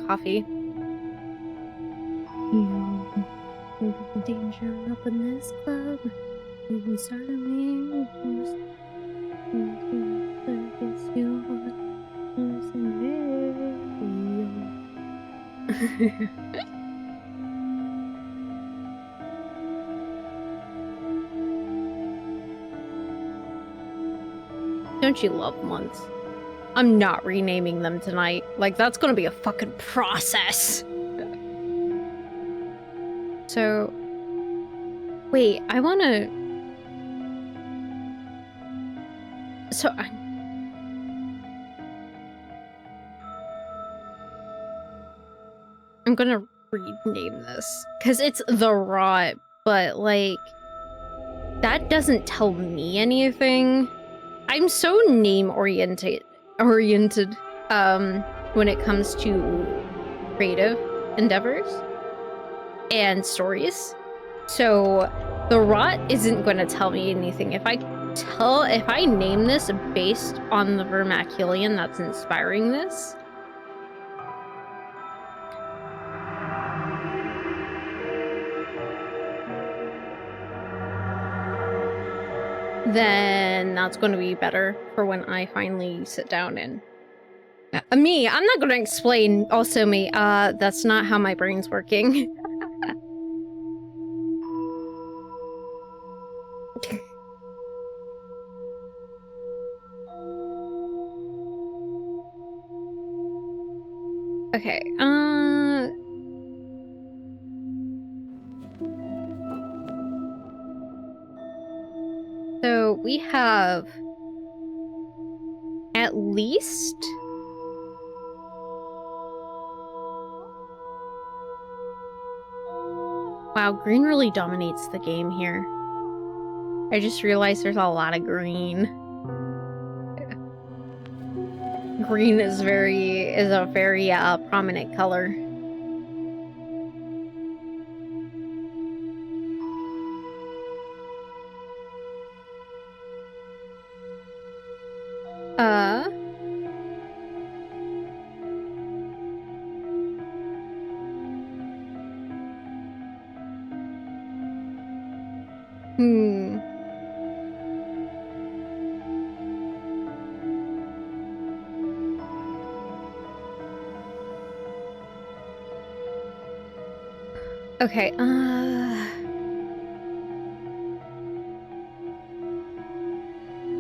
Coffee. Danger up in this club. Don't you love months? I'm not renaming them tonight. Like, that's gonna be a fucking process. So, wait, I wanna... So, I'm gonna rename this. Because it's The Rot, but, like, that doesn't tell me anything. I'm so name-oriented, when it comes to creative endeavors and stories. So the rot isn't going to tell me anything. If I name this based on the vernacular that's inspiring this, then that's going to be better for when I finally sit down and... I'm not going to explain also me. That's not how my brain's working. Okay, so we have at least... Wow, green really dominates the game here. I just realized there's a lot of green. Green is a very prominent color. Okay,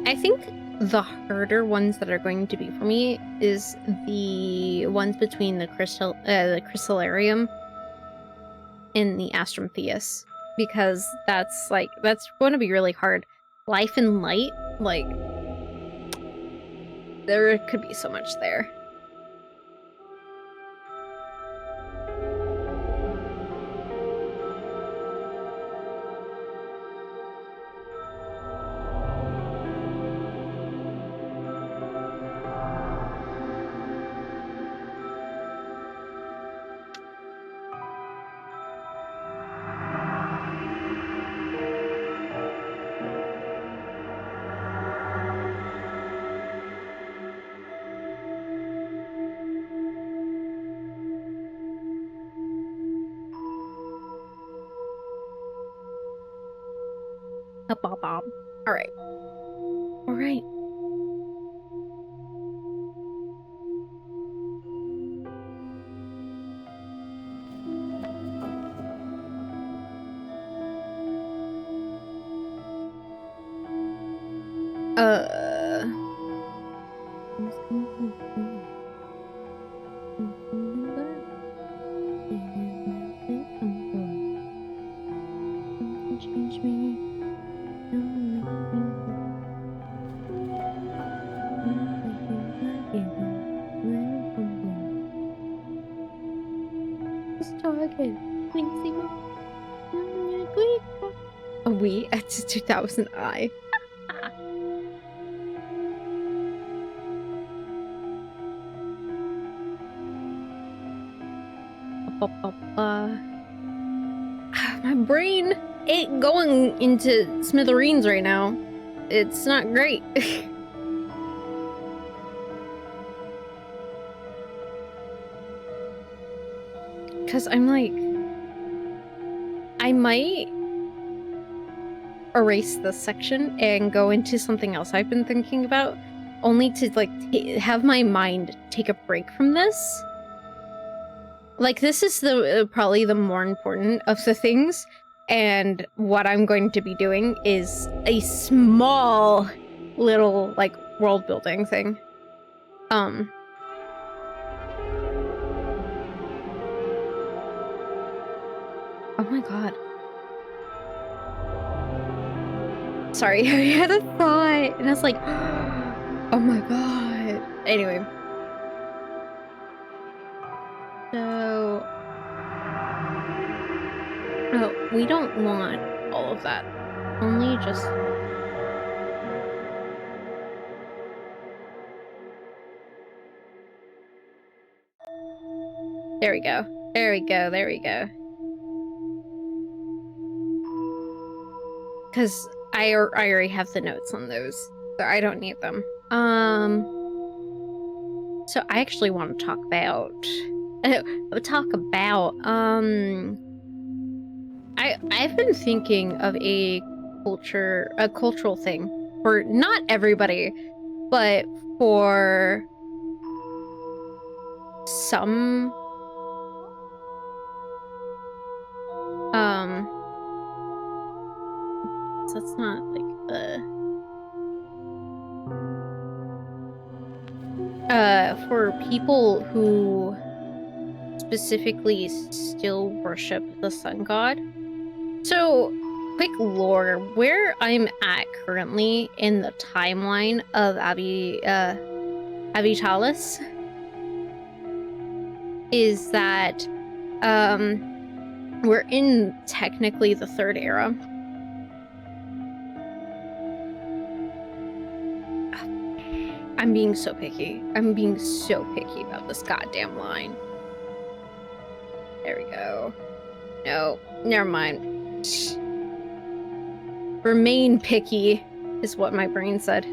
I think the harder ones that are going to be for me is the ones between the Crystallarium and the Astrotheus, because that's going to be really hard. Life and Light, like, there could be so much there. Bob. All right. All right. Change me. Target. We at 2000 I. My brain ain't going into smithereens right now. It's not great. because I'm like, I might erase this section and go into something else I've been thinking about, only to like have my mind take a break from this. Like, this is the probably the more important of the things, and what I'm going to be doing is a small little like world building thing. Oh my god. Sorry, I had a thought, and I was like, oh my god. Anyway. So... oh, we don't want all of that. Only just... there we go. There we go, there we go. Because I already have the notes on those, so I don't need them. So I actually want to talk about... I've been thinking of a cultural thing for not everybody, but for some... so it's not like for people who specifically still worship the sun god. So, quick lore, where I'm at currently in the timeline of Avitalis is that we're in technically the third era. I'm being so picky. I'm being so picky about this goddamn line. There we go. No, never mind. Remain picky is what my brain said.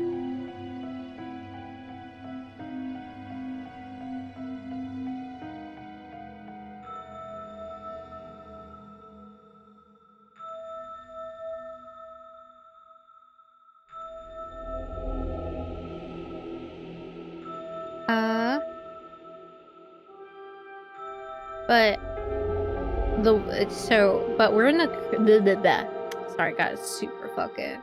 But we're in the sorry guys, super fucking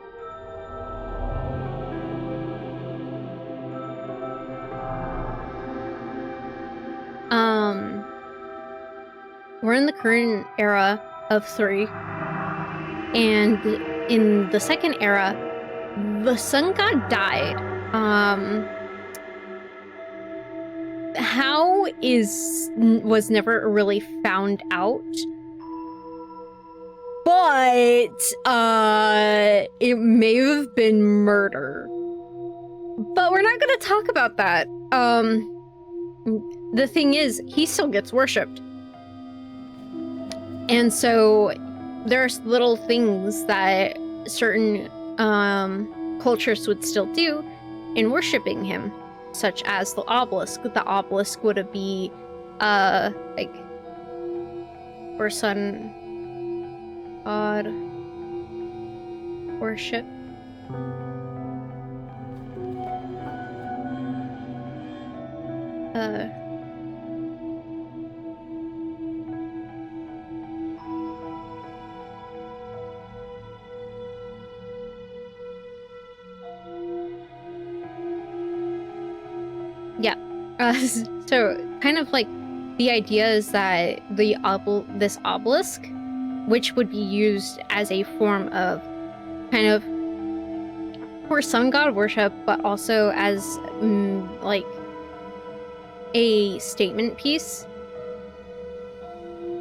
we're in the current era of 3, and in the second era the sun god died. How was never really found out, but it may have been murder. But we're not gonna talk about that. The thing is, he still gets worshipped. And so there's little things that certain cultures would still do in worshipping him, such as the obelisk. The obelisk would be like for sun god worship. Yeah. So kind of like the idea is that this obelisk, which would be used as a form of kind of for sun god worship, but also as like a statement piece,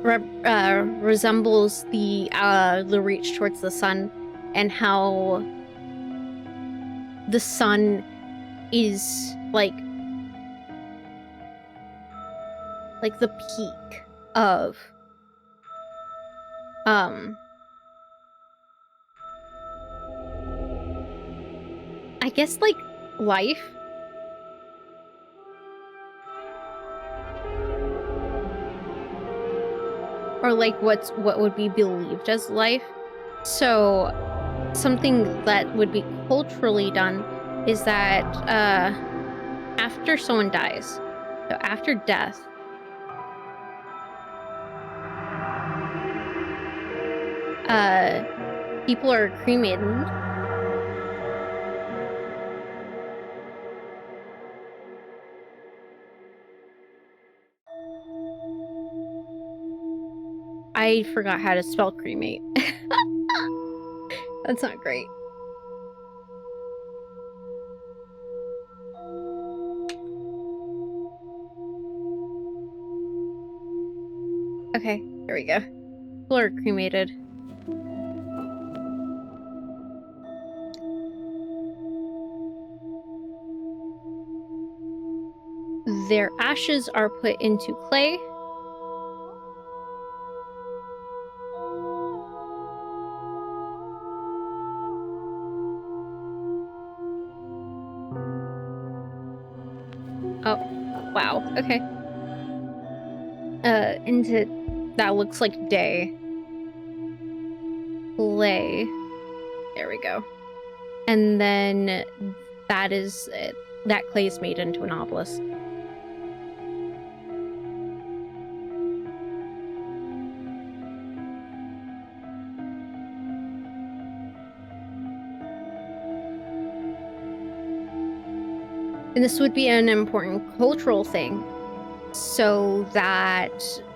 resembles the reach towards the sun, and how the sun is like the peak of I guess like life. or like what would be believed as life. So something that would be culturally done is that after someone dies, so after death, people are cremated. I forgot how to spell cremate. That's not great. Okay, here we go. People are cremated. Their ashes are put into clay. Oh, wow. Okay. Into that looks like day. Clay. There we go. And then that is that clay is made into an obelisk. And this would be an important cultural thing, so that,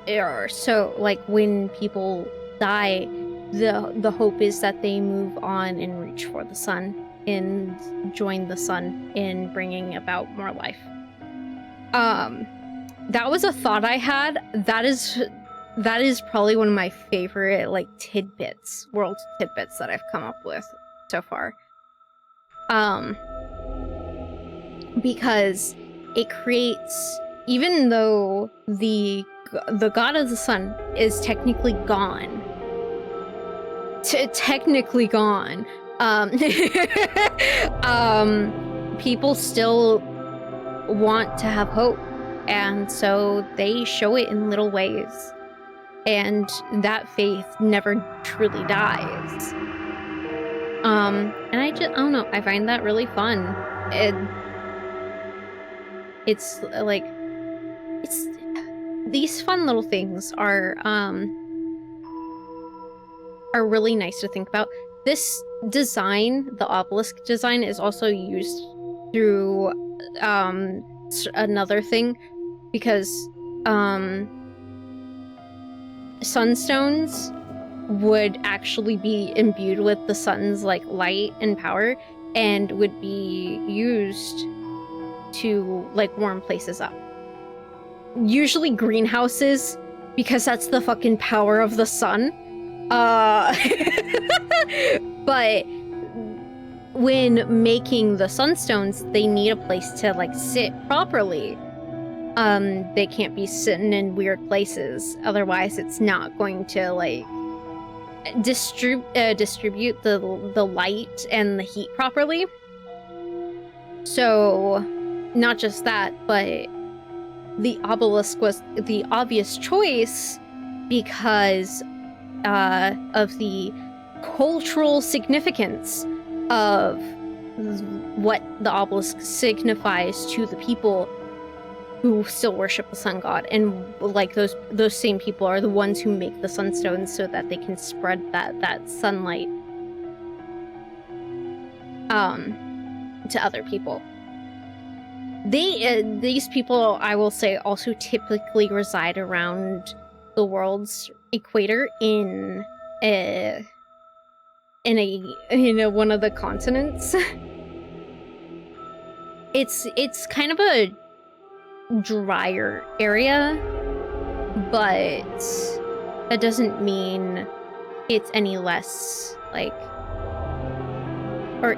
or so like when people die, the hope is that they move on and reach for the sun and join the sun in bringing about more life. That was a thought I had. That is probably one of my favorite like tidbits, world tidbits that I've come up with so far. Because it creates, even though the god of the sun is technically gone, people still want to have hope, and so they show it in little ways, and that faith never truly dies. And I don't know, I find that really fun. It's like, it's these fun little things are really nice to think about. This design, the obelisk design, is also used through another thing, because sunstones would actually be imbued with the sun's like light and power, and would be used to like warm places up. Usually greenhouses, because that's the fucking power of the sun. But when making the sunstones, they need a place to like sit properly. They can't be sitting in weird places, otherwise it's not going to like distribute the light and the heat properly. So not just that, but the obelisk was the obvious choice because of the cultural significance of what the obelisk signifies to the people who still worship the sun god, and like those same people are the ones who make the sunstones so that they can spread that sunlight to other people. These people, I will say, also typically reside around the world's equator in one of the continents. It's kind of a drier area, but that doesn't mean it's any less like, or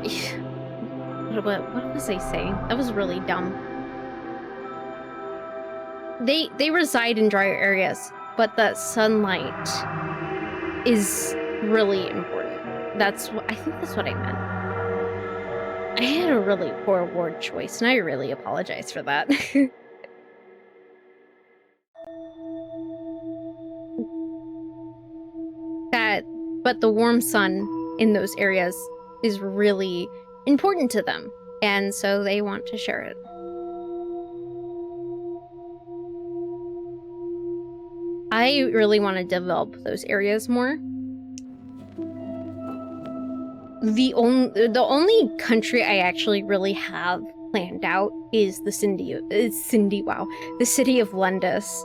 what was I saying? That was really dumb. They reside in drier areas, but the sunlight is really important. I think that's what I meant. I had a really poor word choice, and I really apologize for that. but the warm sun in those areas is really important to them, and so they want to share it. I really want to develop those areas more. The only country I actually really have planned out is the city of Lundus,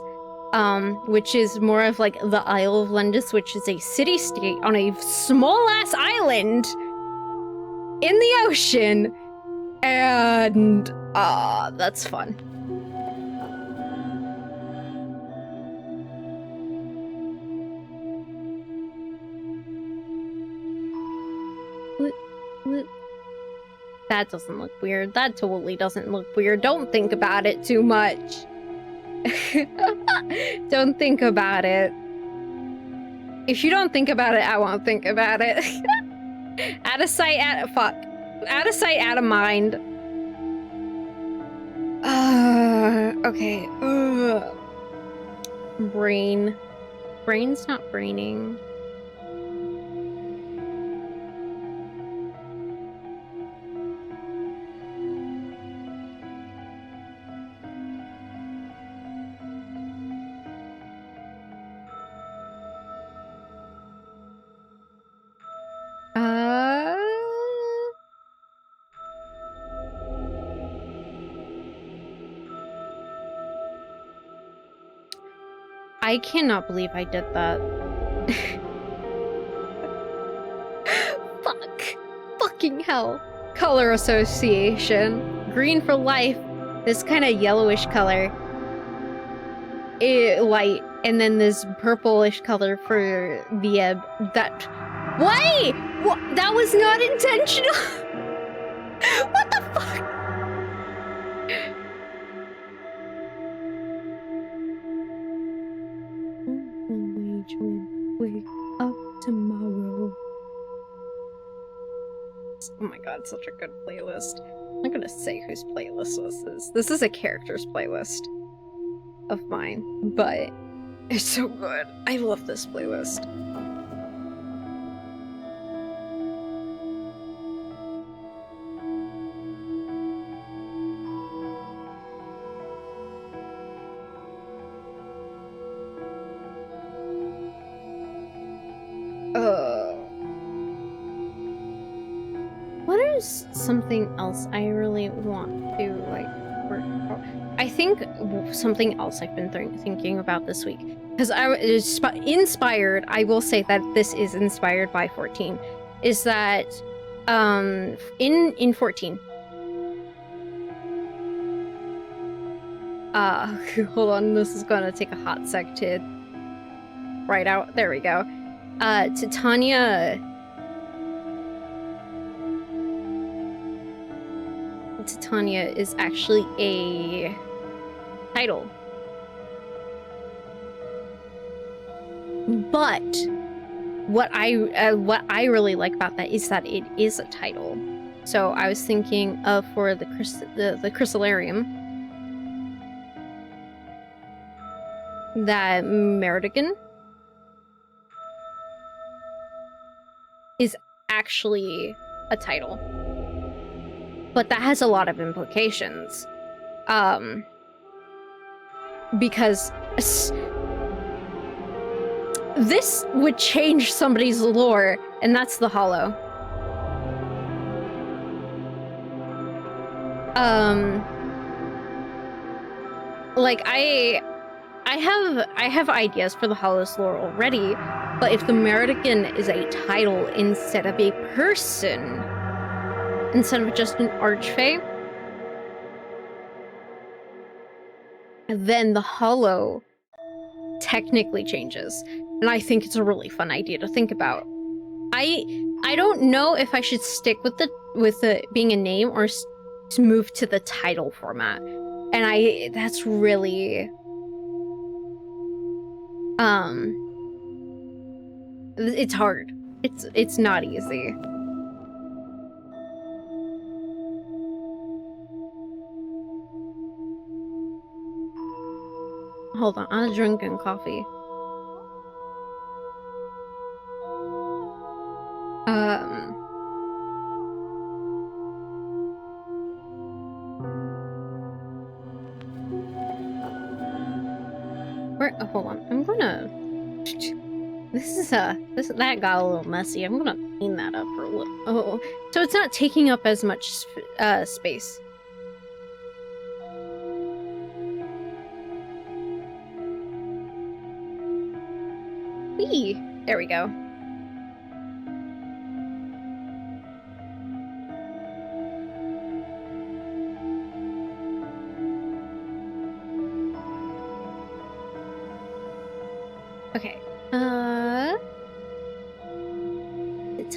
which is more of like the Isle of Lundus, which is a city-state on a small-ass island in the ocean, and that's fun. That doesn't look weird. That totally doesn't look weird. Don't think about it too much. Don't think about it. If you don't think about it, I won't think about it. Out of sight, out of sight, out of mind. Okay. Brain. Brain's not braining. I cannot believe I did that. Fuck. Fucking hell. Color association. Green for life. This kind of yellowish color. Light. And then this purplish color for the ebb. That... Wait! What? That was not intentional! What the fuck? Wake up tomorrow. Oh my god, such a good playlist. I'm not gonna say whose playlist this is. This is a character's playlist of mine, but it's so good. I love this playlist. What is something else I really want to like work for? I think something else I've been thinking about this week, because I was inspired. I will say that this is inspired by 14. Is that in 14? Hold on. This is gonna take a hot sec to write out. There we go. Titania is actually a title. But what I really like about that is that it is a title. So I was thinking of for the Chrysalarium that Merdigan is actually a title. But that has a lot of implications. Because this would change somebody's lore, and that's the Hollow. Like I have ideas for the Hollow's lore already, but if the Merdigan is a title instead of a person, instead of just an archfey, then the Hollow technically changes. And I think it's a really fun idea to think about. I don't know if I should stick with the being a name or to move to the title format. And that's really it's hard. It's not easy. Hold on, I'm drinking coffee. Oh, hold on. I'm gonna... That got a little messy. I'm gonna clean that up for a little... Oh, so it's not taking up as much space. Whee! There we go. Okay.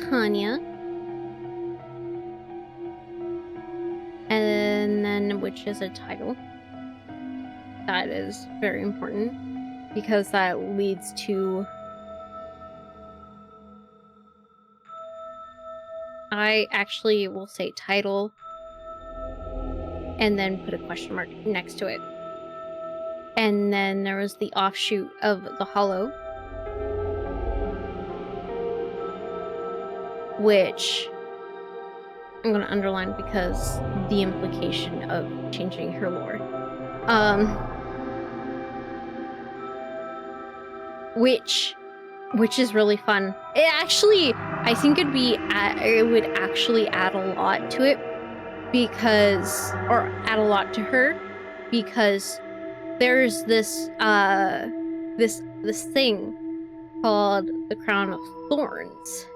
Tanya. And then which is a title. That is very important because that leads to... I actually will say title and then put a question mark next to it. And then there was the offshoot of the hollow, which I'm gonna underline because the implication of changing her lore. Which is really fun. It actually, I think it would actually add a lot to it because, or add a lot to her because there's this this thing called the Crown of Thorns.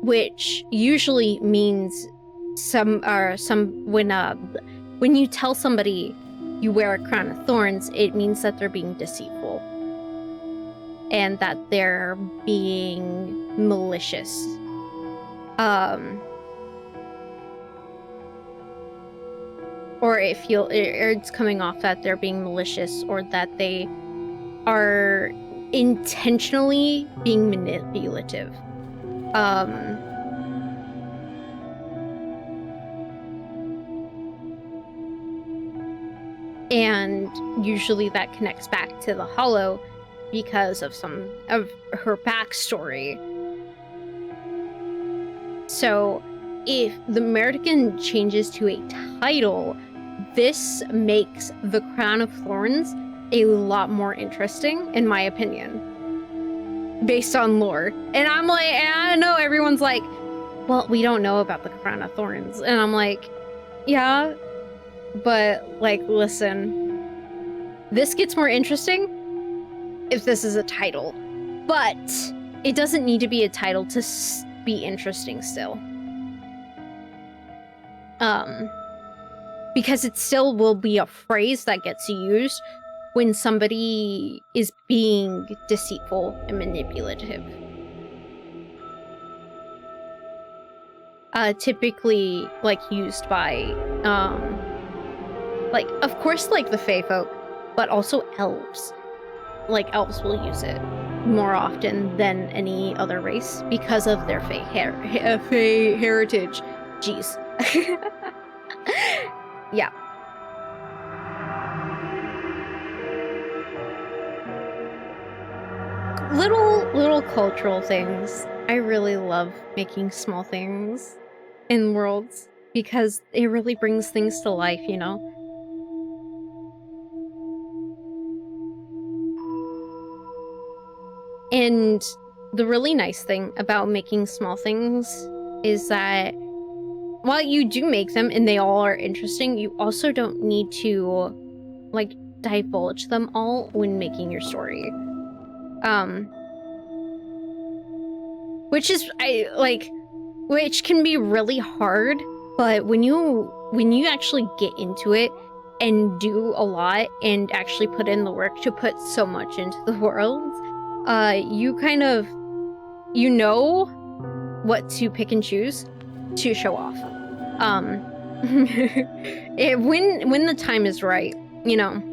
Which usually means when you tell somebody you wear a crown of thorns, it means that they're being deceitful and that they're being malicious. Or it's coming off that they're being malicious or that they are intentionally being manipulative. And usually that connects back to the hollow because of some of her backstory. So if the American changes to a title, this makes the Crown of Thorns a lot more interesting, in my opinion, based on lore. And I'm like, and I know everyone's like, well, we don't know about the Crown of Thorns. And I'm like, yeah, but like, listen, this gets more interesting if this is a title, but it doesn't need to be a title to be interesting still. Because it still will be a phrase that gets used when somebody is being deceitful and manipulative. Typically, like, used by, like, of course, like, the Fae folk, but also elves. Like, elves will use it more often than any other race because of their Fae heritage. Jeez. Yeah. Little cultural things. I really love making small things in worlds because it really brings things to life, you know? And the really nice thing about making small things is that while you do make them and they all are interesting, you also don't need to, like, divulge them all when making your story. Which can be really hard, but when you actually get into it and do a lot and actually put in the work to put so much into the world, you kind of, you know what to pick and choose to show off. When the time is right, you know.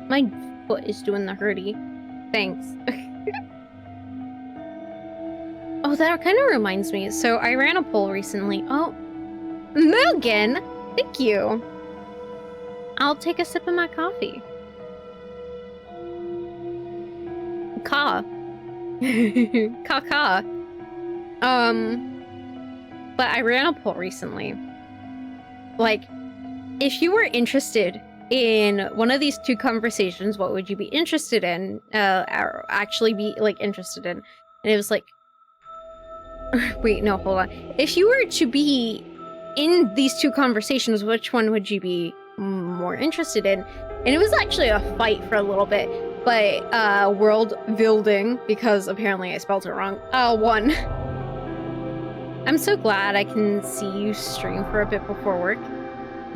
My foot is doing the hurdy. Thanks. Oh, that kind of reminds me. So I ran a poll recently. Oh, Mugen! Thank you. I'll take a sip of my coffee. Ka. Ka. But I ran a poll recently. Like, if you were interested in one of these two conversations, what would you be interested in? Or actually be, like, interested in? And it was like... Wait, no, hold on. If you were to be in these two conversations, which one would you be more interested in? And it was actually a fight for a little bit. But, world building, because apparently I spelled it wrong, won. I'm so glad I can see you stream for a bit before work.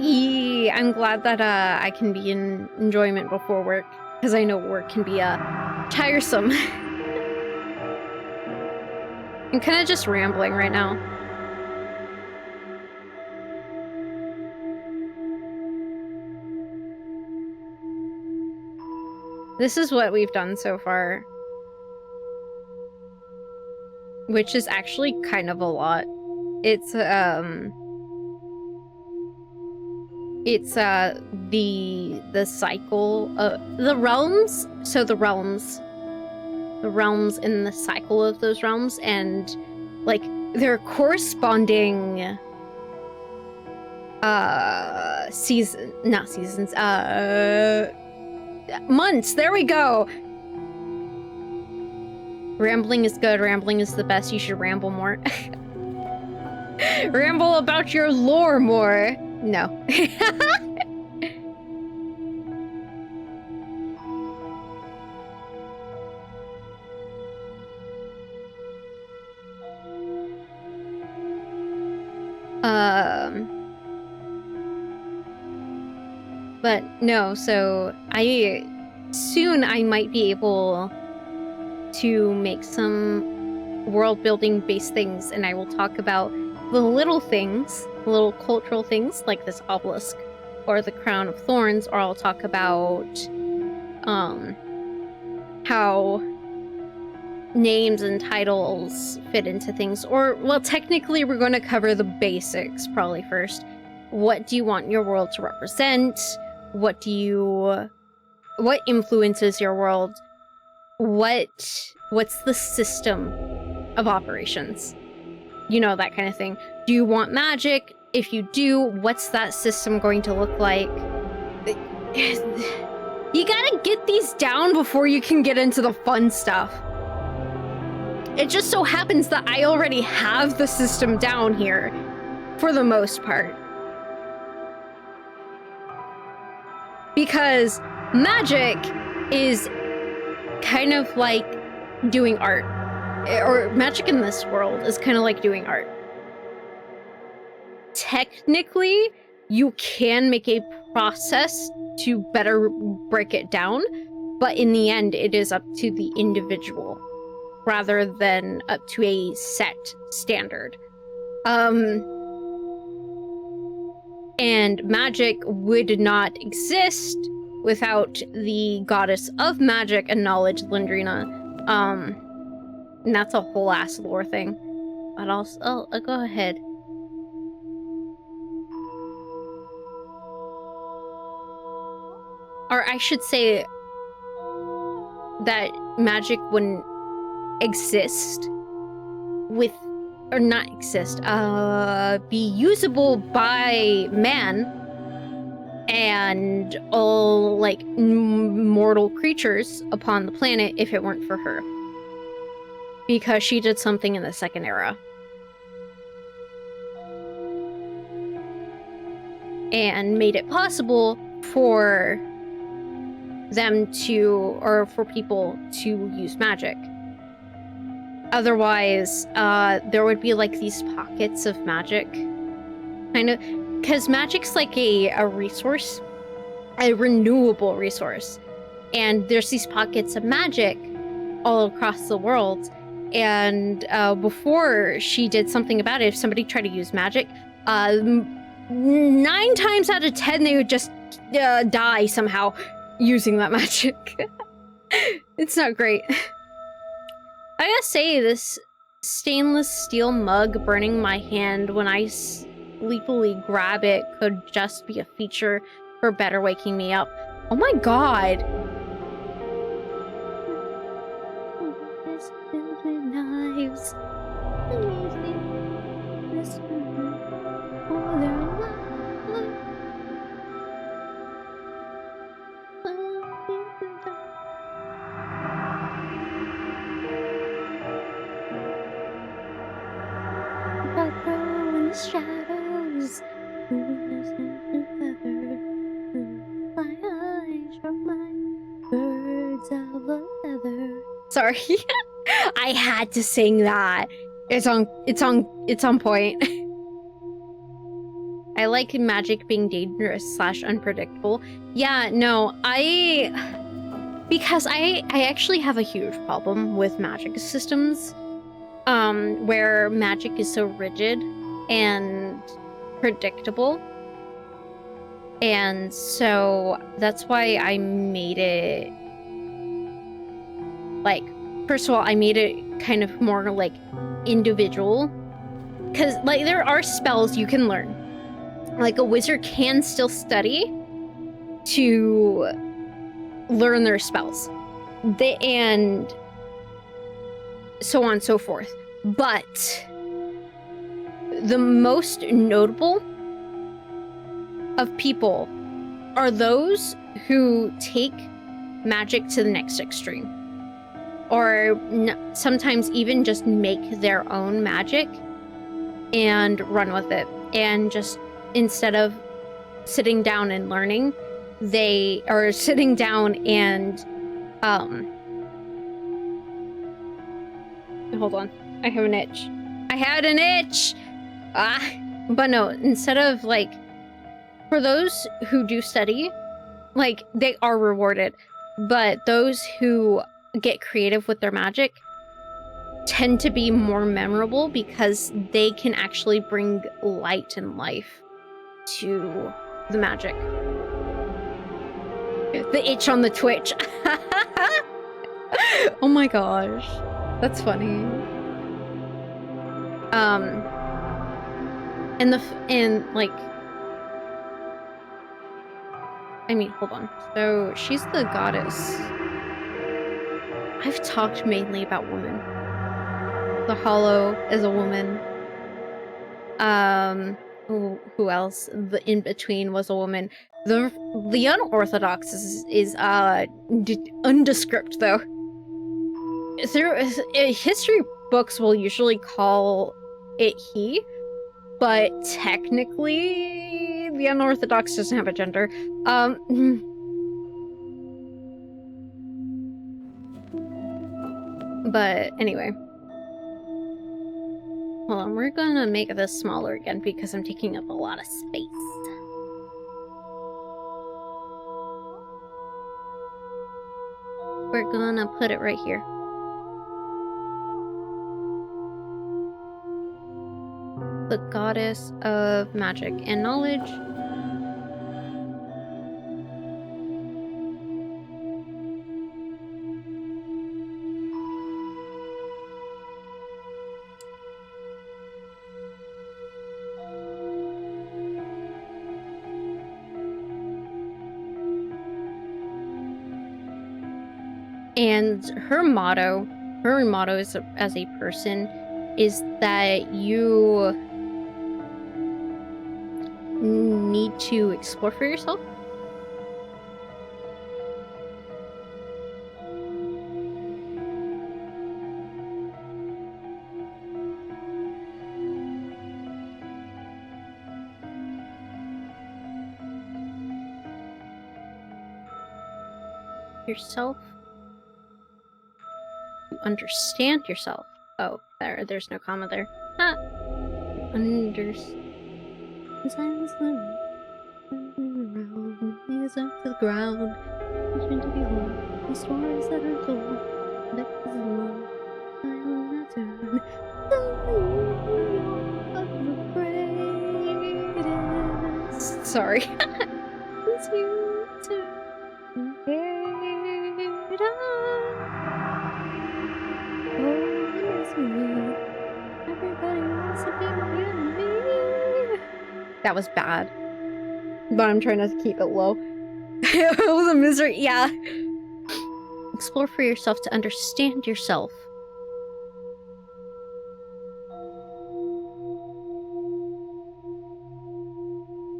I'm glad that I can be in enjoyment before work, because I know work can be tiresome. I'm kind of just rambling right now. This is what we've done so far. Which is actually kind of a lot. It's the cycle of the realms. So the realms in the cycle of those realms, and like their corresponding months. There we go. Rambling is good. Rambling is the best. You should ramble more. Ramble about your lore more. No. But no, so soon I might be able to make some world building based things, and I will talk about the little things, little cultural things like this obelisk or the crown of thorns, or I'll talk about how names and titles fit into things. Or, well, technically we're going to cover the basics probably first. What do you want your world to represent? What influences your world? What's the system of operations? You know, that kind of thing. Do you want magic? If you do, what's that system going to look like? You gotta get these down before you can get into the fun stuff. It just so happens that I already have the system down here, for the most part. Because magic is kind of like doing art. Or magic in this world is kind of like doing art. Technically, you can make a process to better break it down, but in the end, it is up to the individual rather than up to a set standard. And magic would not exist without the goddess of magic and knowledge, Lindrina. And that's a whole ass lore thing. But I'll go ahead. Or I should say that magic wouldn't exist with, or not exist, be usable by man and all, like, mortal creatures upon the planet if it weren't for her. Because she did something in the Second Era. And made it possible for them to, or for people to use magic. Otherwise, there would be like these pockets of magic. Kind of, because magic's like a resource, a renewable resource. And there's these pockets of magic all across the world. And before she did something about it, if somebody tried to use magic, 9 times out of 10, they would just die somehow using that magic. It's not great. I gotta say, this stainless steel mug burning my hand when I sleepily grab it could just be a feature for better waking me up. Oh my god. Knives. Shadows. My eyes are my birds of a feather. Sorry. I had to sing that. It's on point. I like magic being dangerous / unpredictable. Yeah, no, because I actually have a huge problem with magic systems, where magic is so rigid and predictable. And so that's why I made it, like, first of all, I made it kind of more, like, individual. Because, like, there are spells you can learn. Like, a wizard can still study to learn their spells. And so on and so forth. But the most notable of people are those who take magic to the next extreme. Or sometimes even just make their own magic and run with it. And just, instead of sitting down and learning, they are sitting down and, hold on, I have an itch. I had an itch! But no, instead of, like, for those who do study, like, they are rewarded. But those who get creative with their magic tend to be more memorable because they can actually bring light and life to the magic. The itch on the Twitch. Oh my gosh. That's funny. And like, I mean, hold on. So she's the goddess. I've talked mainly about women. The Hollow is a woman. Who else? The In-Between was a woman. The Unorthodox is undescript though. History books will usually call it he, but technically the Unorthodox doesn't have a gender. But anyway. Hold on, we're gonna make this smaller again because I'm taking up a lot of space. We're gonna put it right here. The goddess of magic and knowledge. And her motto is, as a person, is that you need to explore for yourself. Yourself. You understand yourself. Oh, there's no comma there. Ah. Silence knees up to the ground. Wishing to behold the stories that are told. That is alone. I will not turn. The greatest. Sorry. It's you to Everybody wants to be with me. That was bad. But I'm trying to keep it low. The misery, yeah. Explore for yourself to understand yourself.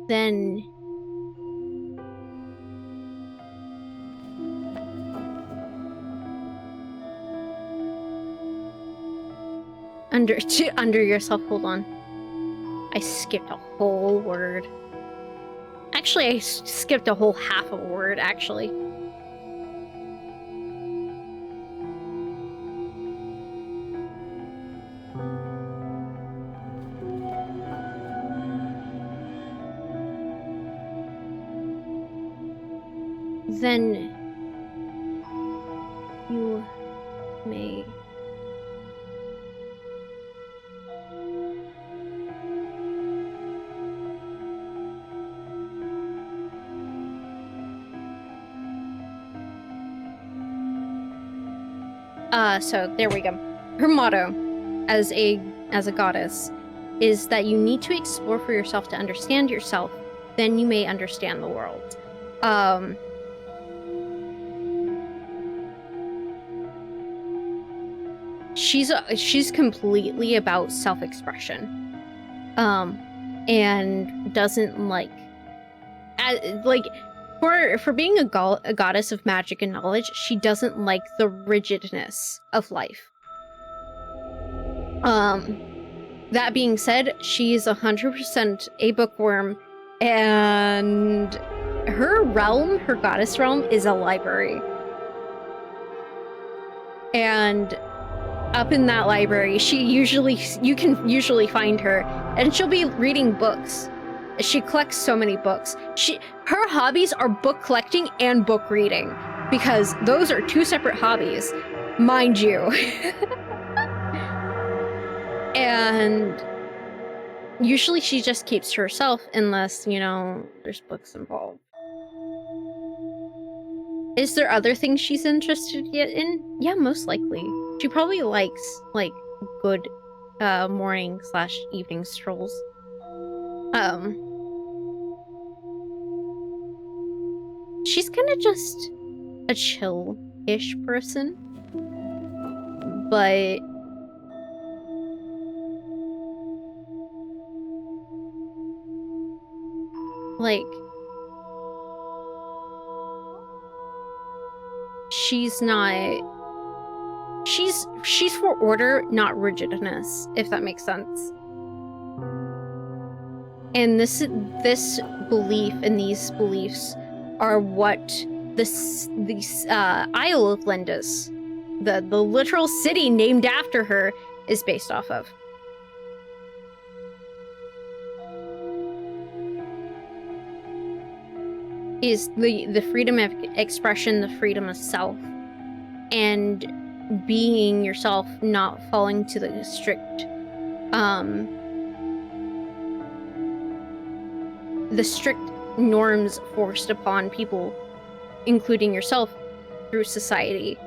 Then under yourself, hold on. I skipped a whole word. Actually, I skipped a whole half of a word, actually. Then you may so there we go. Her motto as a goddess is that you need to explore for yourself to understand yourself, then you may understand the world. She's completely about self-expression, and doesn't like for being a goddess of magic and knowledge, she doesn't like the rigidness of life. That being said, she's 100% a bookworm, and her realm, her goddess realm, is a library. And up in that library, you can usually find her, and she'll be reading books. She collects so many books. Her hobbies are book collecting and book reading, because those are two separate hobbies, mind you. And usually she just keeps to herself unless, you know, there's books involved. Is there other things she's interested in? Yeah, most likely. She probably likes, like, good morning/evening strolls. She's kind of just a chill-ish person. But like, she's for order, not rigidness, if that makes sense. And this belief and these beliefs are what this Isle of Lindis, the literal city named after her, is based off of. Is the freedom of expression, the freedom of self, and being yourself, not falling to the strict norms forced upon people, including yourself, through society.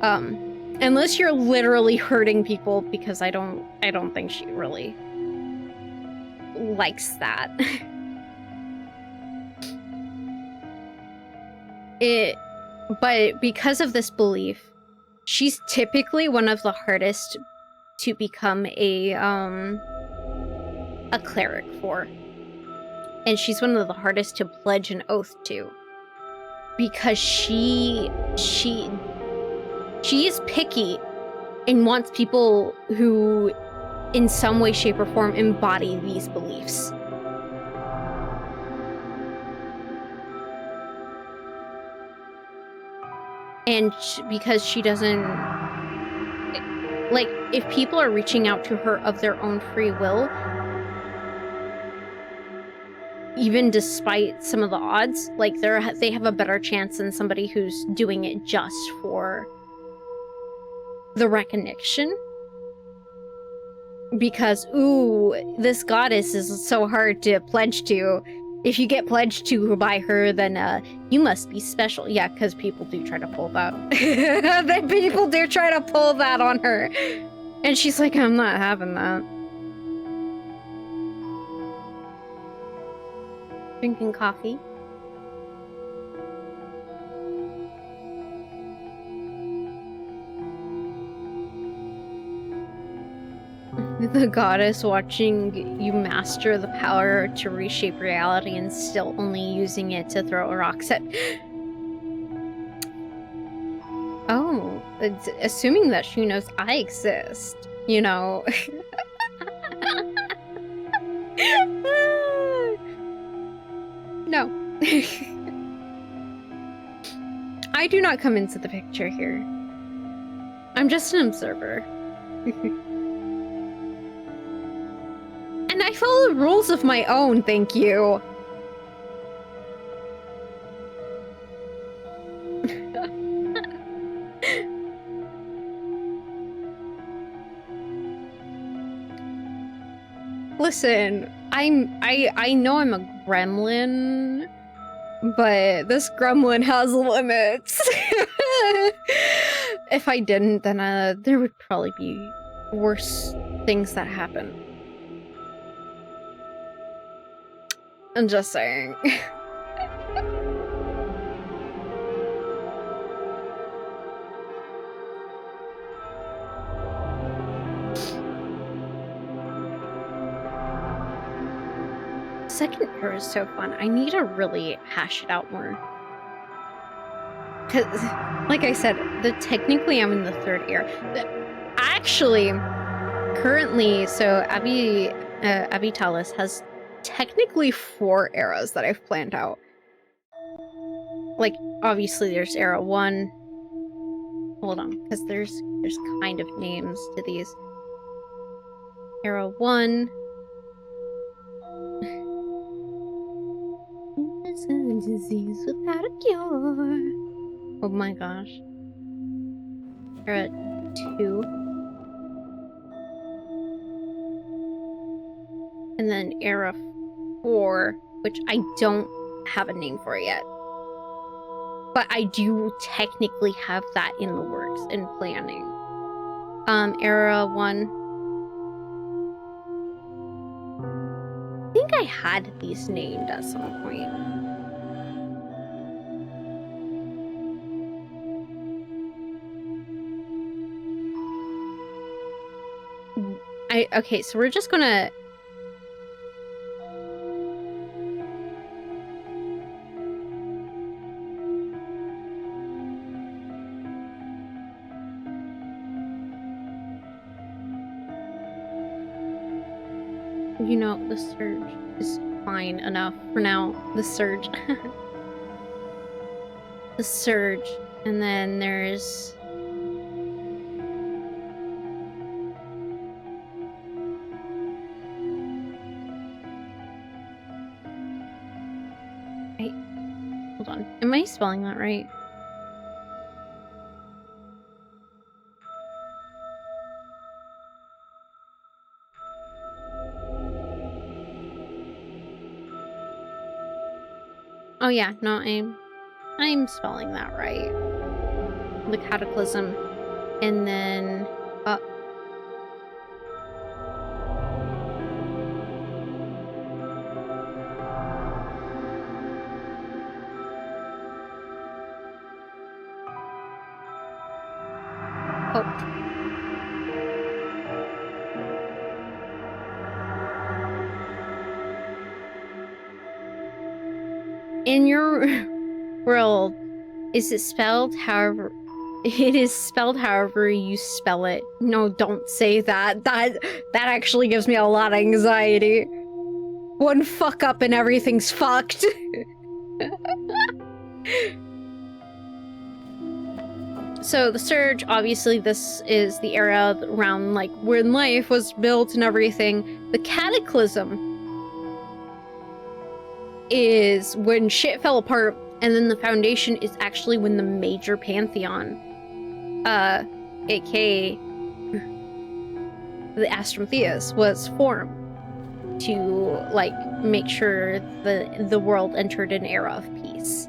Unless you're literally hurting people, because I don't think she really likes that. But because of this belief, she's typically one of the hardest to become a cleric for. And she's one of the hardest to pledge an oath to. Because she is picky and wants people who, in some way, shape, or form, embody these beliefs. And because she doesn't... Like, if people are reaching out to her of their own free will, even despite some of the odds, like, they have a better chance than somebody who's doing it just for the recognition. Because, ooh, this goddess is so hard to pledge to. If you get pledged to by her, then you must be special. Yeah, because people do try to pull that. People do try to pull that on her. And she's like, I'm not having that. Drinking coffee. The goddess watching you master the power to reshape reality and still only using it to throw rocks at. Oh, it's assuming that she knows I exist, you know. No. I do not come into the picture here. I'm just an observer. And I follow rules of my own, thank you. Listen, I know I'm a gremlin, but this gremlin has limits. If I didn't, then there would probably be worse things that happen. I'm just saying. Second era is so fun. I need to really hash it out more. Cause, like I said, technically I'm in the third era. Actually, currently, so Abby Talis has technically 4 eras that I've planned out. Like, obviously there's era 1. Hold on, because there's kind of names to these. Era 1. It's a disease without a cure. Oh my gosh. Era 2. And then era 4, which I don't have a name for yet. But I do technically have that in the works and planning. Era 1. I think I had these named at some point. Okay, so we're just gonna... You know, the surge is fine enough for now. The surge. The surge. And then there's... Hold on. Am I spelling that right? Oh yeah, no, I'm spelling that right. The Cataclysm. And then... In your world, is it spelled however... It is spelled however you spell it. No, don't say that. That actually gives me a lot of anxiety. One fuck up and everything's fucked. So the Surge, obviously this is the era around like when life was built and everything. The Cataclysm is when shit fell apart, and then the Foundation is actually when the major pantheon, aka the Astrotheus, was formed to like make sure the world entered an era of peace.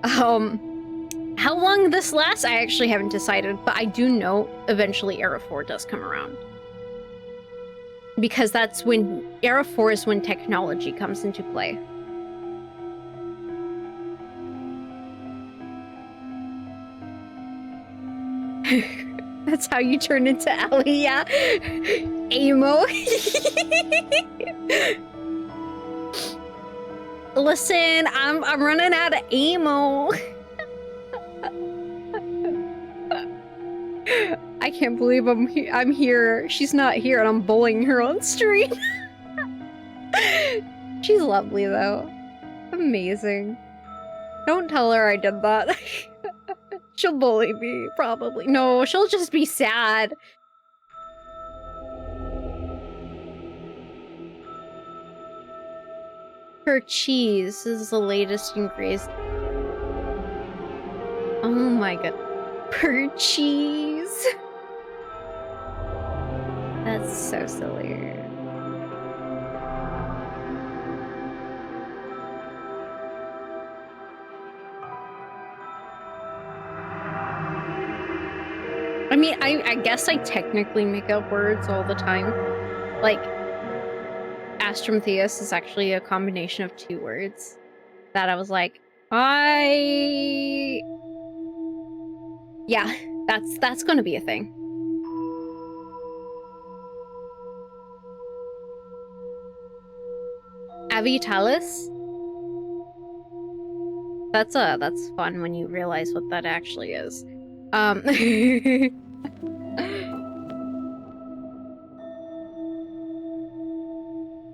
How long this lasts, I actually haven't decided, but I do know eventually Era 4 does come around. Because that's when Era 4 is when technology comes into play. That's how you turn into Ellie, yeah? Emo. Listen, I'm running out of emo. I can't believe I'm here. She's not here and I'm bullying her on stream. She's lovely though. Amazing. Don't tell her I did that. She'll bully me, probably. No, she'll just be sad. Her cheese is the latest increase. Oh my god. Per cheese. That's so silly. I mean, I guess I technically make up words all the time. Like, Astrumptheus is actually a combination of 2 words that I was like, yeah, that's gonna be a thing. Avitalis? That's fun when you realize what that actually is.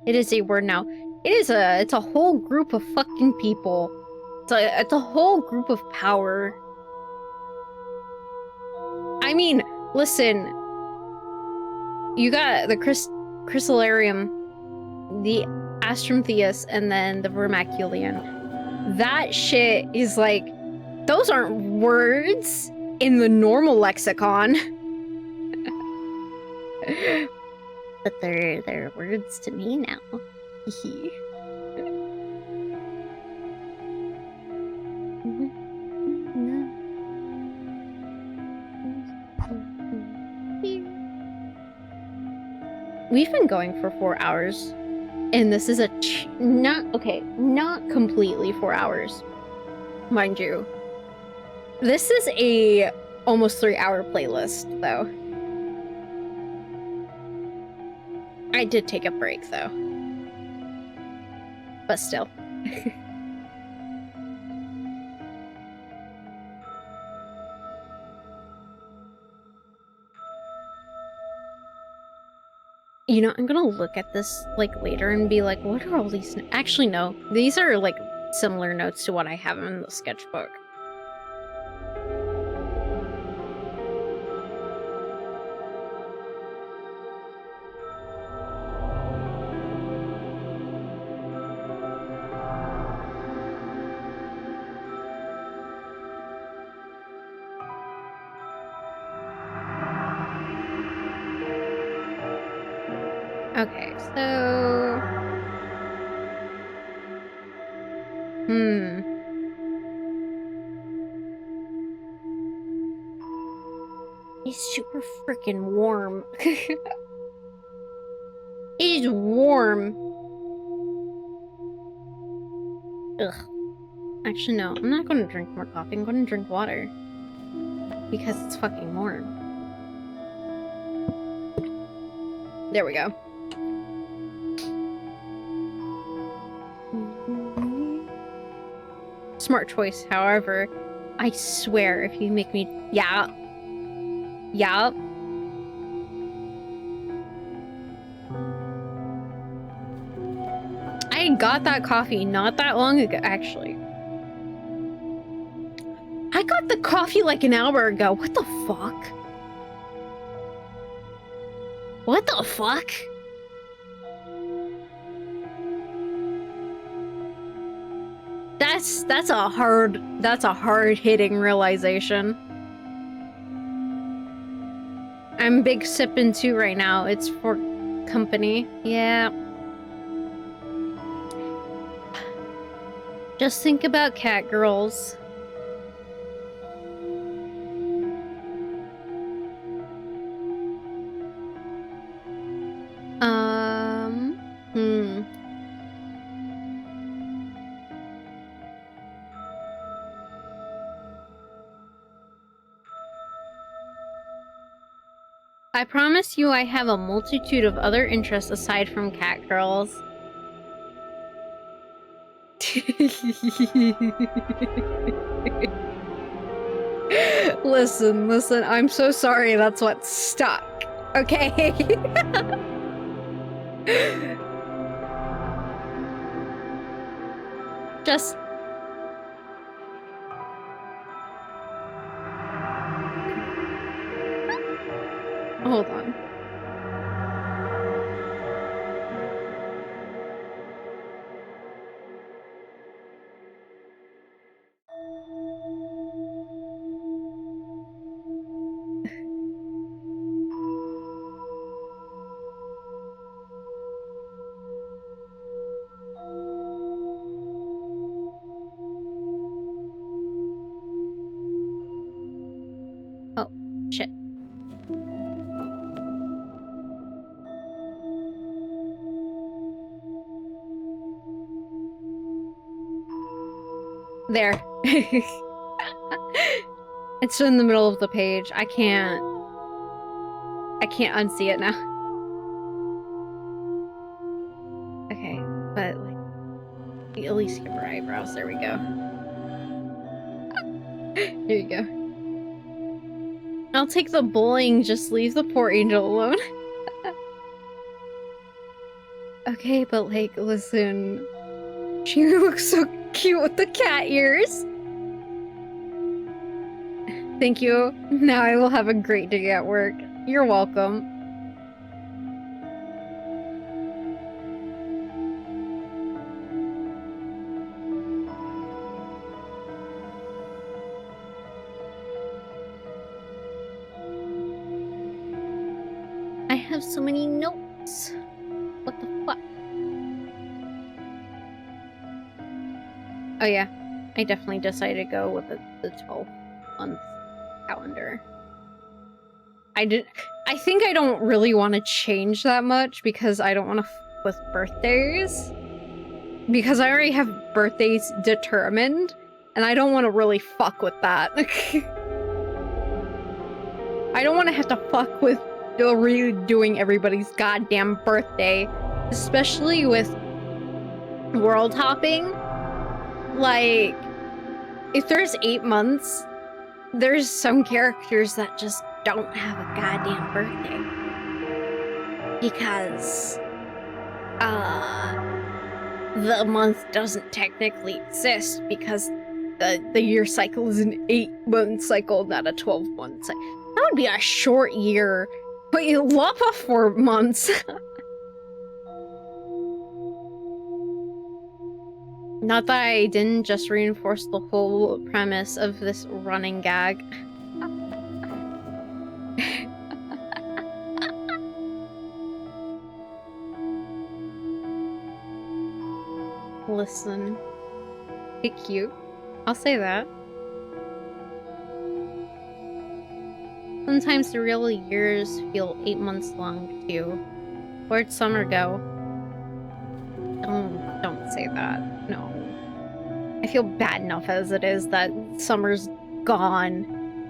It is a word now. It's a whole group of fucking people. It's a whole group of power. I mean, listen. You got the Chrysallarium, the Astrumptheus, and then the Vermaculian. That shit is like, those aren't words in the normal lexicon. But they're words to me now. We've been going for 4 hours, and this is not completely 4 hours, mind you. This is a almost 3-hour playlist, though. I did take a break, though. But still. You know, I'm gonna look at this, like, later and be like, what are all these... Actually, no. These are, like, similar notes to what I have in the sketchbook. Okay, so... It's super freaking warm. It is warm. Ugh. Actually, no. I'm not gonna drink more coffee. I'm gonna drink water. Because it's fucking warm. There we go. Smart choice, however. I swear, if you make me... Yeah. Yeah. I got that coffee not that long ago, actually. I got the coffee like an hour ago. What the fuck? What the fuck? That's a hard-hitting realization. I'm big sipping too right now. It's for company. Yeah. Just think about cat girls. I promise you I have a multitude of other interests aside from cat girls. Listen, I'm so sorry that's what's stuck. Okay? Just... Hold on. Oh, shit. There. It's in the middle of the page. I can't unsee it now. Okay, but like, at least give her eyebrows. There we go. There you go. I'll take the bullying, just leave the poor angel alone. Okay, but like, listen. She looks so cute with the cat ears. Thank you. Now I will have a great day at work. You're welcome. I have so many notes. What the fuck? Oh yeah, I definitely decided to go with the 12-month calendar. I think I don't really want to change that much because I don't want to f with birthdays. Because I already have birthdays determined, and I don't want to really fuck with that. I don't want to have to fuck with redoing everybody's goddamn birthday, especially with world hopping. Like, if there's 8 months, there's some characters that just don't have a goddamn birthday. Because, the month doesn't technically exist because the year cycle is an 8-month cycle, not a 12-month cycle. That would be a short year, but you lop off 4 months. Not that I didn't just reinforce the whole premise of this running gag. Listen. Be cute. I'll say that. Sometimes the real years feel 8 months long, too. Where'd summer go? Don't say that. No. I feel bad enough as it is that summer's gone.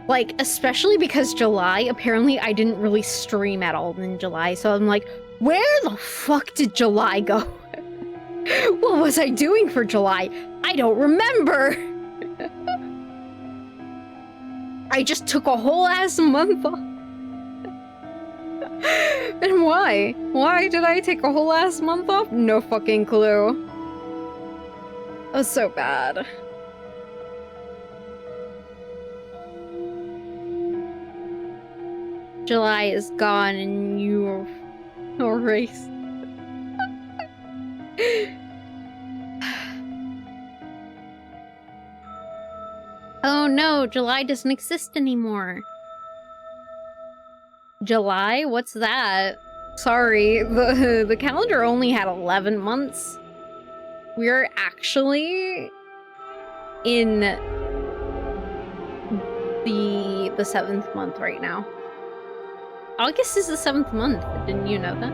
Like, especially because July, apparently I didn't really stream at all in July, so I'm like, where the fuck did July go? What was I doing for July? I don't remember! I just took a whole ass month off. And why? Why did I take a whole ass month off? No fucking clue. That was so bad. July is gone and you erased. Oh no, July doesn't exist anymore. July? What's that? Sorry, the calendar only had 11 months. We're actually in the 7th month right now. August is the 7th month. Didn't you know that?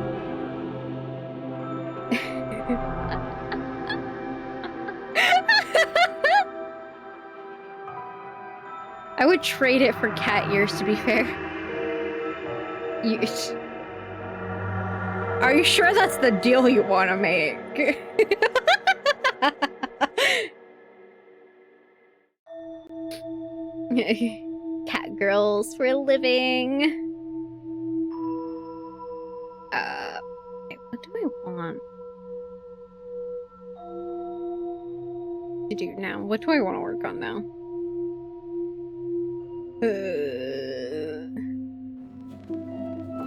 I would trade it for cat ears, to be fair. Are you sure that's the deal you want to make? Cat girls for a living. Okay, what do I want to do now? What do I want to work on now?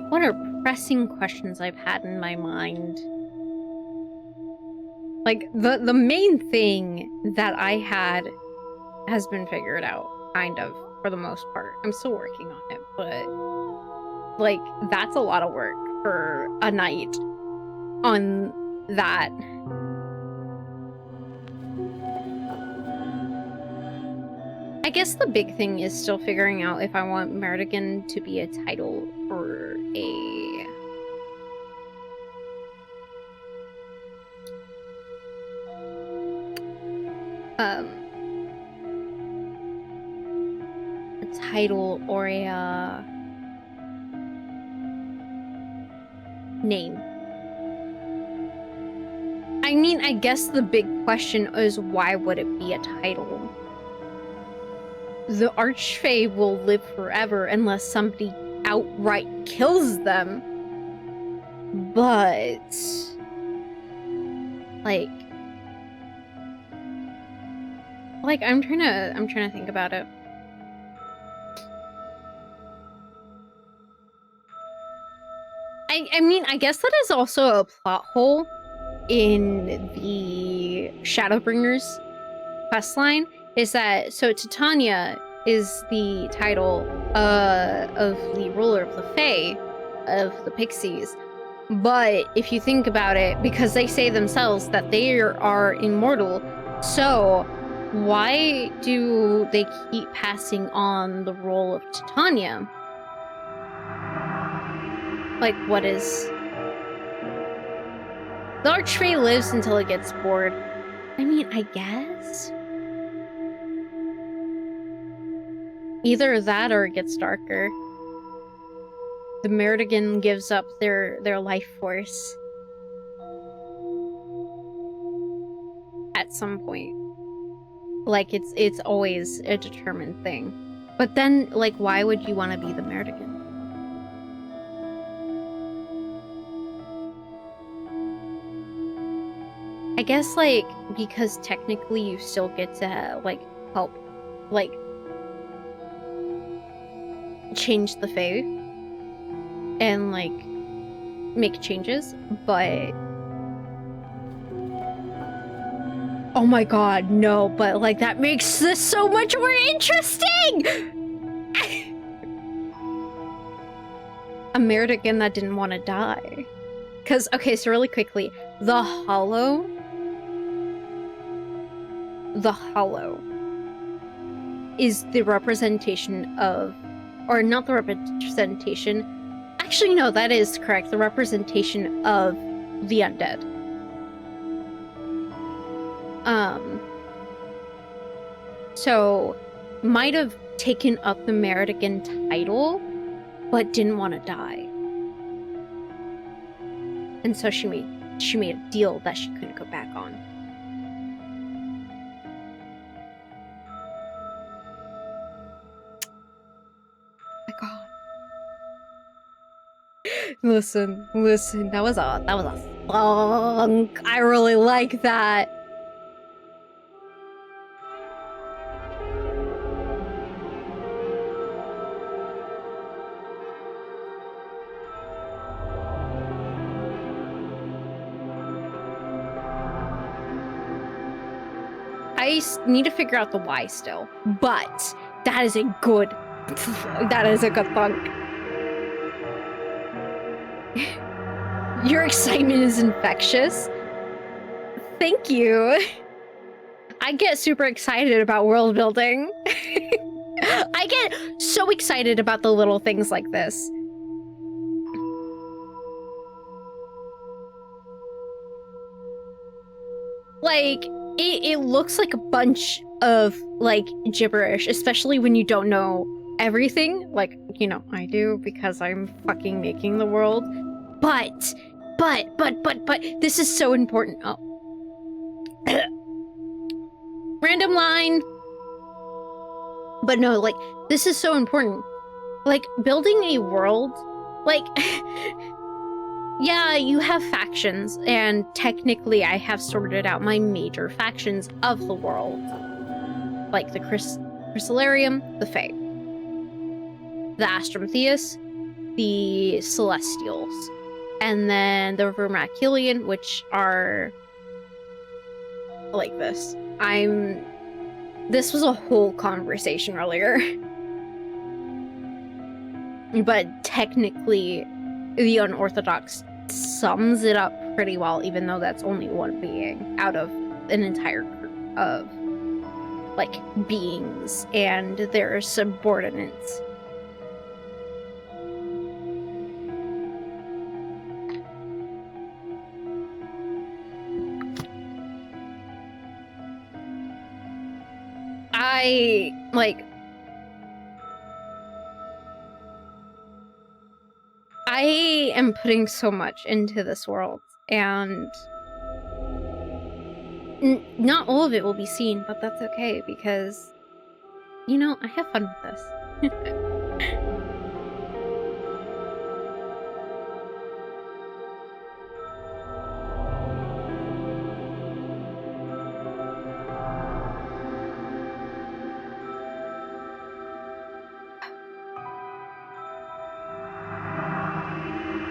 What are pressing questions I've had in my mind? Like, the main thing that I had has been figured out, kind of, for the most part. I'm still working on it, but, like, that's a lot of work for a night on that. I guess the big thing is still figuring out if I want Merdigan to be a title or a... title or a name. I mean, I guess the big question is, why would it be a title? The Archfey will live forever unless somebody outright kills them. But... Like, I'm trying to think about it. I mean, I guess that is also a plot hole in the Shadowbringers questline, is that, so Titania is the title of the ruler of the Fae, of the Pixies. But if you think about it, because they say themselves that they are immortal, so why do they keep passing on the role of Titania? Like, what is... The Archfey lives until it gets bored. I mean, I guess? Either that or it gets darker. The Merdigan gives up their life force. At some point. Like, it's always a determined thing. But then, like, why would you want to be the Merdigan? I guess, like, because technically you still get to, like, help, like, change the Fae and, like, make changes, but... Oh my god, no, but, like, that makes this so much more interesting! A Merdigan that didn't want to die. Because, okay, so really quickly, the Hollow is the representation of, or not the representation, actually no, that is correct, the representation of the undead. So might have taken up the Merdigan title, but didn't want to die. And so she made a deal that she couldn't go back on. Oh my god. Listen, that was a thunk. I really like that. I need to figure out the why still, but that is a good thunk. Your excitement is infectious. Thank you. I get super excited about world building. I get so excited about the little things like this. Like, it looks like a bunch of, like, gibberish, especially when you don't know everything, like, you know, I do because I'm fucking making the world. But, this is so important. Oh. Random line. But no, like, this is so important. Like, building a world, like, yeah, you have factions, and technically I have sorted out my major factions of the world. Like the Chrysalarium, the Fae. The Astromatheus, the Celestials. And then the Vermaculian, which are like this. This was a whole conversation earlier. But technically, the Unorthodox sums it up pretty well, even though that's only one being out of an entire group of, like, beings and their subordinates. I am putting so much into this world, and not all of it will be seen, but that's okay, because, you know, I have fun with this.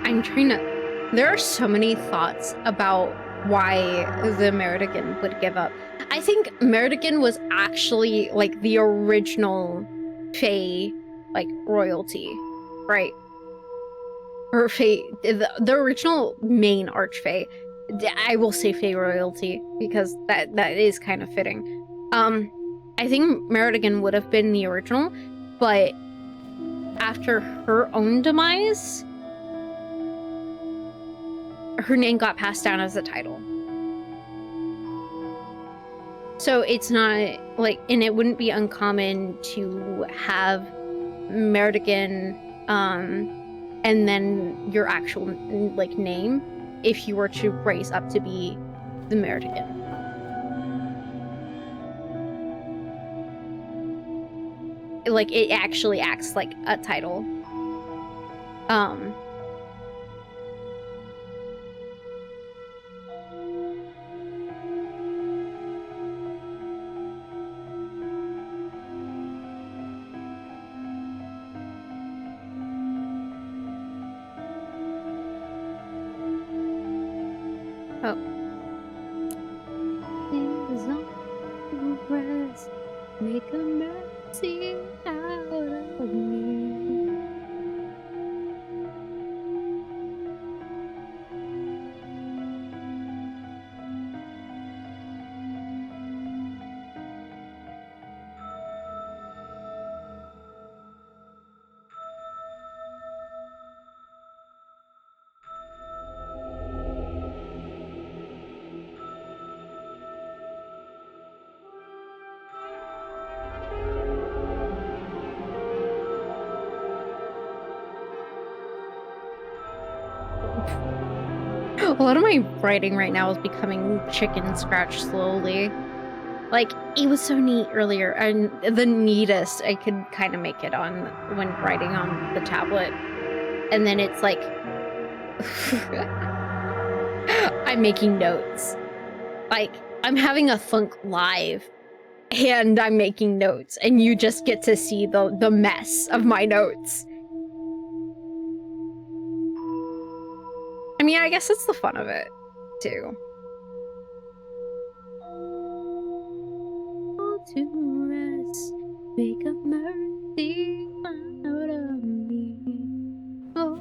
I'm trying to... There are so many thoughts about why the Meritigan would give up. I think Meritigan was actually, like, the original Fae, like, royalty, right? Or Fae... The original main Archfey. I will say Fae royalty, because that is kind of fitting. I think Meritigan would have been the original, but after her own demise, her name got passed down as a title. So it's not, like, and it wouldn't be uncommon to have Meritigan, and then your actual, like, name, if you were to raise up to be the Meritigan. Like, it actually acts like a title. Oh. Make a mercy out of me. A lot of my writing right now is becoming chicken scratch slowly. Like, it was so neat earlier, and the neatest I could kind of make it on when writing on the tablet. And then it's like... I'm making notes. Like, I'm having a thunk live, and I'm making notes, and you just get to see the mess of my notes. I mean, I guess it's the fun of it, too. To rest, make a mercy out of me. Oh,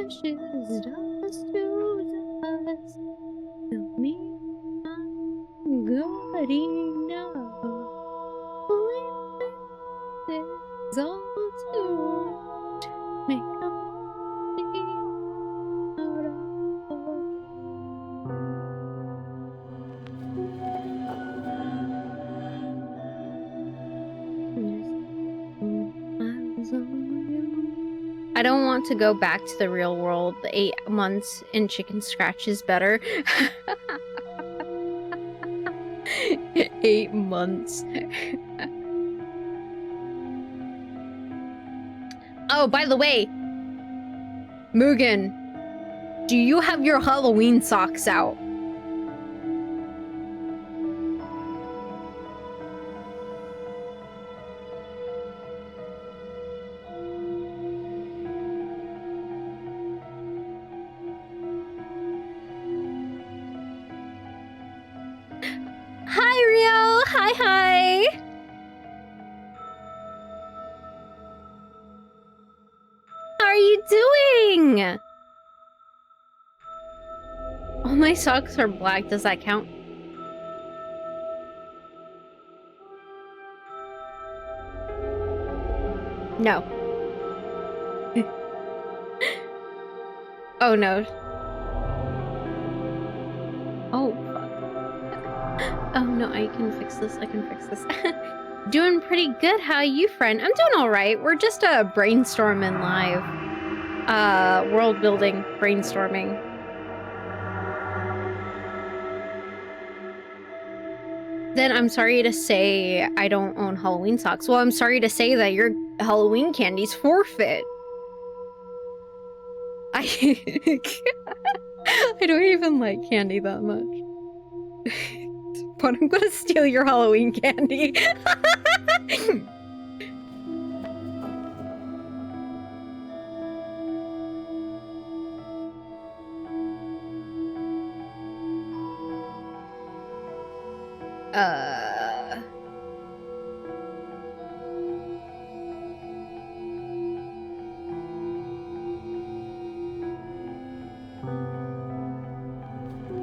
ashes, dust to dust. Tell me I'm good enough. It's all to make a mercy out of I don't want to go back to the real world. The 8 months in chicken scratch is better. 8 months. Oh, by the way, Mugen, do you have your Halloween socks out? Hi, Rio! Hi, hi! How are you doing? All my socks are black. Does that count? No. Oh, no. Oh, fuck. Oh, no, I can fix this. I can fix this. Doing pretty good. How are you, friend? I'm doing all right. We're just brainstorming live. World building brainstorming. Then I'm sorry to say I don't own Halloween socks. Well, I'm sorry to say that your Halloween candy's forfeit. I don't even like candy that much. But I'm gonna steal your Halloween candy.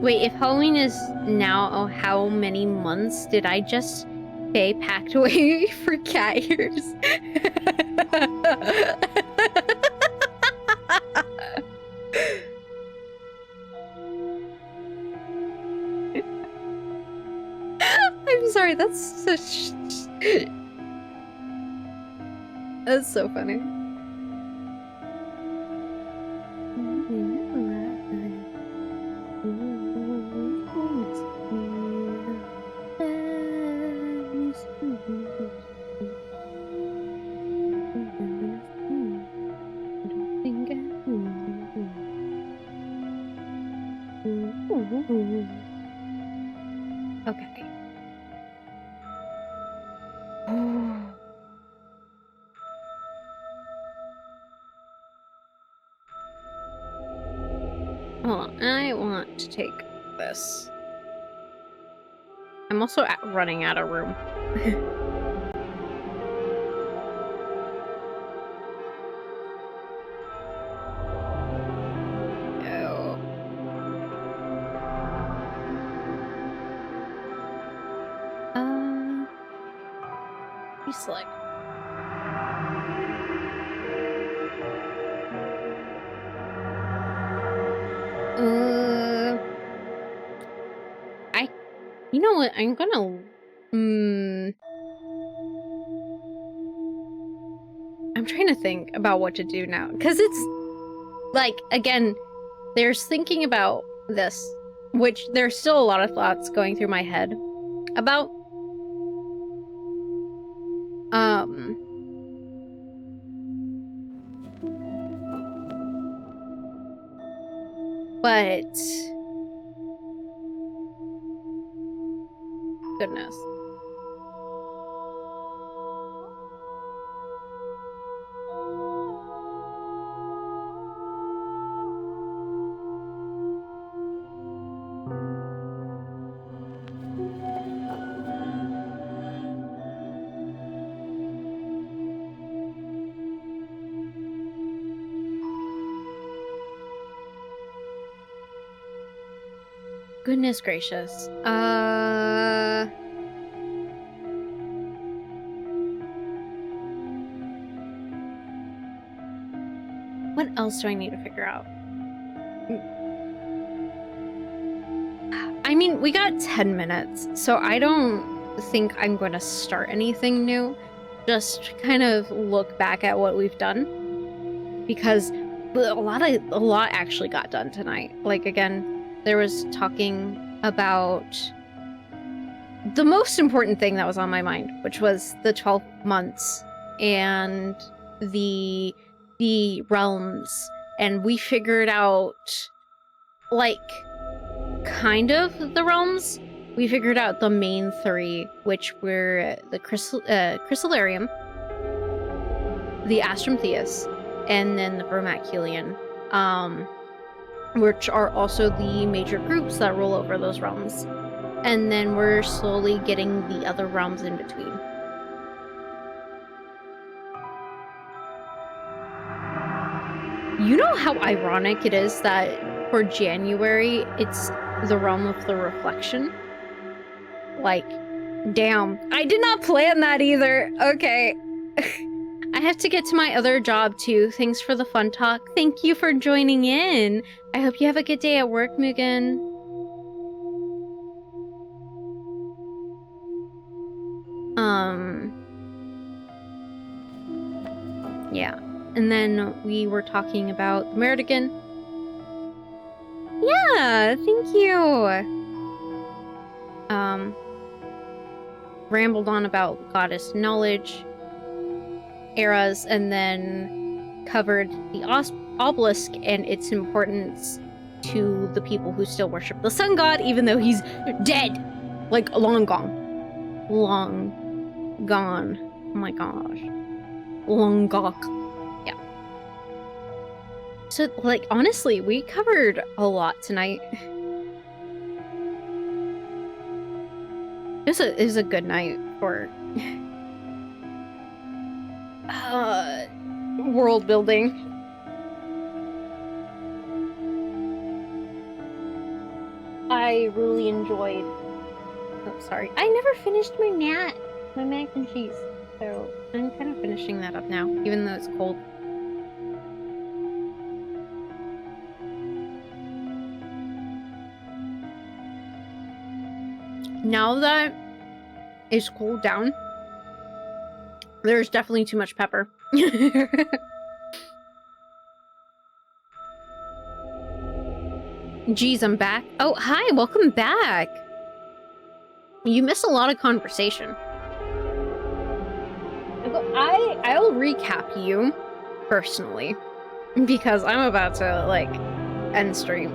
Wait, if Halloween is now, oh, how many months did I just say packed away for cat ears? I'm sorry, that's such... That's so funny. Okay. Hold on, I want to take this. I'm also running out of room. Select. You know what? I'm gonna. I'm trying to think about what to do now, because it's like, again, there's thinking about this, which there's still a lot of thoughts going through my head about. But goodness. Goodness gracious. What else do I need to figure out? I mean, we got 10 minutes, so I don't think I'm going to start anything new. Just kind of look back at what we've done. because a lot actually got done tonight. Like, again, there was talking about the most important thing that was on my mind, which was the 12 months and the realms, and we figured out, like, kind of the realms. We figured out the main three, which were the Chrysallarium, the Astrum Theus, and then the Vermaculian, which are also the major groups that rule over those realms. And then we're slowly getting the other realms in between. You know how ironic it is that for January, it's the realm of the reflection? Like, damn. I did not plan that either. Okay. I have to get to my other job too. Thanks for the fun talk. Thank you for joining in. I hope you have a good day at work, Mugen. Yeah. And then we were talking about the Merdigan. Yeah, thank you. Rambled on about goddess knowledge, eras, and then covered the obelisk and its importance to the people who still worship the sun god, even though he's dead. Like, long gone. Long gone. Oh my gosh. Long gok. Yeah. So, like, honestly, we covered a lot tonight. It was a good night for world building. I really enjoyed. Oh, sorry. I never finished my mac and cheese. So I'm kind of finishing that up now, even though it's cold. Now that it's cooled down, there's definitely too much pepper. Geez, I'm back. Oh, hi, welcome back. You miss a lot of conversation. I'll recap you personally because I'm about to, like, end stream.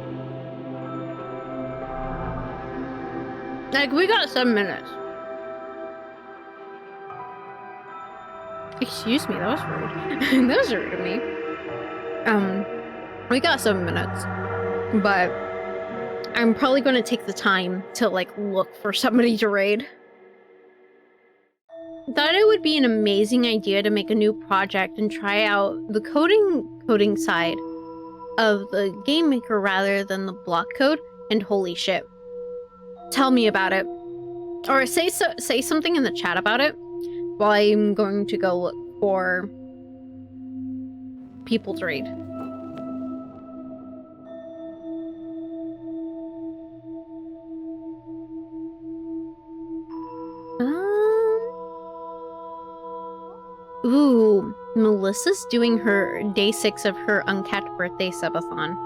Like, we got 7 minutes. Excuse me, that was rude. That was rude of me. We got 7 minutes, but I'm probably going to take the time to, like, look for somebody to raid. Thought it would be an amazing idea to make a new project and try out the coding side of the game maker rather than the block code, and holy shit. Tell me about it. Or say something in the chat about it while I'm going to go look for people to raid. Ooh, Melissa's doing her day 6 of her uncapped birthday subathon.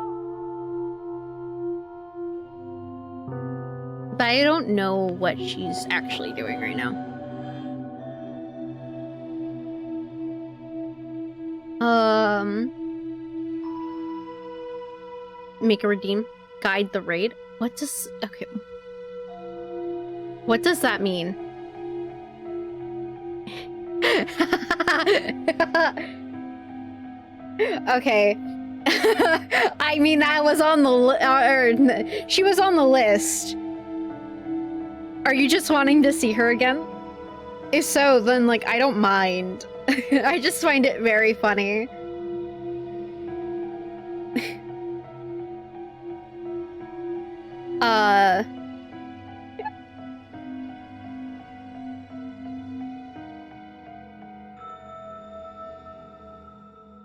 But I don't know what she's actually doing right now. Make a redeem. Guide the raid. What does that mean? Okay. I mean, that was on the she was on the list. Are you just wanting to see her again? If so, then, like, I don't mind. I just find it very funny.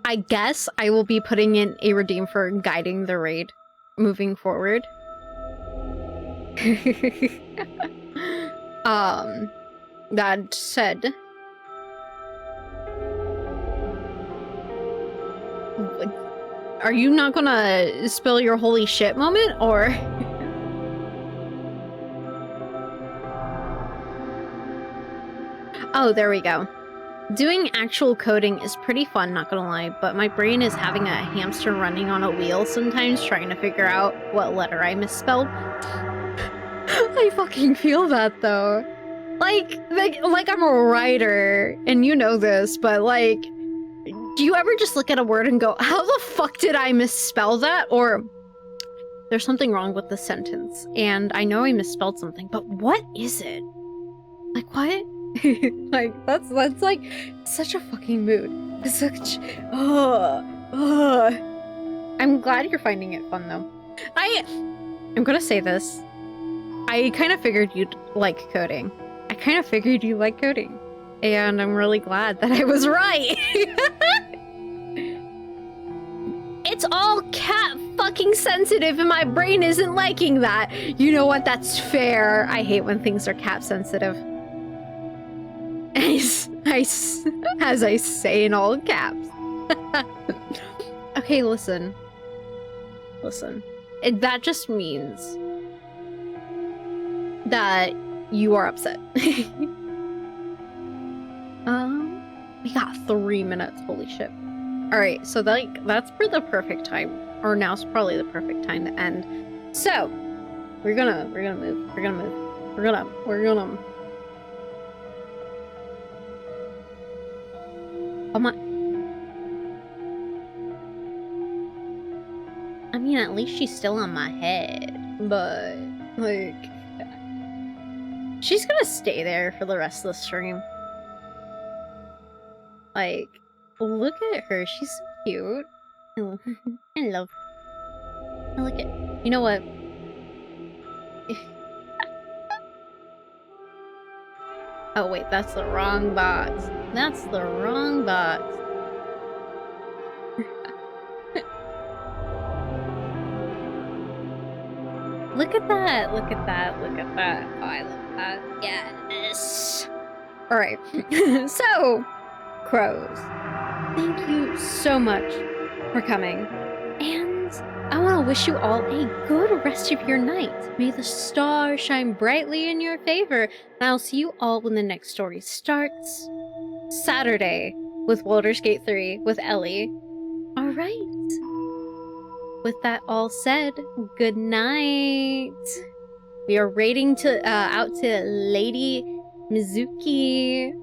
I guess I will be putting in a redeem for guiding the raid moving forward. That said, Are you not gonna spill your holy shit moment, or? Oh, there we go. Doing actual coding is pretty fun, not gonna lie, but my brain is having a hamster running on a wheel sometimes, trying to figure out what letter I misspelled. I fucking feel that, though. Like I'm a writer, and you know this, but like, do you ever just look at a word and go, how the fuck did I misspell that? Or, there's something wrong with the sentence, and I know I misspelled something, but what is it? Like, what? Like, that's like such a fucking mood. It's such, I'm glad you're finding it fun, though. I'm gonna say this. I kind of figured you'd like coding. I kind of figured you like coding. And I'm really glad that I was right. It's all cat fucking sensitive and my brain isn't liking that. You know what? That's fair. I hate when things are cat sensitive. As I say in all caps. Okay, listen. Listen. That just means that you are upset. We got 3 minutes, holy shit. Alright, so that's for the perfect time. Or now's probably the perfect time to end. So, we're gonna move. Come on. I mean, at least she's still on my head. But, like, she's gonna stay there for the rest of the stream. Like, look at her. She's so cute. I love her. Look at... You know what? Oh, wait. That's the wrong box. That's the wrong box. Look at that. Look at that. Look at that. Oh, I love that. Yes. All right. So... Crows, thank you so much for coming, and I want to wish you all a good rest of your night. May the stars shine brightly in your favor, and I'll see you all when the next story starts Saturday with Baldur's Gate 3 with Ellie. All right. With that all said, good night. We are raiding out to Lady Mizuki.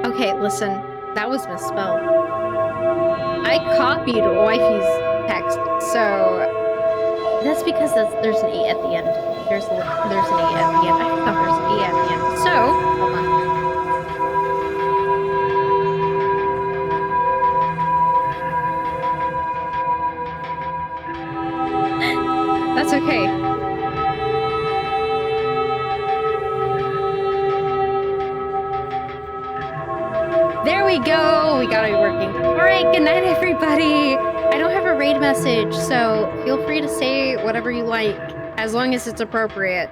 Okay, listen, that was misspelled. I copied wifey's text, so that's because there's an E at the end. There's an E at the end. I thought there's an E at the end. So, hold on. That's okay. There we go! We got it working. Alright, good night everybody! I don't have a raid message, so feel free to say whatever you like, as long as it's appropriate.